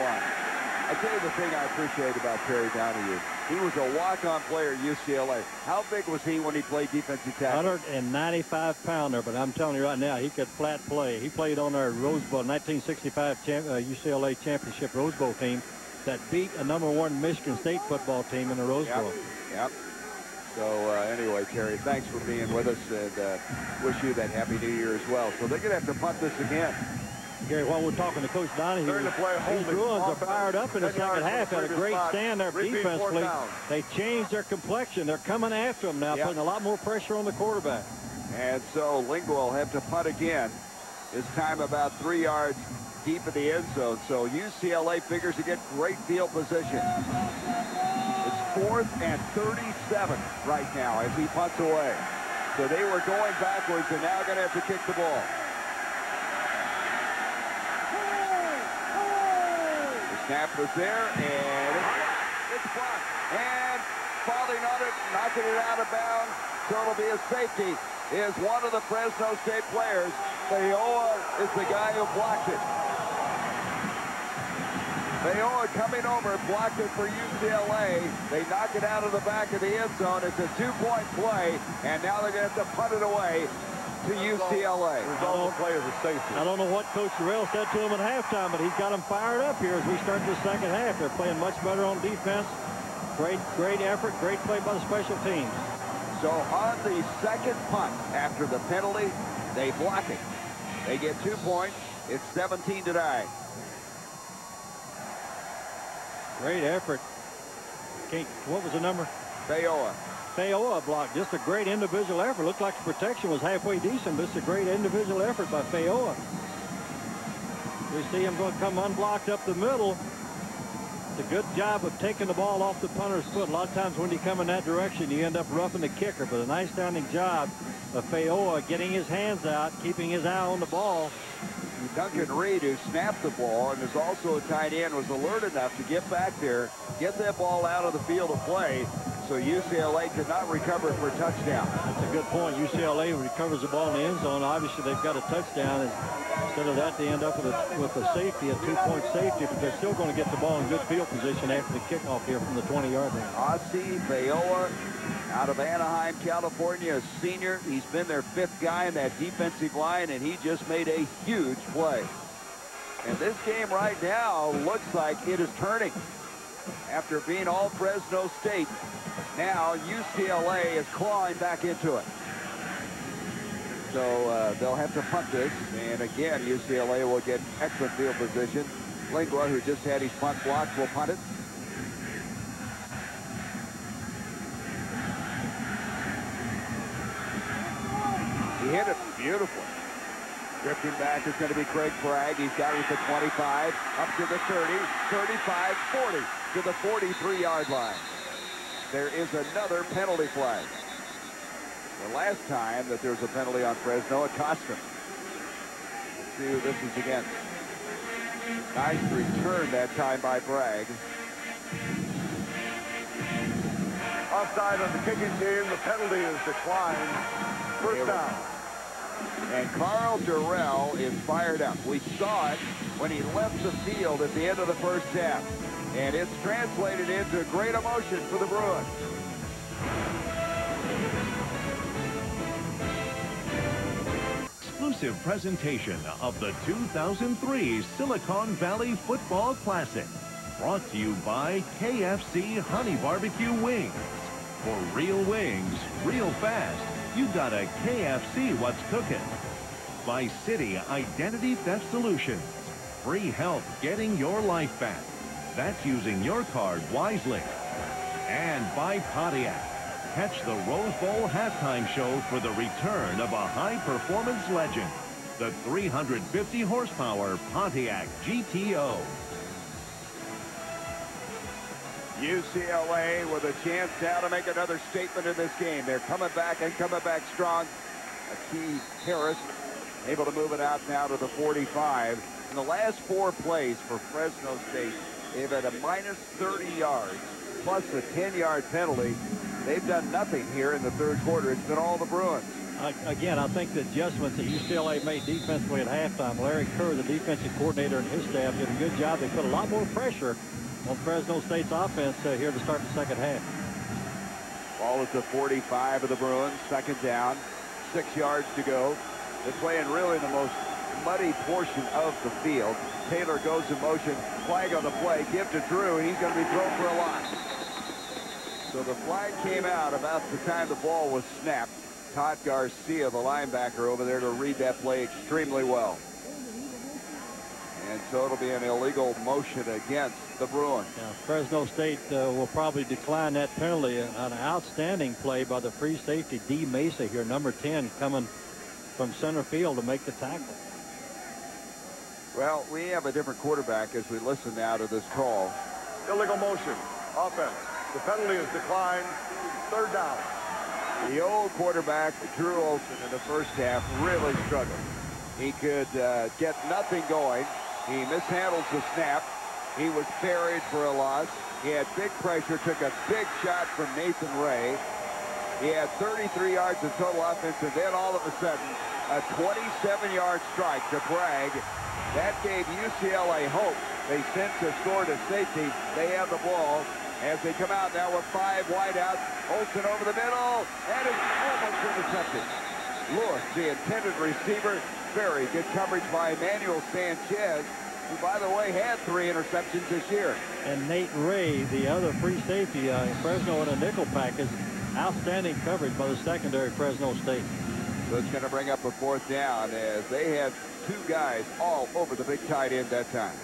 I tell you the thing I appreciate about Terry Donahue. He was a walk-on player at UCLA. How big was he when he played defensive tackle? 195-pounder, but I'm telling you right now, he could flat play. He played on our Rose Bowl 1965 UCLA championship Rose Bowl team that beat a #1 Michigan State football team in the Rose Bowl. Yep. So anyway, Terry, thanks for being with us, and wish you that Happy New Year as well. So they're going to have to punt this again. Gary, while we're talking to Coach Donahue, these Bruins are fired up in the second half. Had a great stand there defensively. They changed their complexion. They're coming after them now, putting a lot more pressure on the quarterback. And so Lingua will have to punt again. This time about 3 yards deep in the end zone. So UCLA figures to get great field position. It's 4th and 37 right now as he punts away. So they were going backwards and now going to have to kick the ball. The snap was there, and it's blocked. And falling on it, knocking it out of bounds. So it'll be a safety. Is one of the Fresno State players. Fayoa is the guy who blocked it. Fayoa coming over, blocked it for UCLA. They knock it out of the back of the end zone. It's a 2-point play, and now they're going to have to punt it away to UCLA. I don't know what Coach Terrell said to him at halftime, but he's got them fired up here as we start the second half. They're playing much better on defense. Great effort, great play by the special teams. So on the second punt after the penalty, they block it. They get 2 points. It's 17-9. Great effort. What was the number? Fayoa. Fayoa blocked. Just a great individual effort. Looked like the protection was halfway decent, but it's a great individual effort by Fayoa. We see him going to come unblocked up the middle. It's a good job of taking the ball off the punter's foot. A lot of times when you come in that direction, you end up roughing the kicker. But a nice sounding job of Fayoa getting his hands out, keeping his eye on the ball. Duncan Reed, who snapped the ball and is also a tight end, was alert enough to get back there, get that ball out of the field of play, so UCLA could not recover for a touchdown. That's a good point. UCLA recovers the ball in the end zone. Obviously, they've got a touchdown. And instead of that, they end up with a safety, a 2-point safety, but they're still going to get the ball in good field position after the kickoff here from the 20-yard line. Ossie Fayoa out of Anaheim, California, a senior. He's been their 5th guy in that defensive line, and he just made a huge play. And this game right now looks like it is turning. After being all Fresno State, now UCLA is clawing back into it. So they'll have to punt this, and again, UCLA will get excellent field position. Lingua, who just had his punt blocked, will punt it. He hit it beautifully. Drifting back is going to be Craig Bragg. He's got it at the 25, up to the 30, 35, 40, to the 43-yard line. There is another penalty flag. The last time that there was a penalty on Fresno, it cost him. Let's see who this is against. Nice return that time by Bragg. Offside on the kicking team. The penalty is declined. First down. And Carl Durrell is fired up. We saw it when he left the field at the end of the first half. And it's translated into great emotion for the Bruins. Exclusive presentation of the 2003 Silicon Valley Football Classic. Brought to you by KFC Honey Barbecue Wings. For real wings, real fast, you got a KFC what's cooking. By City Identity Theft Solutions. Free help getting your life back. That's using your card wisely. And by Pontiac. Catch the Rose Bowl halftime show for the return of a high-performance legend. The 350 horsepower Pontiac GTO. UCLA with a chance now to make another statement in this game. They're coming back and coming back strong. Akeem Harris able to move it out now to the 45. In the last 4 plays for Fresno State, they've had a minus 30 yards plus a 10-yard penalty. They've done nothing here in the third quarter. It's been all the Bruins. Again, I think the adjustments that UCLA made defensively at halftime, Larry Kerr, the defensive coordinator, and his staff did a good job. They put a lot more pressure on Fresno State's offense here to start the second half. Ball at the 45 of the Bruins. Second down. 6 yards to go. They're playing really the most muddy portion of the field. Taylor goes in motion. Flag on the play. Give to Drew, and he's going to be thrown for a loss. So the flag came out about the time the ball was snapped. Todd Garcia, the linebacker over there, to read that play extremely well. And so it'll be an illegal motion against the Bruins. Now, Fresno State will probably decline that penalty. An outstanding play by the free safety, D. Mesa here, number 10, coming from center field to make the tackle. Well, we have a different quarterback as we listen now to this call. Illegal motion. Offense. The penalty is declined. Third down. The old quarterback, Drew Olson, in the first half really struggled. He could get nothing going. He mishandles the snap. He was buried for a loss. He had big pressure, took a big shot from Nathan Ray. He had 33 yards of total offense, and then all of a sudden, a 27-yard strike to Bragg. That gave UCLA hope. They sent the score to safety. They have the ball as they come out now with 5 wideouts. Olsen over the middle, and it's almost intercepted. Lewis, the intended receiver. Very good coverage by Emmanuel Sanchez, who, by the way, had 3 interceptions this year. And Nate Ray, the other free safety, Fresno in a nickel package. Outstanding coverage by the secondary Fresno State. So it's going to bring up a 4th down as they had 2 guys all over the big tight end that time.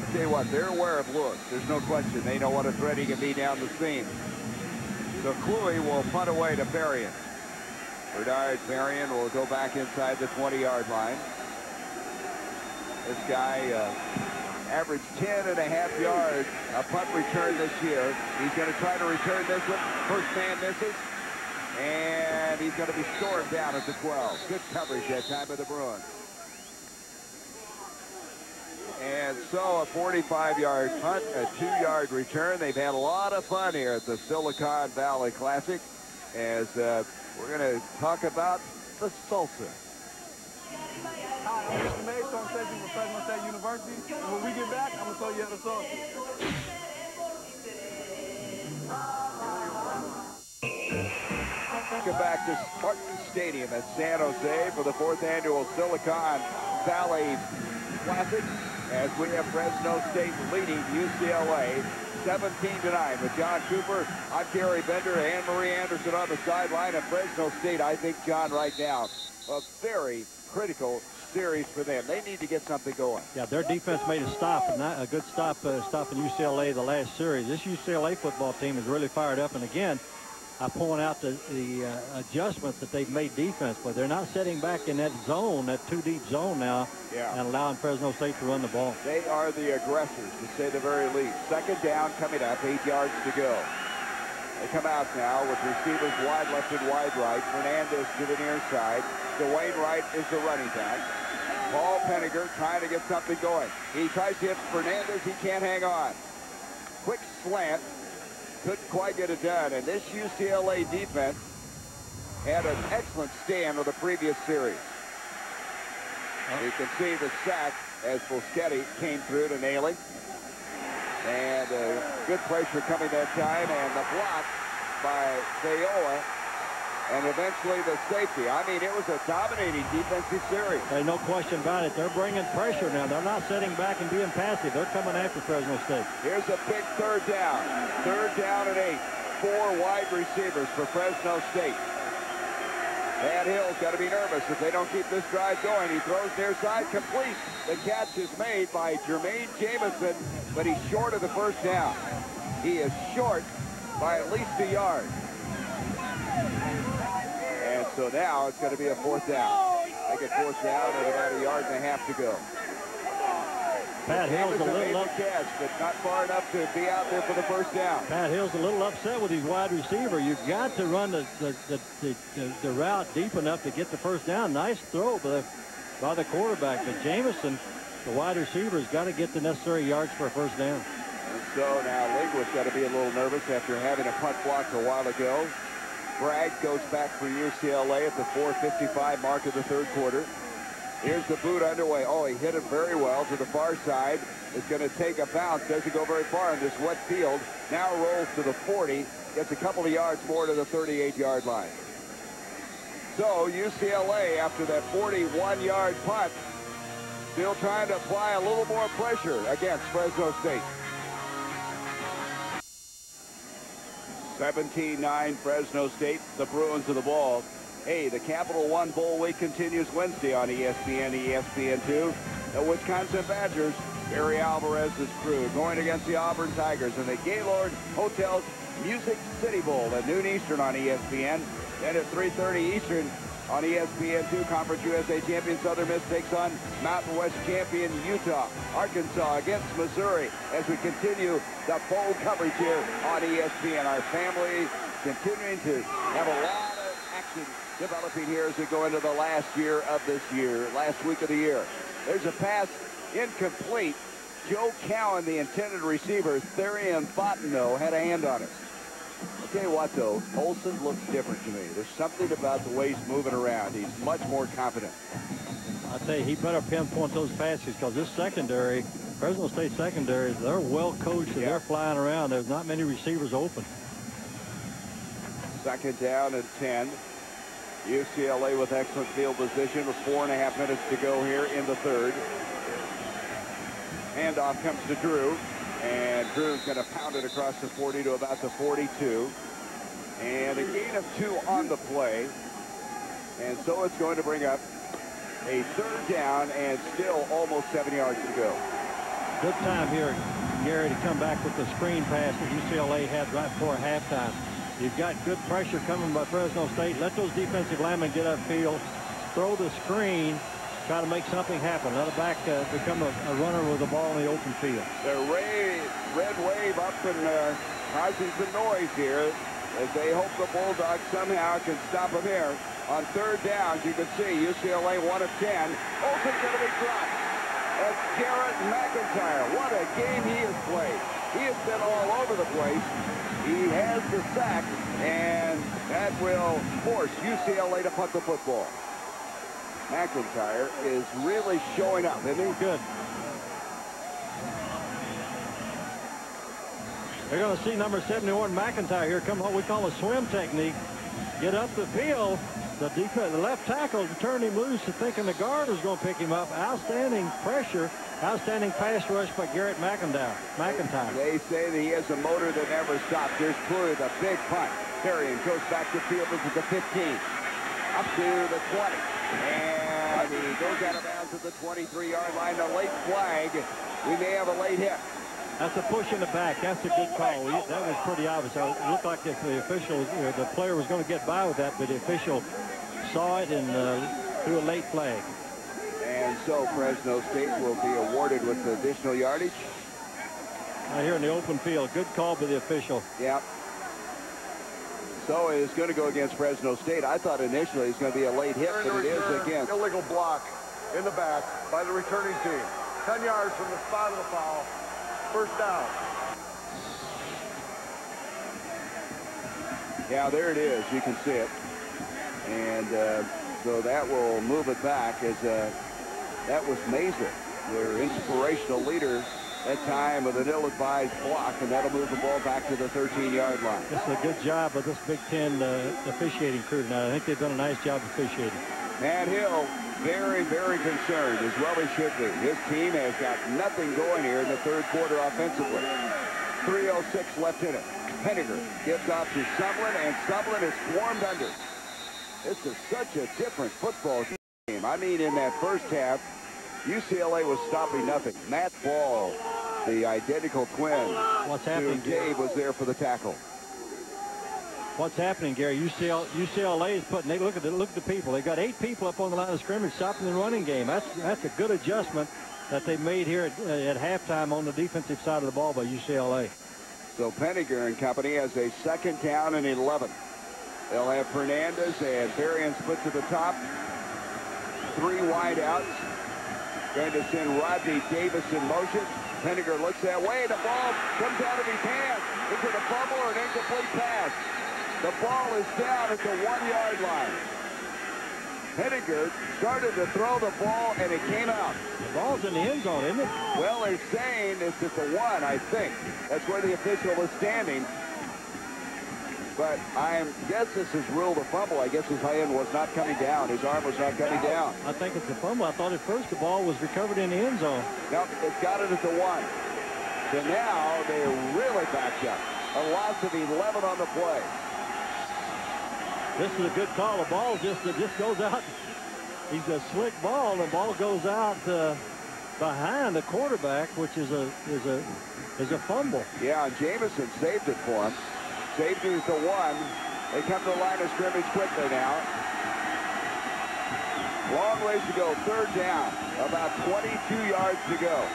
I'll tell you what, they're aware of Lewis. There's no question. They know what a threat he can be down the seam. So Cluey will punt away to Berrien. Bernard Berrien will go back inside the 20-yard line. This guy averaged 10.5 yards a punt return this year. He's going to try to return this one. First man misses. And he's going to be stormed down at the 12. Good coverage that time by the Bruins. And so a 45-yard punt, a 2-yard return. They've had a lot of fun here at the Silicon Valley Classic as we're going to talk about the salsa. Hi, I'm Mr. Mays, I'm safety for Fresno State University. And when we get back, I'm going to show you how to salsa. Welcome back to Spartan Stadium at San Jose for the 4th annual Silicon Valley Classic as we have Fresno State leading UCLA 17-9 with John Cooper. I'm Gary Bender, Ann Marie Anderson on the sideline of Fresno State. I think, John, right now, a very critical series for them. They need to get something going. Yeah, their defense made a stop, and a good stop stopping UCLA the last series. This UCLA football team is really fired up, and again, I point out the adjustments that they've made defense, but they're not setting back in that zone, that 2-deep zone now, and allowing Fresno State to run the ball. They are the aggressors, to say the very least. 2nd down coming up, 8 yards to go. They come out now with receivers wide left and wide right. Fernandez to the near side. Dwayne Wright is the running back. Paul Penninger trying to get something going. He tries to hit Fernandez. He can't hang on. Quick slant. Couldn't quite get it done. And this UCLA defense had an excellent stand of the previous series. You can see the sack as Boschetti came through to nail him. And good pressure coming that time. And the block by Vayoa. And eventually the safety. I mean, it was a dominating defensive series. There's no question about it. They're bringing pressure now. They're not sitting back and being passive. They're coming after Fresno State. Here's a big 3rd down. 3rd down and 8. 4 wide receivers for Fresno State. Thad Hill's got to be nervous if they don't keep this drive going. He throws near side, complete. The catch is made by Jermaine Jamison, but he's short of the 1st down. He is short by at least a yard. And so now it's going to be a 4th down. They get 4th down and about a yard and a half to go. Pat Hill's a little up, catch, but not far enough to be out there for the 1st down. Pat Hill's a little upset with his wide receiver. You've got to run the route deep enough to get the 1st down. Nice throw by the quarterback, but Jamison, the wide receiver, has got to get the necessary yards for a 1st down. And so now Linguist's got to be a little nervous after having a punt blocked a while ago. Bragg goes back for UCLA at the 4:55 mark of the 3rd quarter. Here's the boot underway. Oh, he hit it very well to the far side. It's going to take a bounce. Doesn't go very far in this wet field. Now rolls to the 40. Gets a couple of yards more to the 38-yard line. So UCLA, after that 41-yard punt, still trying to apply a little more pressure against Fresno State. 17-9 Fresno State, the Bruins of the ball. Hey, the Capital One Bowl week continues Wednesday on ESPN, ESPN2. The Wisconsin Badgers, Barry Alvarez's crew, going against the Auburn Tigers in the Gaylord Hotels Music City Bowl at noon Eastern on ESPN. Then at 3:30 Eastern on ESPN2, Conference USA champion Southern Miss takes on Mountain West champion Utah. Arkansas against Missouri as we continue the bowl coverage here on ESPN. Our family continuing to have a lot of action developing here as we go into the last year of this year, last week of the year. There's a pass incomplete. Joe Cowan, the intended receiver, Therian Fontenot, had a hand on it. I'll tell you what, though, Olsen looks different to me. There's something about the way he's moving around. He's much more confident. I tell you, he better pinpoint those passes because this secondary, Fresno State secondary, they're well coached and they're flying around. There's not many receivers open. Second down and 10. UCLA with excellent field position with 4.5 minutes to go here in the third. Handoff comes to Drew, and Drew's going to pound it across the 40 to about the 42. And a gain of 2 on the play. And so it's going to bring up a third down and still almost 7 yards to go. Good time here, Gary, to come back with the screen pass that UCLA had right before halftime. You've got good pressure coming by Fresno State. Let those defensive linemen get upfield, throw the screen, try to make something happen. Let a back become a runner with the ball in the open field. The red wave up and causing some noise here as they hope the Bulldogs somehow can stop them here. On third downs, you can see UCLA 1 of 10. Olsen's going to be dropped. That's Garrett McIntyre. What a game he has played. He has been all over the place. He has the sack, and that will force UCLA to punt the football. McIntyre is really showing up, isn't he? Good. They're going to see number 71 McIntyre here come what we call a swim technique. Get up the field. The left tackle turned him loose, thinking the guard was going to pick him up. Outstanding pressure, outstanding pass rush by Garrett McIntyre. They say that he has a motor that never stops. There's clearly the big punt. Perry goes back to field to the 15, up to the 20, and he goes out of bounds at the 23-yard line. A late flag. We may have a late hit. That's a push in the back. That's a good call. That was pretty obvious. It looked like if the official, the player was going to get by with that, but the official saw it and threw a late flag. And so Fresno State will be awarded with additional yardage. Right here in the open field. Good call by the official. Yep. So it is going to go against Fresno State. I thought initially it was going to be a late hit, but it is against. Illegal block in the back by the returning team. 10 yards from the spot of the foul. First down. Yeah, there it is. You can see it. And so that will move it back as that was Mazer, their inspirational leader that time with an ill-advised block, and that'll move the ball back to the 13-yard line. This is a good job of this Big Ten officiating crew tonight. I think they've done a nice job officiating. Matt Hill, very, very concerned, as well he should be. His team has got nothing going here in the third quarter offensively. 3:06 left in it. Henniger gives off to Sumlin, and Sumlin is swarmed under. This is such a different football game. I mean, in that first half, UCLA was stopping nothing. Matt Ball, the identical twin to Dave, was there for the tackle. What's happening, Gary? UCLA is putting. Look at the people. They've got 8 people up on the line of scrimmage stopping the running game. That's a good adjustment that they made here at halftime on the defensive side of the ball by UCLA. So Penninger and company has a second down and 11. They'll have Fernandez and Berrien split to the top. 3 wideouts. Going to send Rodney Davis in motion. Penninger looks that way. The ball comes out of his hands. Into the fumble or an incomplete pass. The ball is down at the 1-yard line. Penninger started to throw the ball, and it came out. The ball's in the end zone, isn't it? Well, they're saying it's at the 1, I think. That's where the official was standing. But I guess this is ruled a fumble. I guess his hand was not coming down. His arm was not coming down. I think it's a fumble. I thought at first the ball was recovered in the end zone. No, it's got it at the 1. So now they're really backed up. A loss of 11 on the play. This is a good call. The ball just goes out. He's a slick ball. The ball goes out behind the quarterback, which is a fumble. Yeah, and Jamison saved it for him. Saved it to 1. They come to the line of scrimmage quickly now. Long ways to go. Third down. About 22 yards to go.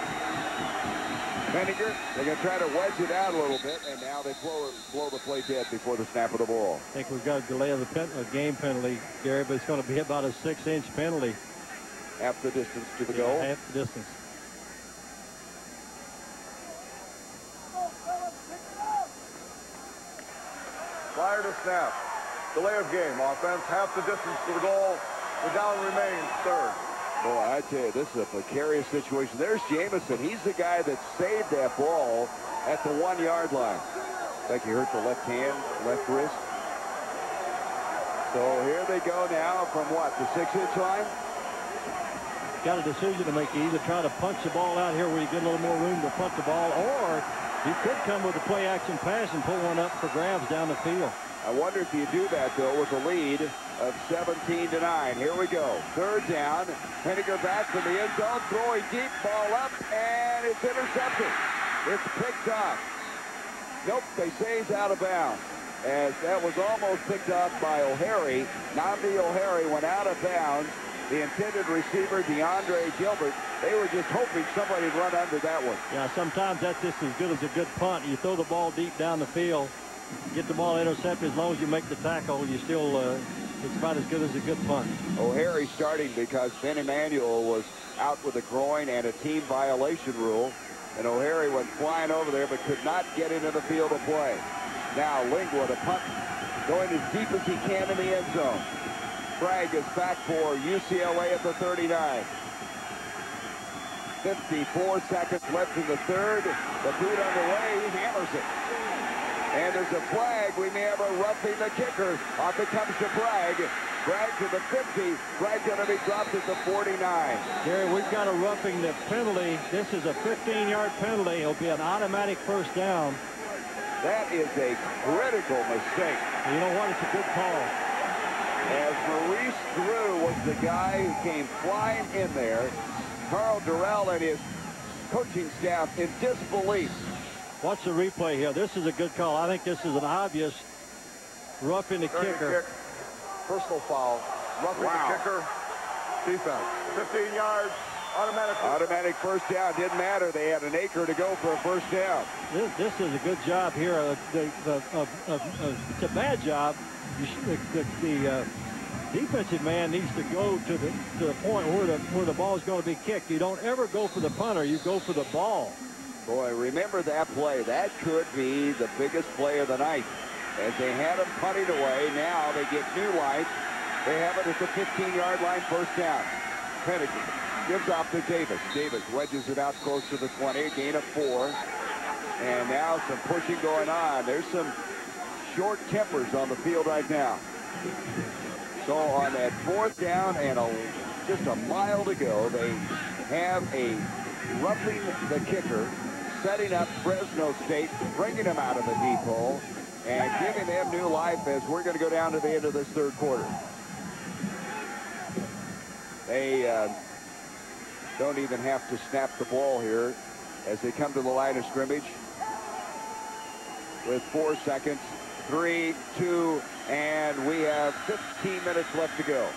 Henniger, they're going to try to wedge it out a little bit, and now they blow the play dead before the snap of the ball. I think we've got a delay of the game penalty, Gary, but it's going to be about a 6-inch penalty. Half the distance to the goal? Half the distance. Prior to snap. Delay of game. Offense, half the distance to the goal. The down remains third. Boy, I tell you, this is a precarious situation. There's Jamison. He's the guy that saved that ball at the 1-yard line. I think he hurt the left hand, left wrist. So here they go now from what, the 6-inch line? Got a decision to make. You either try to punch the ball out here where you get a little more room to punt the ball, or you could come with a play-action pass and pull one up for grabs down the field. I wonder if you do that, though, with a lead of 17-9. Here we go. Third down. Henniger back from the end zone, throwing deep, ball up, and it's intercepted. It's picked off. Nope, they say he's out of bounds. As that was almost picked off by O'Hare. Namdi O'Hare went out of bounds. The intended receiver, DeAndre Gilbert, they were just hoping somebody would run under that one. Yeah, sometimes that's just as good as a good punt. You throw the ball deep down the field, get the ball intercepted. As long as you make the tackle, you still, it's about as good as a good punt. O'Hare starting because Ben Emanuel was out with a groin and a team violation rule. And O'Hare went flying over there but could not get into the field of play. Now Lingwood, a punt, going as deep as he can in the end zone. Bragg is back for UCLA at the 39. 54 seconds left in the third. The boot underway. He hammers it. And there's a flag. We may have a roughing the kicker. Off it comes to Bragg. Bragg to the 50. Bragg going to be dropped at the 49. Gary, we've got a roughing the penalty. This is a 15-yard penalty. It'll be an automatic first down. That is a critical mistake. You know what? It's a good call. As Maurice Drew was the guy who came flying in there, Carl Durrell and his coaching staff in disbelief. Watch the replay here. This is a good call. I think this is an obvious roughing the kicker. Kick. Personal foul. Roughing the kicker. Defense. 15 yards. Automatic first down. Didn't matter. They had an acre to go for a first down. This is a good job here. It's a bad job. The defensive man needs to go to the point where the ball is going to be kicked. You don't ever go for the punter. You go for the ball. Boy, remember that play. That could be the biggest play of the night. As they had him punting away, now they get new life. They have it at the 15-yard line, first down. Henniger gives off to Davis. Davis wedges it out close to the 20, gain of 4. And now some pushing going on. There's some short tempers on the field right now. So on that fourth down and just a mile to go, they have a roughing the kicker, setting up Fresno State, bringing them out of the deep hole, and giving them new life as we're going to go down to the end of this third quarter. They don't even have to snap the ball here as they come to the line of scrimmage with 4 seconds. 3, 2, and we have 15 minutes left to go.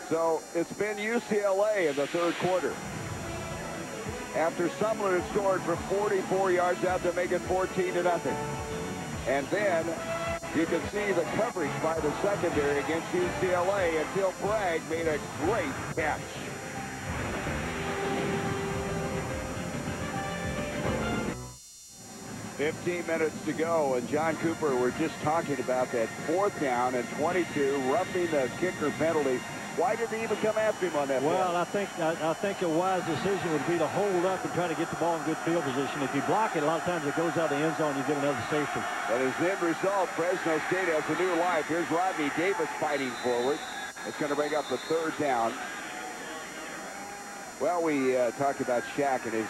So it's been UCLA in the third quarter. After Sumler had scored for 44 yards out to make it 14-0. And then you can see the coverage by the secondary against UCLA until Bragg made a great catch. $15 minutes to go, and John Cooper, we're just talking about that fourth down and 22, roughing the kicker penalty. Why did they even come after him on that play? Well, I think a wise decision would be to hold up and try to get the ball in good field position. If you block it, a lot of times it goes out of the end zone, you get another safety. But as the end result, Fresno State has a new life. Here's Rodney Davis fighting forward. It's going to bring up the third down. Well, we talked about Shaq and his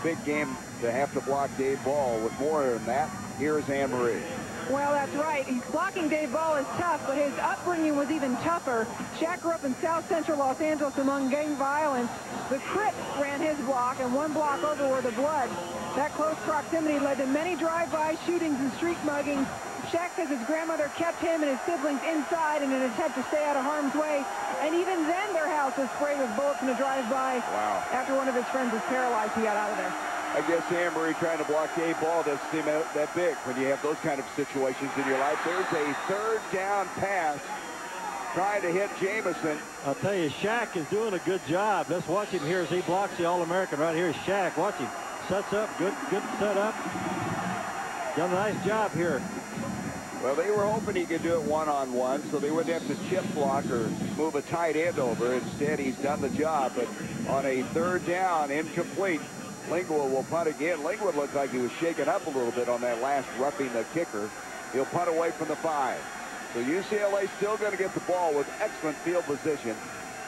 big game to have to block Dave Ball. With more than that, here's Anne Marie. Well, that's right. Blocking Dave Ball is tough, but his upbringing was even tougher. Shaq grew up in South Central Los Angeles among gang violence. The Crips ran his block, and one block over were the Bloods. That close proximity led to many drive-by shootings and street muggings. Shaq says his grandmother kept him and his siblings inside in an attempt to stay out of harm's way. And even then, their house was sprayed with bullets in a drive-by. Wow. After one of his friends was paralyzed, he got out of there. I guess Anne Marie trying to block Dave Ball doesn't seem that big when you have those kind of situations in your life. There's a third down pass trying to hit Jamison. I'll tell you, Shaq is doing a good job. Let's watch him here as he blocks the All-American. Right here is Shaq. Watch him. Sets up. Good setup. Done a nice job here. Well, they were hoping he could do it one-on-one, so they wouldn't have to chip block or move a tight end over. Instead, he's done the job. But on a third down, incomplete, Lingua will punt again. Lingua looked like he was shaken up a little bit on that last roughing the kicker. He'll punt away from the 5. So UCLA still going to get the ball with excellent field position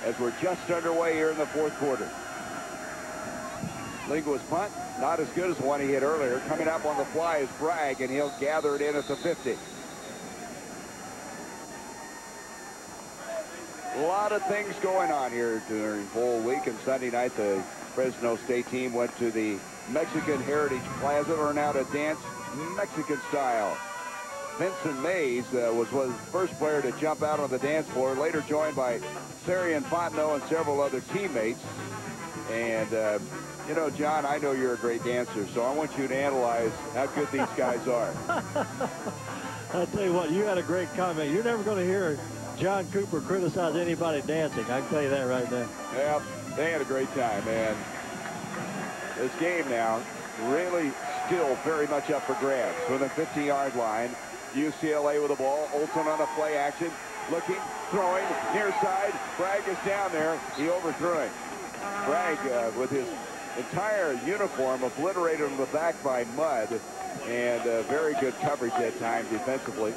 as we're just underway here in the fourth quarter. Lingua's punt, not as good as the one he hit earlier. Coming up on the fly is Bragg, and he'll gather it in at the 50. A lot of things going on here during bowl week, and Sunday night the Fresno State team went to the Mexican Heritage Plaza, learned how to dance Mexican style. Vincent Mays was the first player to jump out on the dance floor, later joined by Sarian Fontenot and several other teammates. And, you know, John, I know you're a great dancer, so I want you to analyze how good these guys are. I'll tell you what, you had a great comment. You're never going to hear John Cooper criticize anybody dancing. I can tell you that right now. Yeah, they had a great time, man. This game now really still very much up for grabs. From the 50-yard line, UCLA with the ball. Olsen on a play action. Looking, throwing, near side. Bragg is down there. He overthrew him. Bragg with his entire uniform obliterated on the back by mud. And very good coverage that time defensively.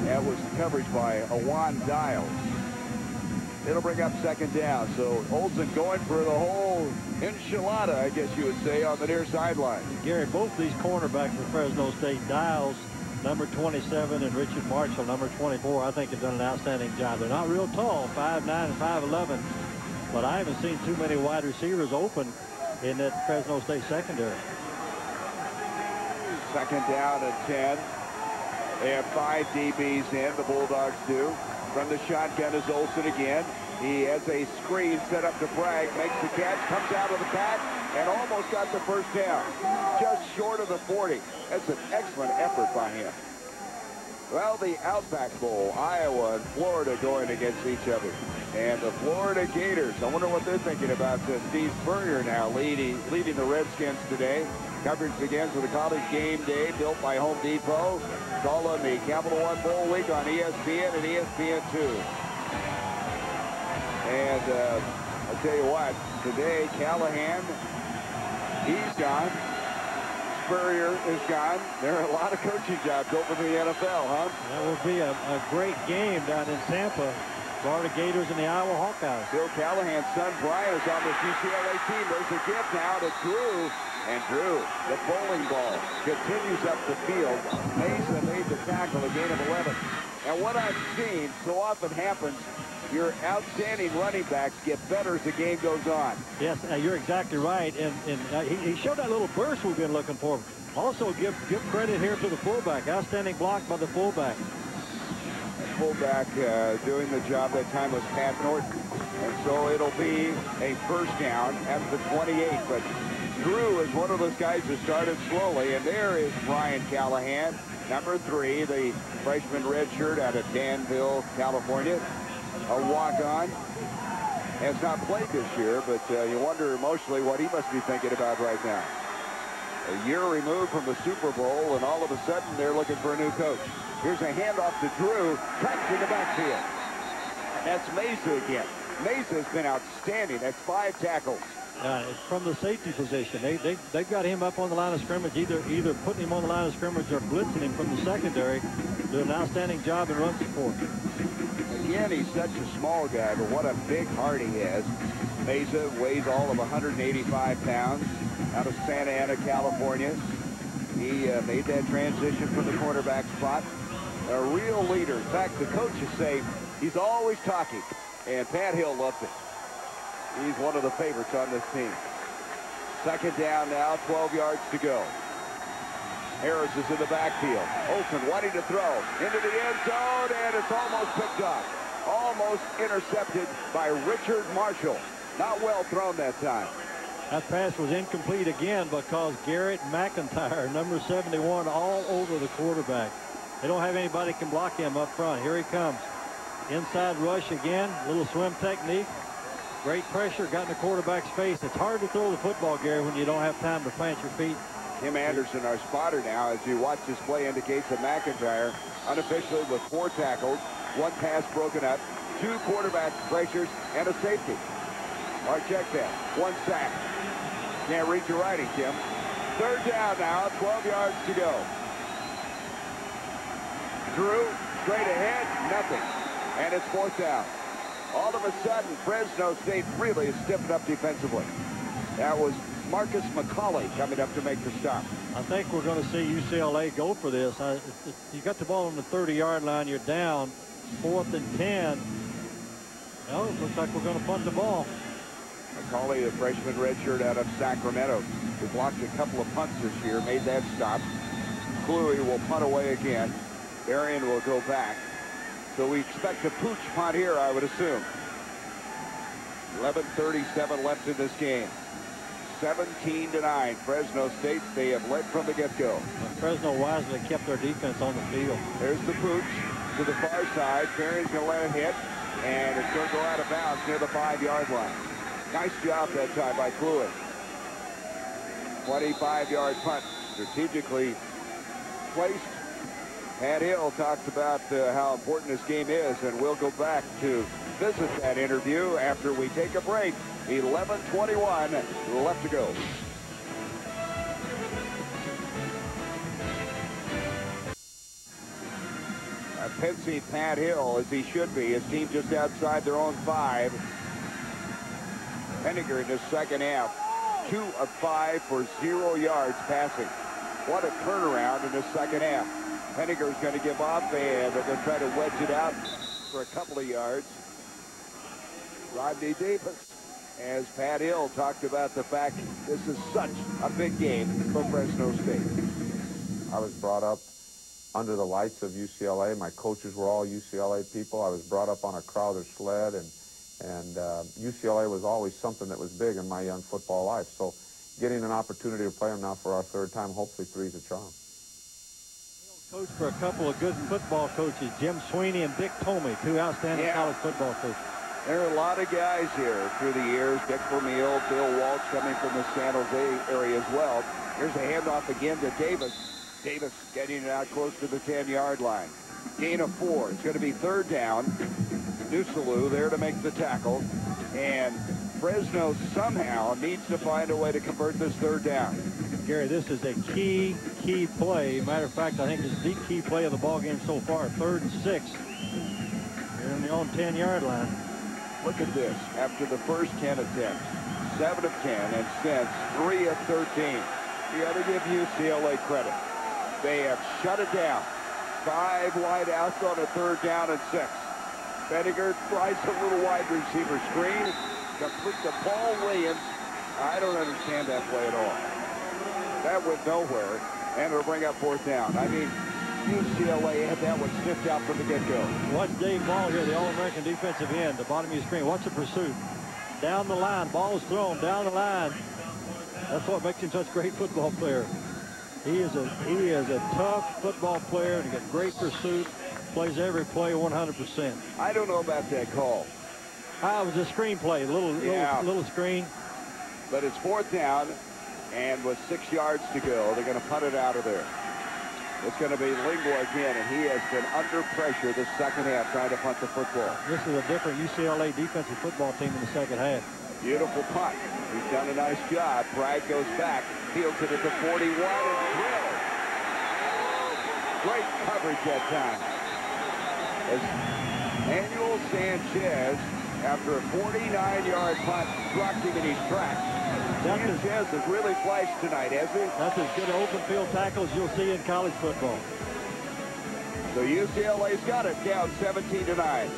That was coverage by Awan Dials. It'll bring up second down. So Olsen going for the whole enchilada, I guess you would say, on the near sideline. Gary, both these cornerbacks for Fresno State, Dials, number 27, and Richard Marshall, number 24, I think have done an outstanding job. They're not real tall, 5'9" and 5'11", but I haven't seen too many wide receivers open in that Fresno State secondary. Second down and 10. They have 5 DBs in, the Bulldogs do. From the shotgun is Olsen again. He has a screen set up to Bragg, makes the catch, comes out of the back, and almost got the first down. Just short of the 40. That's an excellent effort by him. Well, the Outback Bowl, Iowa and Florida going against each other. And the Florida Gators, I wonder what they're thinking about Steve Spurrier now leading the Redskins today. Coverage begins with a college game day built by Home Depot. It's all on the Capital One Bowl Week on ESPN and ESPN2. And I'll tell you what, today Callahan, he's gone. Spurrier is gone. There are a lot of coaching jobs open in the NFL, huh? That will be a great game down in Tampa. Florida Gators and the Iowa Hawkeyes. Bill Callahan's son Brian is on this UCLA team. There's a gift now to Drew. And Drew, the bowling ball, continues up the field. Mesa made the tackle, a gain of 11. And what I've seen so often happens, your outstanding running backs get better as the game goes on. Yes, you're exactly right. And he showed that little burst we've been looking for. Also, give credit here to the fullback. Outstanding block by the fullback. Fullback doing the job that time was Pat Norton. And so it'll be a first down at the 28. But Drew is one of those guys who started slowly. And there is Brian Callahan, number 3, the freshman redshirt out of Danville, California. A walk-on. Has not played this year, but you wonder emotionally what he must be thinking about right now. A year removed from the Super Bowl, and all of a sudden they're looking for a new coach. Here's a handoff to Drew, trapped in the backfield. That's Mesa again. Mesa's been outstanding. That's 5 tackles. From the safety position, they've got him up on the line of scrimmage, either putting him on the line of scrimmage or blitzing him from the secondary. Doing an outstanding job in run support. Again, he's such a small guy, but what a big heart he has. Mesa weighs all of 185 pounds, out of Santa Ana, California. He made that transition from the quarterback spot. A real leader. In fact, the coaches say he's always talking, and Pat Hill loves it. He's one of the favorites on this team. Second down now, 12 yards to go. Harris is in the backfield. Olsen wanting to throw into the end zone, and it's almost picked up. Almost intercepted by Richard Marshall. Not well thrown that time. That pass was incomplete again because Garrett McIntyre, number 71, all over the quarterback. They don't have anybody can block him up front. Here he comes. Inside rush again. Little swim technique. Great pressure. Got in the quarterback's face. It's hard to throw the football, Gary, when you don't have time to plant your feet. Tim Anderson, our spotter now, as you watch this play, indicates that McIntyre, unofficially with 4 tackles, 1 pass broken up, 2 quarterback pressures, and a safety. Or check that. 1 sack. Can't read your writing, Tim. Third down now, 12 yards to go. Drew, straight ahead, nothing. And it's 4th down. All of a sudden, Fresno State really is stepping up defensively. That was Marcus McCauley coming up to make the stop. I think we're going to see UCLA go for this. You got the ball on the 30-yard line. You're down. 4th and 10. Well, it looks like we're going to punt the ball. McCauley, the freshman redshirt out of Sacramento, who blocked a couple of punts this year, made that stop. Cluey will punt away again. Berrien will go back. So we expect a pooch punt here, I would assume. 11:37 left in this game. 17-9. Fresno State, they have led from the get-go. Fresno wisely kept their defense on the field. There's the pooch to the far side. Berrien's going to let it hit, and it's going to go out of bounds near the 5-yard line. Nice job that time by Cluey. 25-yard punt, strategically placed. Pat Hill talked about how important this game is, and we'll go back to visit that interview after we take a break. 11:21 left to go. Pensy Pat Hill, as he should be. His team just outside their own 5. Henniger in the second half, 2 of 5 for 0 yards passing. What a turnaround in the second half. Henniger's going to give up, and they're going to try to wedge it out for a couple of yards. Rodney Davis, as Pat Hill talked about the fact this is such a big game for Fresno State. I was brought up under the lights of UCLA. My coaches were all UCLA people. I was brought up on a Crowther sled, and UCLA was always something that was big in my young football life. So getting an opportunity to play them now for our 3rd time, hopefully 3's a charm. Coach for a couple of good football coaches, Jim Sweeney and Dick Tomey, 2 outstanding college football coaches. There are a lot of guys here through the years. Dick Vermeil, Bill Walsh coming from the San Jose area as well. Here's a handoff again to Davis. Davis getting it out close to the 10-yard line. Gain of 4. It's going to be 3rd down. Nusalu there to make the tackle. And Fresno somehow needs to find a way to convert this 3rd down. Gary, this is a key play. Matter of fact, I think it's the key play of the ball game so far. 3rd and 6. You're on the own 10-yard line. Look at this. After the first 10 attempts, 7 of 10, and since 3 of 13. You got to give UCLA credit. They have shut it down. 5 wide outs on a 3rd down and 6. Henniger tries a little wide receiver screen. Complete to Paul Williams. I don't understand that play at all. That went nowhere, and it'll bring up 4th down. I mean, UCLA had that one sniffed out from the get-go. Watch Dave Ball here, the All-American defensive end, the bottom of your screen. Watch the pursuit. Down the line, ball is thrown down the line. That's what makes him such a great football player. He is a tough football player, and he got great pursuit. Plays every play 100%. I don't know about that call. It was a screen play, little screen. But it's 4th down, and with 6 yards to go, they're going to punt it out of there. It's going to be Lingua again, and he has been under pressure this second half trying to punt the football. This is a different UCLA defensive football team in the second half. Beautiful punt. He's done a nice job. Bragg goes back, fields it at the 41, and drilled. Great coverage that time. As Manuel Sanchez after a 49-yard punt dropped him in his tracks. Sanchez has really flashed tonight, hasn't he? That's as good open field tackles you'll see in college football. So UCLA's got it down 17-9.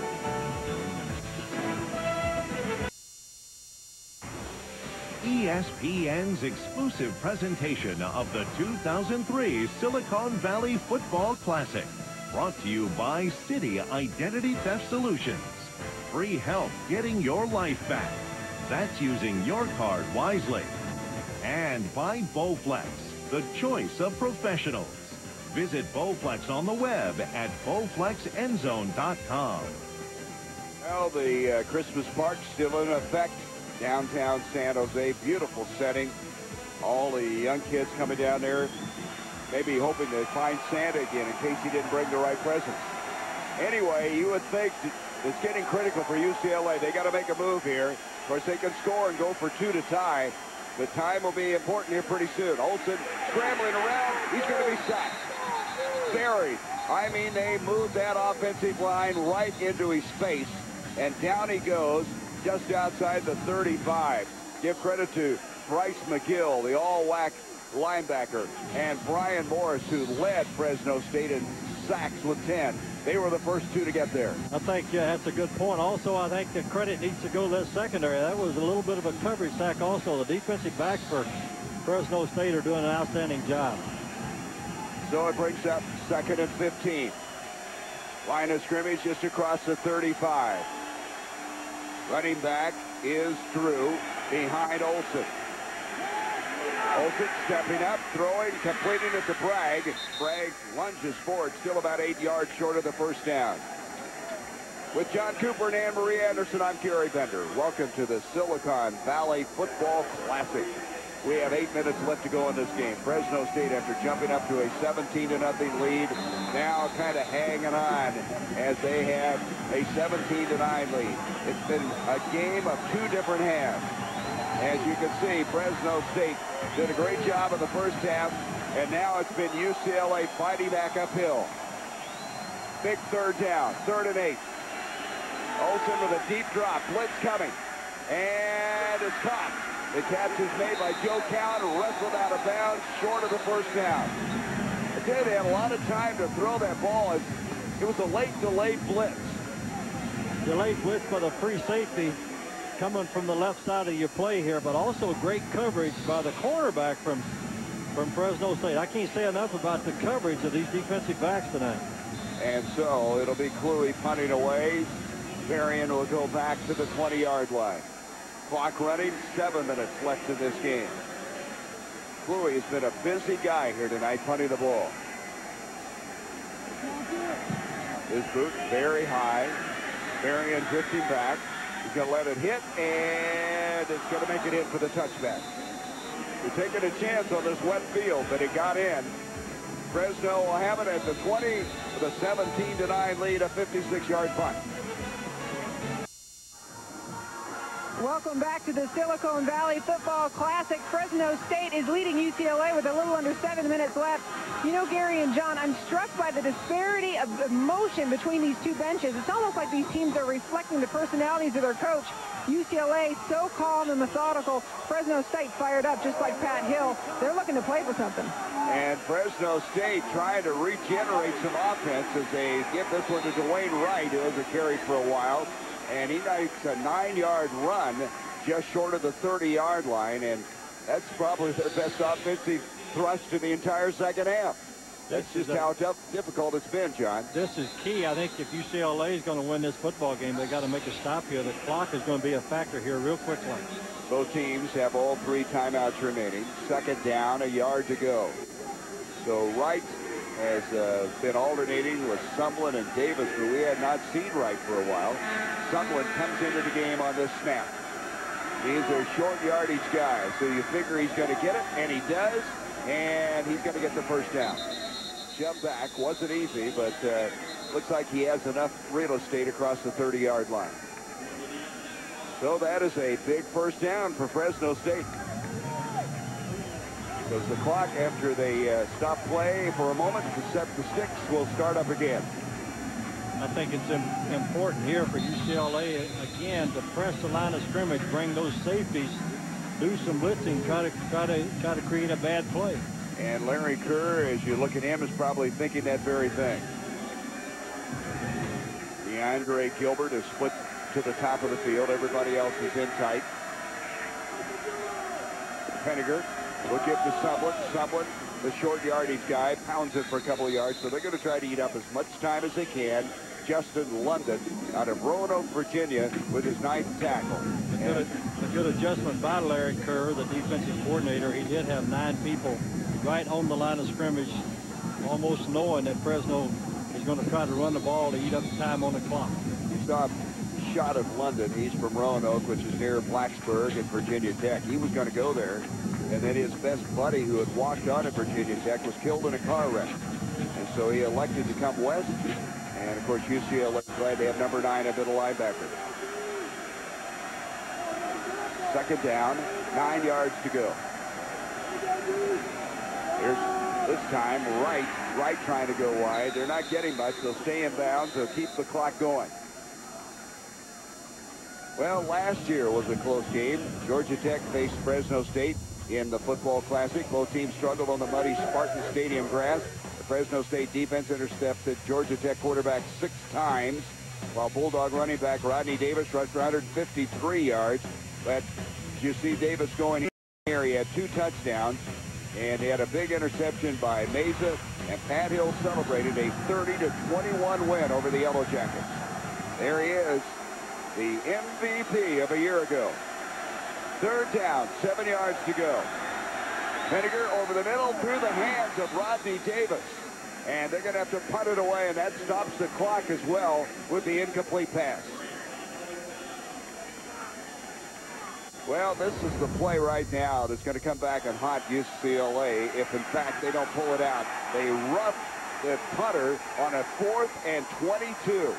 ESPN's exclusive presentation of the 2003 Silicon Valley Football Classic. Brought to you by City Identity Theft Solutions. Free help getting your life back. That's using your card wisely. And by Bowflex, the choice of professionals. Visit Bowflex on the web at bowflexendzone.com. Well, the Christmas park still in effect. Downtown San Jose, beautiful setting. All the young kids coming down there, maybe hoping to find Santa again in case he didn't bring the right presents. Anyway, you would think it's getting critical for UCLA. They got to make a move here. Of course, they can score and go for 2 to tie. The time will be important here pretty soon. Olsen scrambling around. He's going to be sacked. Buried. I mean, they moved that offensive line right into his face, and down he goes just outside the 35. Give credit to Bryce McGill, the all-WAC linebacker, and Brian Morris, who led Fresno State in sacks with 10. They were the first 2 to get there. I think that's a good point. Also, I think the credit needs to go to that secondary. That was a little bit of a coverage sack also. The defensive backs for Fresno State are doing an outstanding job. So it brings up 2nd and 15. Line of scrimmage just across the 35. Running back is Drew behind Olsen. Olsen stepping up, throwing, completing it to Bragg. Bragg lunges forward, still about 8 yards short of the first down. With John Cooper and Ann-Marie Anderson, I'm Gary Bender. Welcome to the Silicon Valley Football Classic. We have 8 minutes left to go in this game. Fresno State, after jumping up to a 17-0 lead, now kind of hanging on as they have a 17-9 lead. It's been a game of 2 different halves. As you can see, Fresno State did a great job in the first half, and now it's been UCLA fighting back uphill. Big 3rd down, 3rd and 8. Olsen with a deep drop, blitz coming, and it's caught. The catch is made by Joe Cowan, wrestled out of bounds, short of the first down. I tell you, they had a lot of time to throw that ball. It was a late delayed blitz. Delayed blitz by the free safety coming from the left side of your play here, but also great coverage by the cornerback from Fresno State. I can't say enough about the coverage of these defensive backs tonight. And so it'll be Cluey punting away. Varian will go back to the 20-yard line. Clock running, 7 minutes left in this game. Cluey has been a busy guy here tonight punting the ball. His boot very high. Varian drifting back. He's going to let it hit, and it's going to make it in for the touchback. We're taking a chance on this wet field, but it got in. Fresno will have it at the 20 with a 17-9 lead, a 56-yard punt. Welcome back to the Silicon Valley Football Classic. Fresno State is leading UCLA with a little under 7 minutes left. You know, Gary and John, I'm struck by the disparity of emotion between these 2 benches. It's almost like these teams are reflecting the personalities of their coach. UCLA so calm and methodical. Fresno State fired up just like Pat Hill. They're looking to play for something. And Fresno State trying to regenerate some offense as they give this one to Dwayne Wright, who hasn't carried for a while. And he makes a 9-yard run just short of the 30-yard line, and that's probably their best offensive thrust in the entire second half. That's just how difficult it's been, John. This is key. I think if UCLA is going to win this football game, they got to make a stop here. The clock is going to be a factor here real quickly. Both teams have all 3 timeouts remaining. 2nd down, a yard to go. So Wright has been alternating with Sumlin and Davis, but we had not seen Wright for a while. Sumlin comes into the game on this snap. He's a short yardage guy, so you figure he's going to get it, and he does, and he's going to get the first down. Jump back wasn't easy, but looks like he has enough real estate across the 30-yard line. So that is a big first down for Fresno State. Because the clock, after they stop play for a moment to set the sticks, will start up again. I think it's important here for UCLA, again, to press the line of scrimmage, bring those safeties, do some blitzing, try to create a bad play. And Larry Kerr, as you look at him, is probably thinking that very thing. DeAndre Gilbert is split to the top of the field. Everybody else is in tight. Penninger will give to Sublin, the short yardage guy, pounds it for a couple of yards. So they're going to try to eat up as much time as they can. Justin London out of Roanoke, Virginia, with his 9th tackle. A good adjustment by Larry Kerr, the defensive coordinator. He did have 9 people right on the line of scrimmage, almost knowing that Fresno is going to try to run the ball to eat up time on the clock. You saw a shot of London. He's from Roanoke, which is near Blacksburg and Virginia Tech. He was going to go there, and then his best buddy, who had walked on at Virginia Tech, was killed in a car wreck. And so he elected to come west. And, of course, UCLA is glad they have number 9 at middle linebacker. 2nd down, 9 yards to go. Here's this time Wright trying to go wide. They're not getting much. They'll stay in bounds. They'll keep the clock going. Well, last year was a close game. Georgia Tech faced Fresno State in the football classic. Both teams struggled on the muddy Spartan Stadium grass. The Fresno State defense intercepted Georgia Tech quarterback 6 times, while Bulldog running back Rodney Davis rushed for 153 yards. But you see Davis going here. He had 2 touchdowns, and he had a big interception by Mesa, and Pat Hill celebrated a 30-21 win over the Yellow Jackets. There he is, the MVP of a year ago. 3rd down, 7 yards to go. Penninger over the middle through the hands of Rodney Davis. And they're going to have to punt it away, and that stops the clock as well with the incomplete pass. Well, this is the play right now that's going to come back and haunt UCLA if, in fact, they don't pull it out. They rough the punter on a 4th and 22.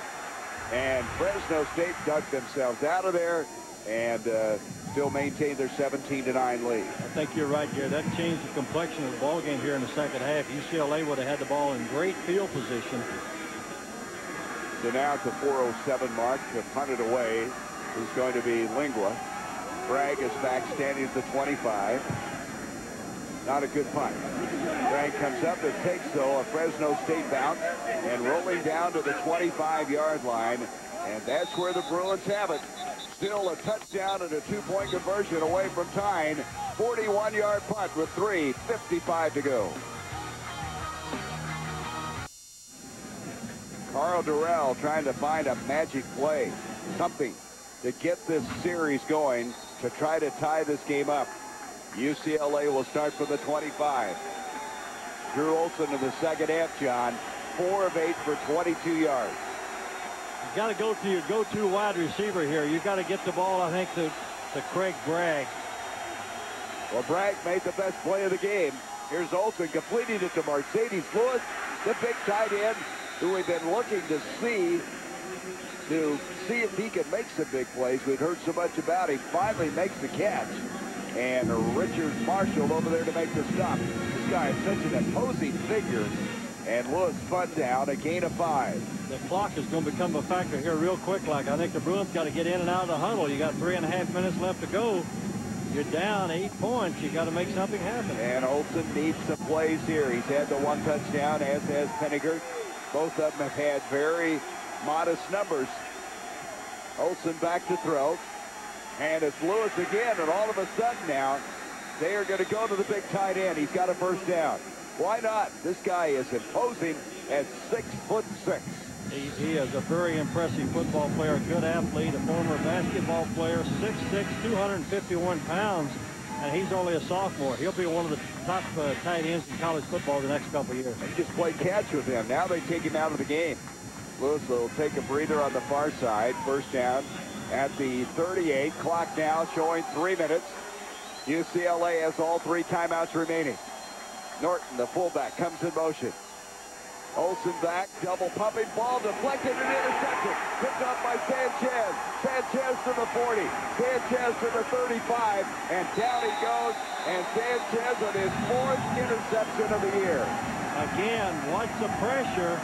And Fresno State dug themselves out of there and still maintain their 17-9 lead. I think you're right, Gary. That changed the complexion of the ball game here in the second half. UCLA would have had the ball in great field position. So now at the 4:07 mark to punt it away is going to be Lingua. Bragg is back standing at the 25. Not a good punt. Bragg comes up and takes, though, a Fresno State bounce and rolling down to the 25-yard line. And that's where the Bruins have it. Still a touchdown and a 2-point conversion away from tying. 41-yard punt with 3:55 to go. Carl Durrell trying to find a magic play, something to get this series going, to try to tie this game up. UCLA will start from the 25. Drew Olson in the second half, John, 4 of 8 for 22 yards. You've got to go to your go-to wide receiver here. You've got to get the ball, I think, to Craig Bragg. Well, Bragg made the best play of the game. Here's Olson completing it to Mercedes Lewis, the big tight end, who we've been looking to see if he can make some big plays. We'd heard so much about him. Finally makes the catch. And Richard Marshall over there to make the stop. This guy is such an imposing figure. And Lewis spun down, a gain of 5. The clock is going to become a factor here real quick. Like, I think the Bruins got to get in and out of the huddle. You got 3.5 minutes left to go. You're down 8 points. You got to make something happen. And Olson needs some plays here. He's had the 1 touchdown, as has Penninger. Both of them have had very modest numbers. Olson back to throw. And it's Lewis again, and all of a sudden now, they are going to go to the big tight end. He's got a first down. Why not? This guy is imposing at 6'6". He is a very impressive football player, a good athlete, a former basketball player, 6'6", 251 pounds, and he's only a sophomore. He'll be one of the top tight ends in college football the next couple of years. They just played catch with him. Now they take him out of the game. Lewis will take a breather on the far side. First down at the 38. Clock now showing 3 minutes. UCLA has all 3 timeouts remaining. Norton, the fullback, comes in motion. Olson back, double pumping, ball deflected and intercepted. Picked up by Sanchez. Sanchez to the 40. Sanchez to the 35. And down he goes. And Sanchez with his 4th interception of the year. Again, watch the pressure.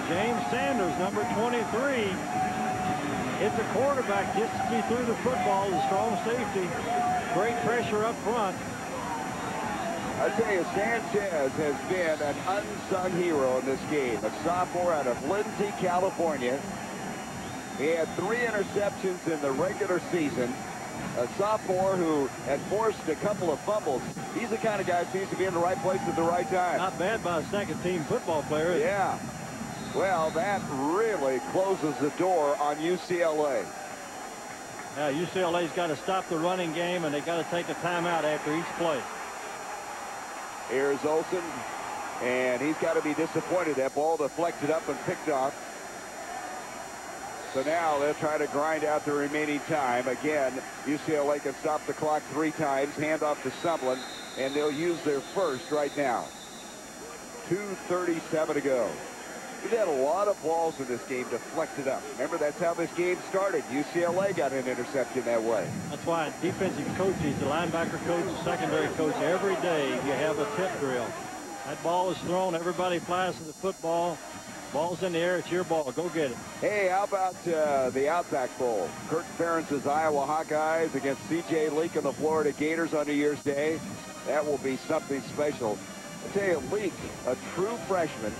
James Sanders, number 23. Hits the quarterback, gets me through the football, the strong safety. Great pressure up front. I tell you, Sanchez has been an unsung hero in this game. A sophomore out of Lindsay, California. He had 3 interceptions in the regular season. A sophomore who had forced a couple of fumbles. He's the kind of guy who seems to be in the right place at the right time. Not bad by a second-team football player. Yeah. Well, that really closes the door on UCLA. Yeah, UCLA's got to stop the running game, and they got to take a timeout after each play. Here's Olsen, and he's got to be disappointed. That ball deflected up and picked off. So now they'll try to grind out the remaining time. Again, UCLA can stop the clock 3 times, hand off to Sumlin, and they'll use their first right now. 2:37 to go. We've had a lot of balls in this game deflected up. Remember, that's how this game started. UCLA got an interception that way. That's why defensive coaches, the linebacker coach, the secondary coach, every day you have a tip drill. That ball is thrown, everybody flies to the football. Ball's in the air, it's your ball. Go get it. Hey, how about the Outback Bowl? Kirk Ferentz's Iowa Hawkeyes against C.J. Leak and the Florida Gators on New Year's Day. That will be something special. I tell you, Leak, a true freshman,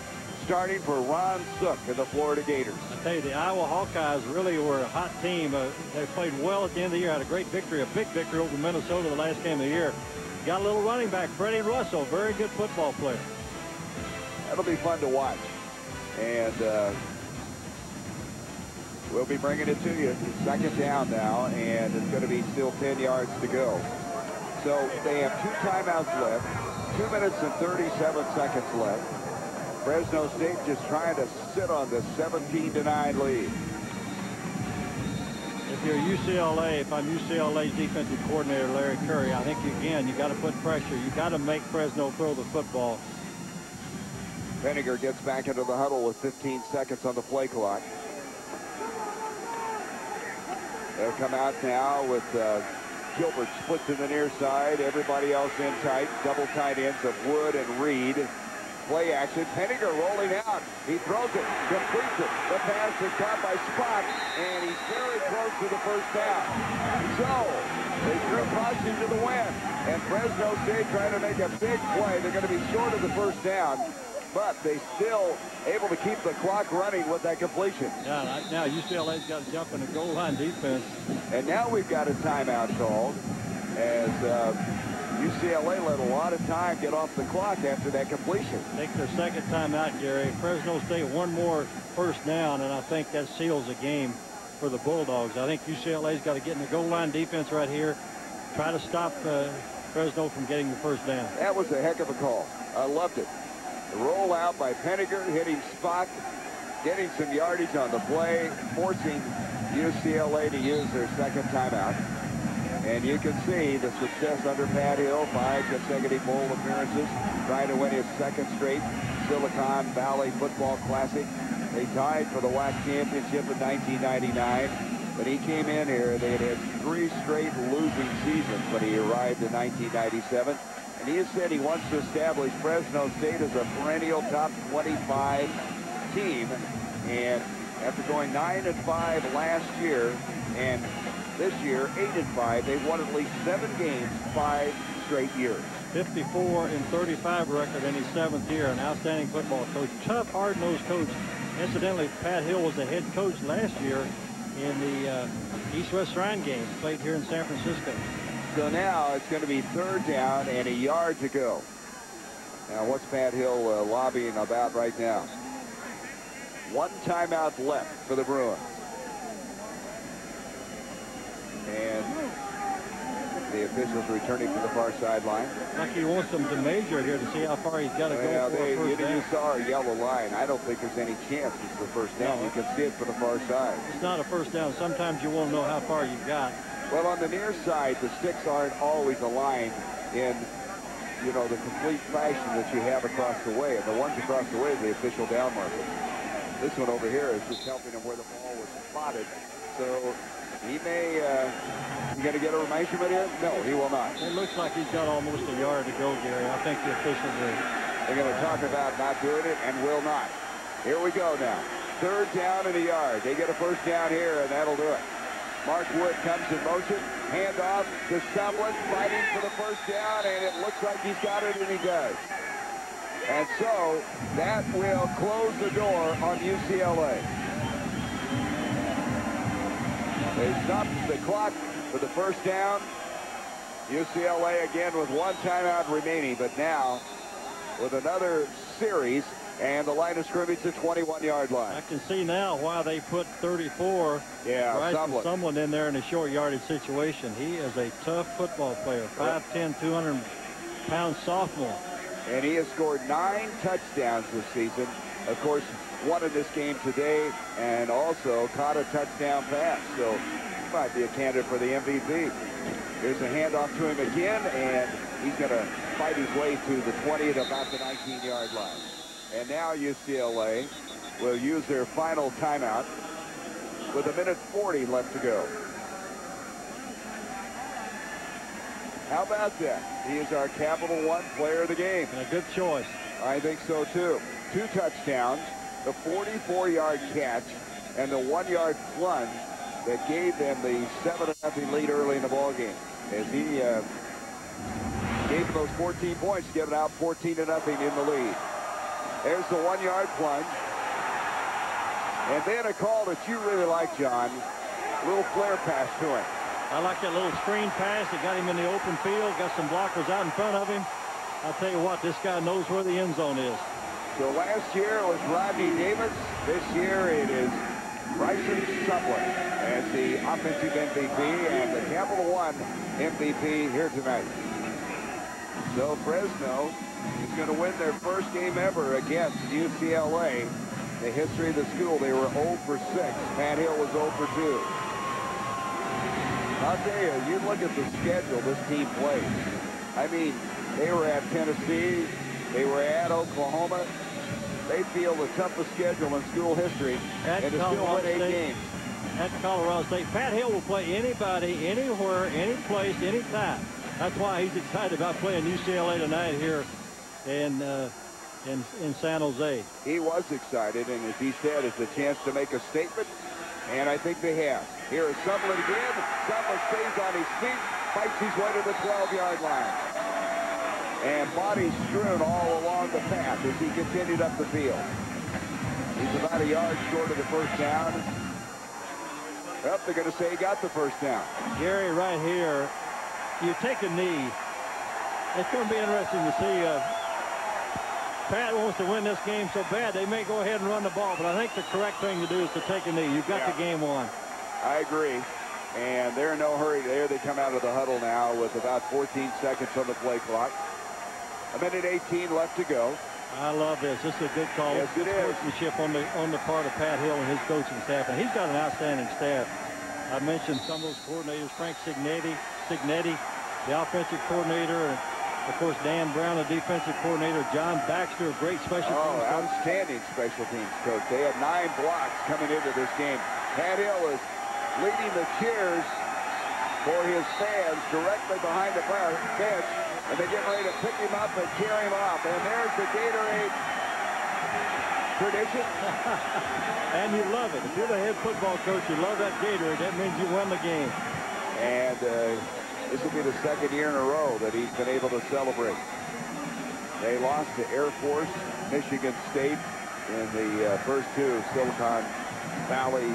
starting for Ron Zook and the Florida Gators. I tell you, the Iowa Hawkeyes really were a hot team. They played well at the end of the year. Had a great victory, a big victory over Minnesota the last game of the year. Got a little running back, Freddie Russell, very good football player. That'll be fun to watch. And we'll be bringing it to you. Second down now, and it's going to be still 10 yards to go. So they have 2 timeouts left, 2 minutes and 37 seconds left. Fresno State just trying to sit on the 17-9 lead. If you're UCLA, if I'm UCLA's defensive coordinator, Larry Curry, I think, again, you got to put pressure. You got to make Fresno throw the football. Penninger gets back into the huddle with 15 seconds on the play clock. They'll come out now with Gilbert split to the near side. Everybody else in tight. Double tight ends of Wood and Reed. Play action. Penninger rolling out. He throws it. Completes it. The pass is caught by Spock, and he's very close to the first down. So they threw caution to the wind, and Fresno State trying to make a big play. They're going to be short of the first down, but they still able to keep the clock running with that completion. Yeah, now UCLA's got to jump in the goal line defense. And now we've got a timeout called as UCLA let a lot of time get off the clock after that completion. Take their second timeout, Gary. Fresno State one more first down, and I think that seals the game for the Bulldogs. I think UCLA's got to get in the goal line defense right here, try to stop Fresno from getting the first down. That was a heck of a call. I loved it. The roll out by Penninger, hitting Spock, getting some yardage on the play, forcing UCLA to use their second timeout. And you can see the success under Pat Hill, 5 consecutive bowl appearances, trying to win his second straight Silicon Valley Football Classic. They tied for the WAC championship in 1999. When he came in here, they had 3 straight losing seasons when he arrived in 1997. And he has said he wants to establish Fresno State as a perennial top 25 team. And after going 9-5 last year, and this year 8-5, they've won at least 7 games 5 straight years. 54-35 record in his 7th year. An outstanding football coach, tough, hard-nosed coach. Incidentally, Pat Hill was the head coach last year in the East-West Shrine game played here in San Francisco. So now it's going to be 3rd down and a yard to go. Now what's Pat Hill lobbying about right now? 1 timeout left for the Bruins. And the officials returning to the far sideline. Like he wants them to measure here to see how far he's got to go for a first down. You saw our yellow line. I don't think there's any chance it's the first down. No. You can see it from the far side. It's not a first down. Sometimes you won't know how far you've got. Well, on the near side, the sticks aren't always aligned in, you know, the complete fashion that you have across the way. And the ones across the way is the official down marker. This one over here is just helping him where the ball was spotted. So he may, you going to get a measurement here? No, he will not. It looks like he's got almost a yard to go, Gary. I think the officials are... They're going to talk about not doing it and will not. Here we go now. 3rd down and a yard. They get a first down here, and that'll do it. Mark Wood comes in motion. Handoff to Sumlin, fighting for the first down, and it looks like he's got it, and he does. And so that will close the door on UCLA. They stopped the clock for the first down. UCLA again with 1 timeout remaining, but now with another series, and the line of scrimmage to 21-yard line. I can see now why they put 34, someone in there in a short yardage situation. He is a tough football player, 5'10", 200-pound sophomore. And he has scored 9 touchdowns this season. Of course, one in this game today, and also caught a touchdown pass. So he might be a candidate for the MVP. Here's a handoff to him again, and he's going to fight his way to the 20 at about the 19-yard line. And now UCLA will use their final timeout with 1:40 left to go. How about that? He is our Capital One player of the game. And a good choice. I think so, too. 2 touchdowns, the 44-yard catch, and the 1-yard plunge that gave them the 7-0 lead early in the ballgame. As he gave those 14 points, giving out 14-0 in the lead. There's the 1-yard plunge. And then a call that you really like, John. A little flare pass to him. I like that little screen pass that got him in the open field, got some blockers out in front of him. I'll tell you what, this guy knows where the end zone is. So last year it was Rodney Davis. This year it is Bryson Sumlin as the offensive MVP and the Capital One MVP here tonight. So Fresno is going to win their first game ever against UCLA. In the history of the school, they were 0 for 6. Pat Hill was 0 for 2. I'll tell you, you look at the schedule this team plays. I mean, they were at Tennessee. They were at Oklahoma. They feel the toughest schedule in school history, and to still win 8 games. At Colorado State, Pat Hill will play anybody, anywhere, any place, anytime. That's why he's excited about playing UCLA tonight here in San Jose. He was excited, and as he said, it's a chance to make a statement, and I think they have. Here is Sumlin again. Sumlin stays on his feet, fights his way to the 12-yard line. And bodies strewn all along the path as he continued up the field. He's about a yard short of the first down. Well, they're going to say he got the first down. Gary, right here, you take a knee. It's going to be interesting to see. Pat wants to win this game so bad, they may go ahead and run the ball, but I think the correct thing to do is to take a knee. You've got the game won. I agree. And they're in no hurry. There they come out of the huddle now with about 14 seconds on the play clock. 1:18 left to go. I love this. This is a good call. Yes, it is. Sportsmanship on the part of Pat Hill and his coaching staff. And he's got an outstanding staff. I mentioned some of those coordinators, Frank Signetti, the offensive coordinator, and of course Dan Brown, the defensive coordinator, John Baxter, a great special teams coach. Outstanding special teams coach. They had 9 blocks coming into this game. Pat Hill is leading the cheers for his fans directly behind the bench. And they get ready to pick him up and carry him off. And there's the Gatorade tradition. And you love it. If you're the head football coach, you love that Gatorade. That means you won the game. And this will be the 2nd year in a row that he's been able to celebrate. They lost to Air Force, Michigan State in the first 2 Silicon Valley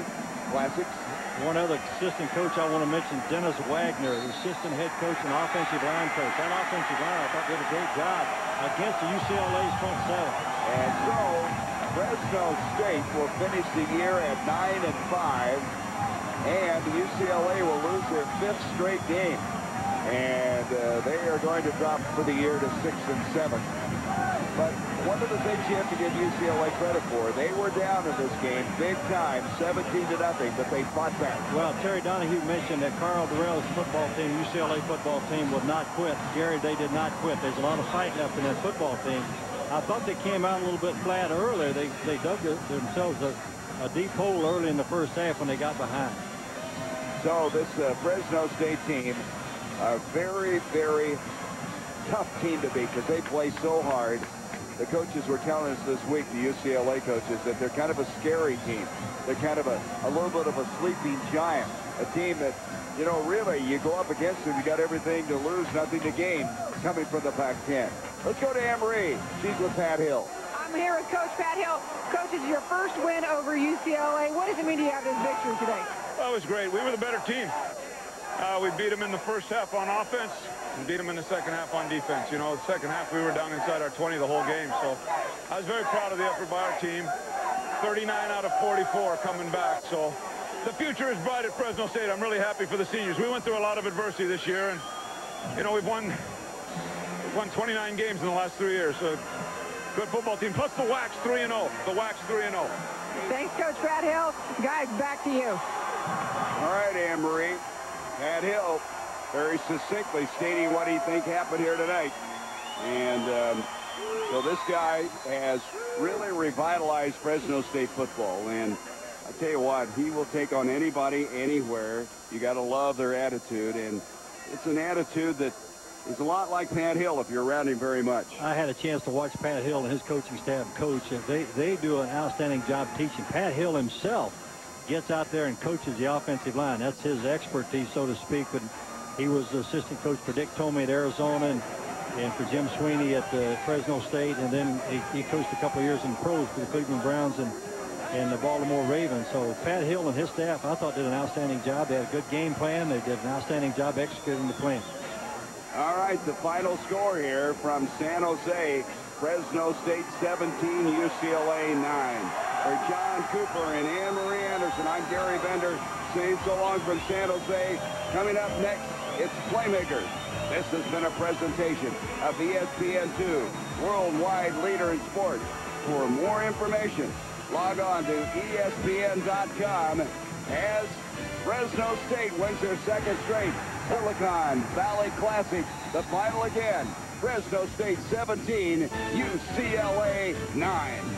Classics. One other assistant coach I want to mention, Dennis Wagner, the assistant head coach and offensive line coach. That offensive line, I thought, did a great job against the UCLA's front 7. And so Fresno State will finish the year at 9-5, and UCLA will lose their 5th straight game. And they are going to drop for the year to 6-7. But one of the things you have to give UCLA credit for, they were down in this game big time, 17-0, but they fought back. Well, Terry Donahue mentioned that Carl Durrell's football team, UCLA football team, would not quit. Gary, they did not quit. There's a lot of fight left in that football team. I thought they came out a little bit flat earlier. They dug themselves a deep hole early in the first half when they got behind. So this Fresno State team, a very, very tough team to beat because they play so hard. the coaches were telling us this week, the UCLA coaches, that they're kind of a scary team. They're kind of a little bit of a sleeping giant, a team that, you know, really, you go up against them, you got everything to lose, nothing to gain, coming from the Pac-10. Let's go to Anne-Marie. She's with Pat Hill. I'm here with Coach Pat Hill. Coach, this is your first win over UCLA. What does it mean to you have this victory today? Well, it was great. We were the better team. We beat them in the first half on offense and beat them in the second half on defense. You know, the second half we were down inside our 20 the whole game. So I was very proud of the effort by our team. 39 out of 44 coming back. So the future is bright at Fresno State. I'm really happy for the seniors. We went through a lot of adversity this year, and, you know, we've won 29 games in the last 3 years. So good football team. Plus the WAC's 3-0. The WAC's 3-0. Thanks, Coach Pat Hill. Guys, back to you. All right, Anne-Marie. Pat Hill very succinctly stating what he think happened here tonight. And so this guy has really revitalized Fresno State football. And I tell you what, he will take on anybody, anywhere. You got to love their attitude. And it's an attitude that is a lot like Pat Hill if you're around him very much. I had a chance to watch Pat Hill and his coaching staff coach. They do an outstanding job teaching. Pat Hill himself gets out there and coaches the offensive line. That's his expertise, so to speak. But he was the assistant coach for Dick Tomey at Arizona and for Jim Sweeney at Fresno State. And then he coached a couple of years in pros for the Cleveland Browns and the Baltimore Ravens. So Pat Hill and his staff, I thought, did an outstanding job. They had a good game plan. They did an outstanding job executing the plan. All right, the final score here from San Jose, Fresno State 17, UCLA 9. For John Cooper and Anne-Marie Anderson, I'm Gary Bender saying so long from San Jose. Coming up next, it's Playmakers. This has been a presentation of ESPN2, worldwide leader in sports. For more information, log on to ESPN.com as Fresno State wins their second straight Silicon Valley Classic. The final again, Fresno State 17, UCLA 9.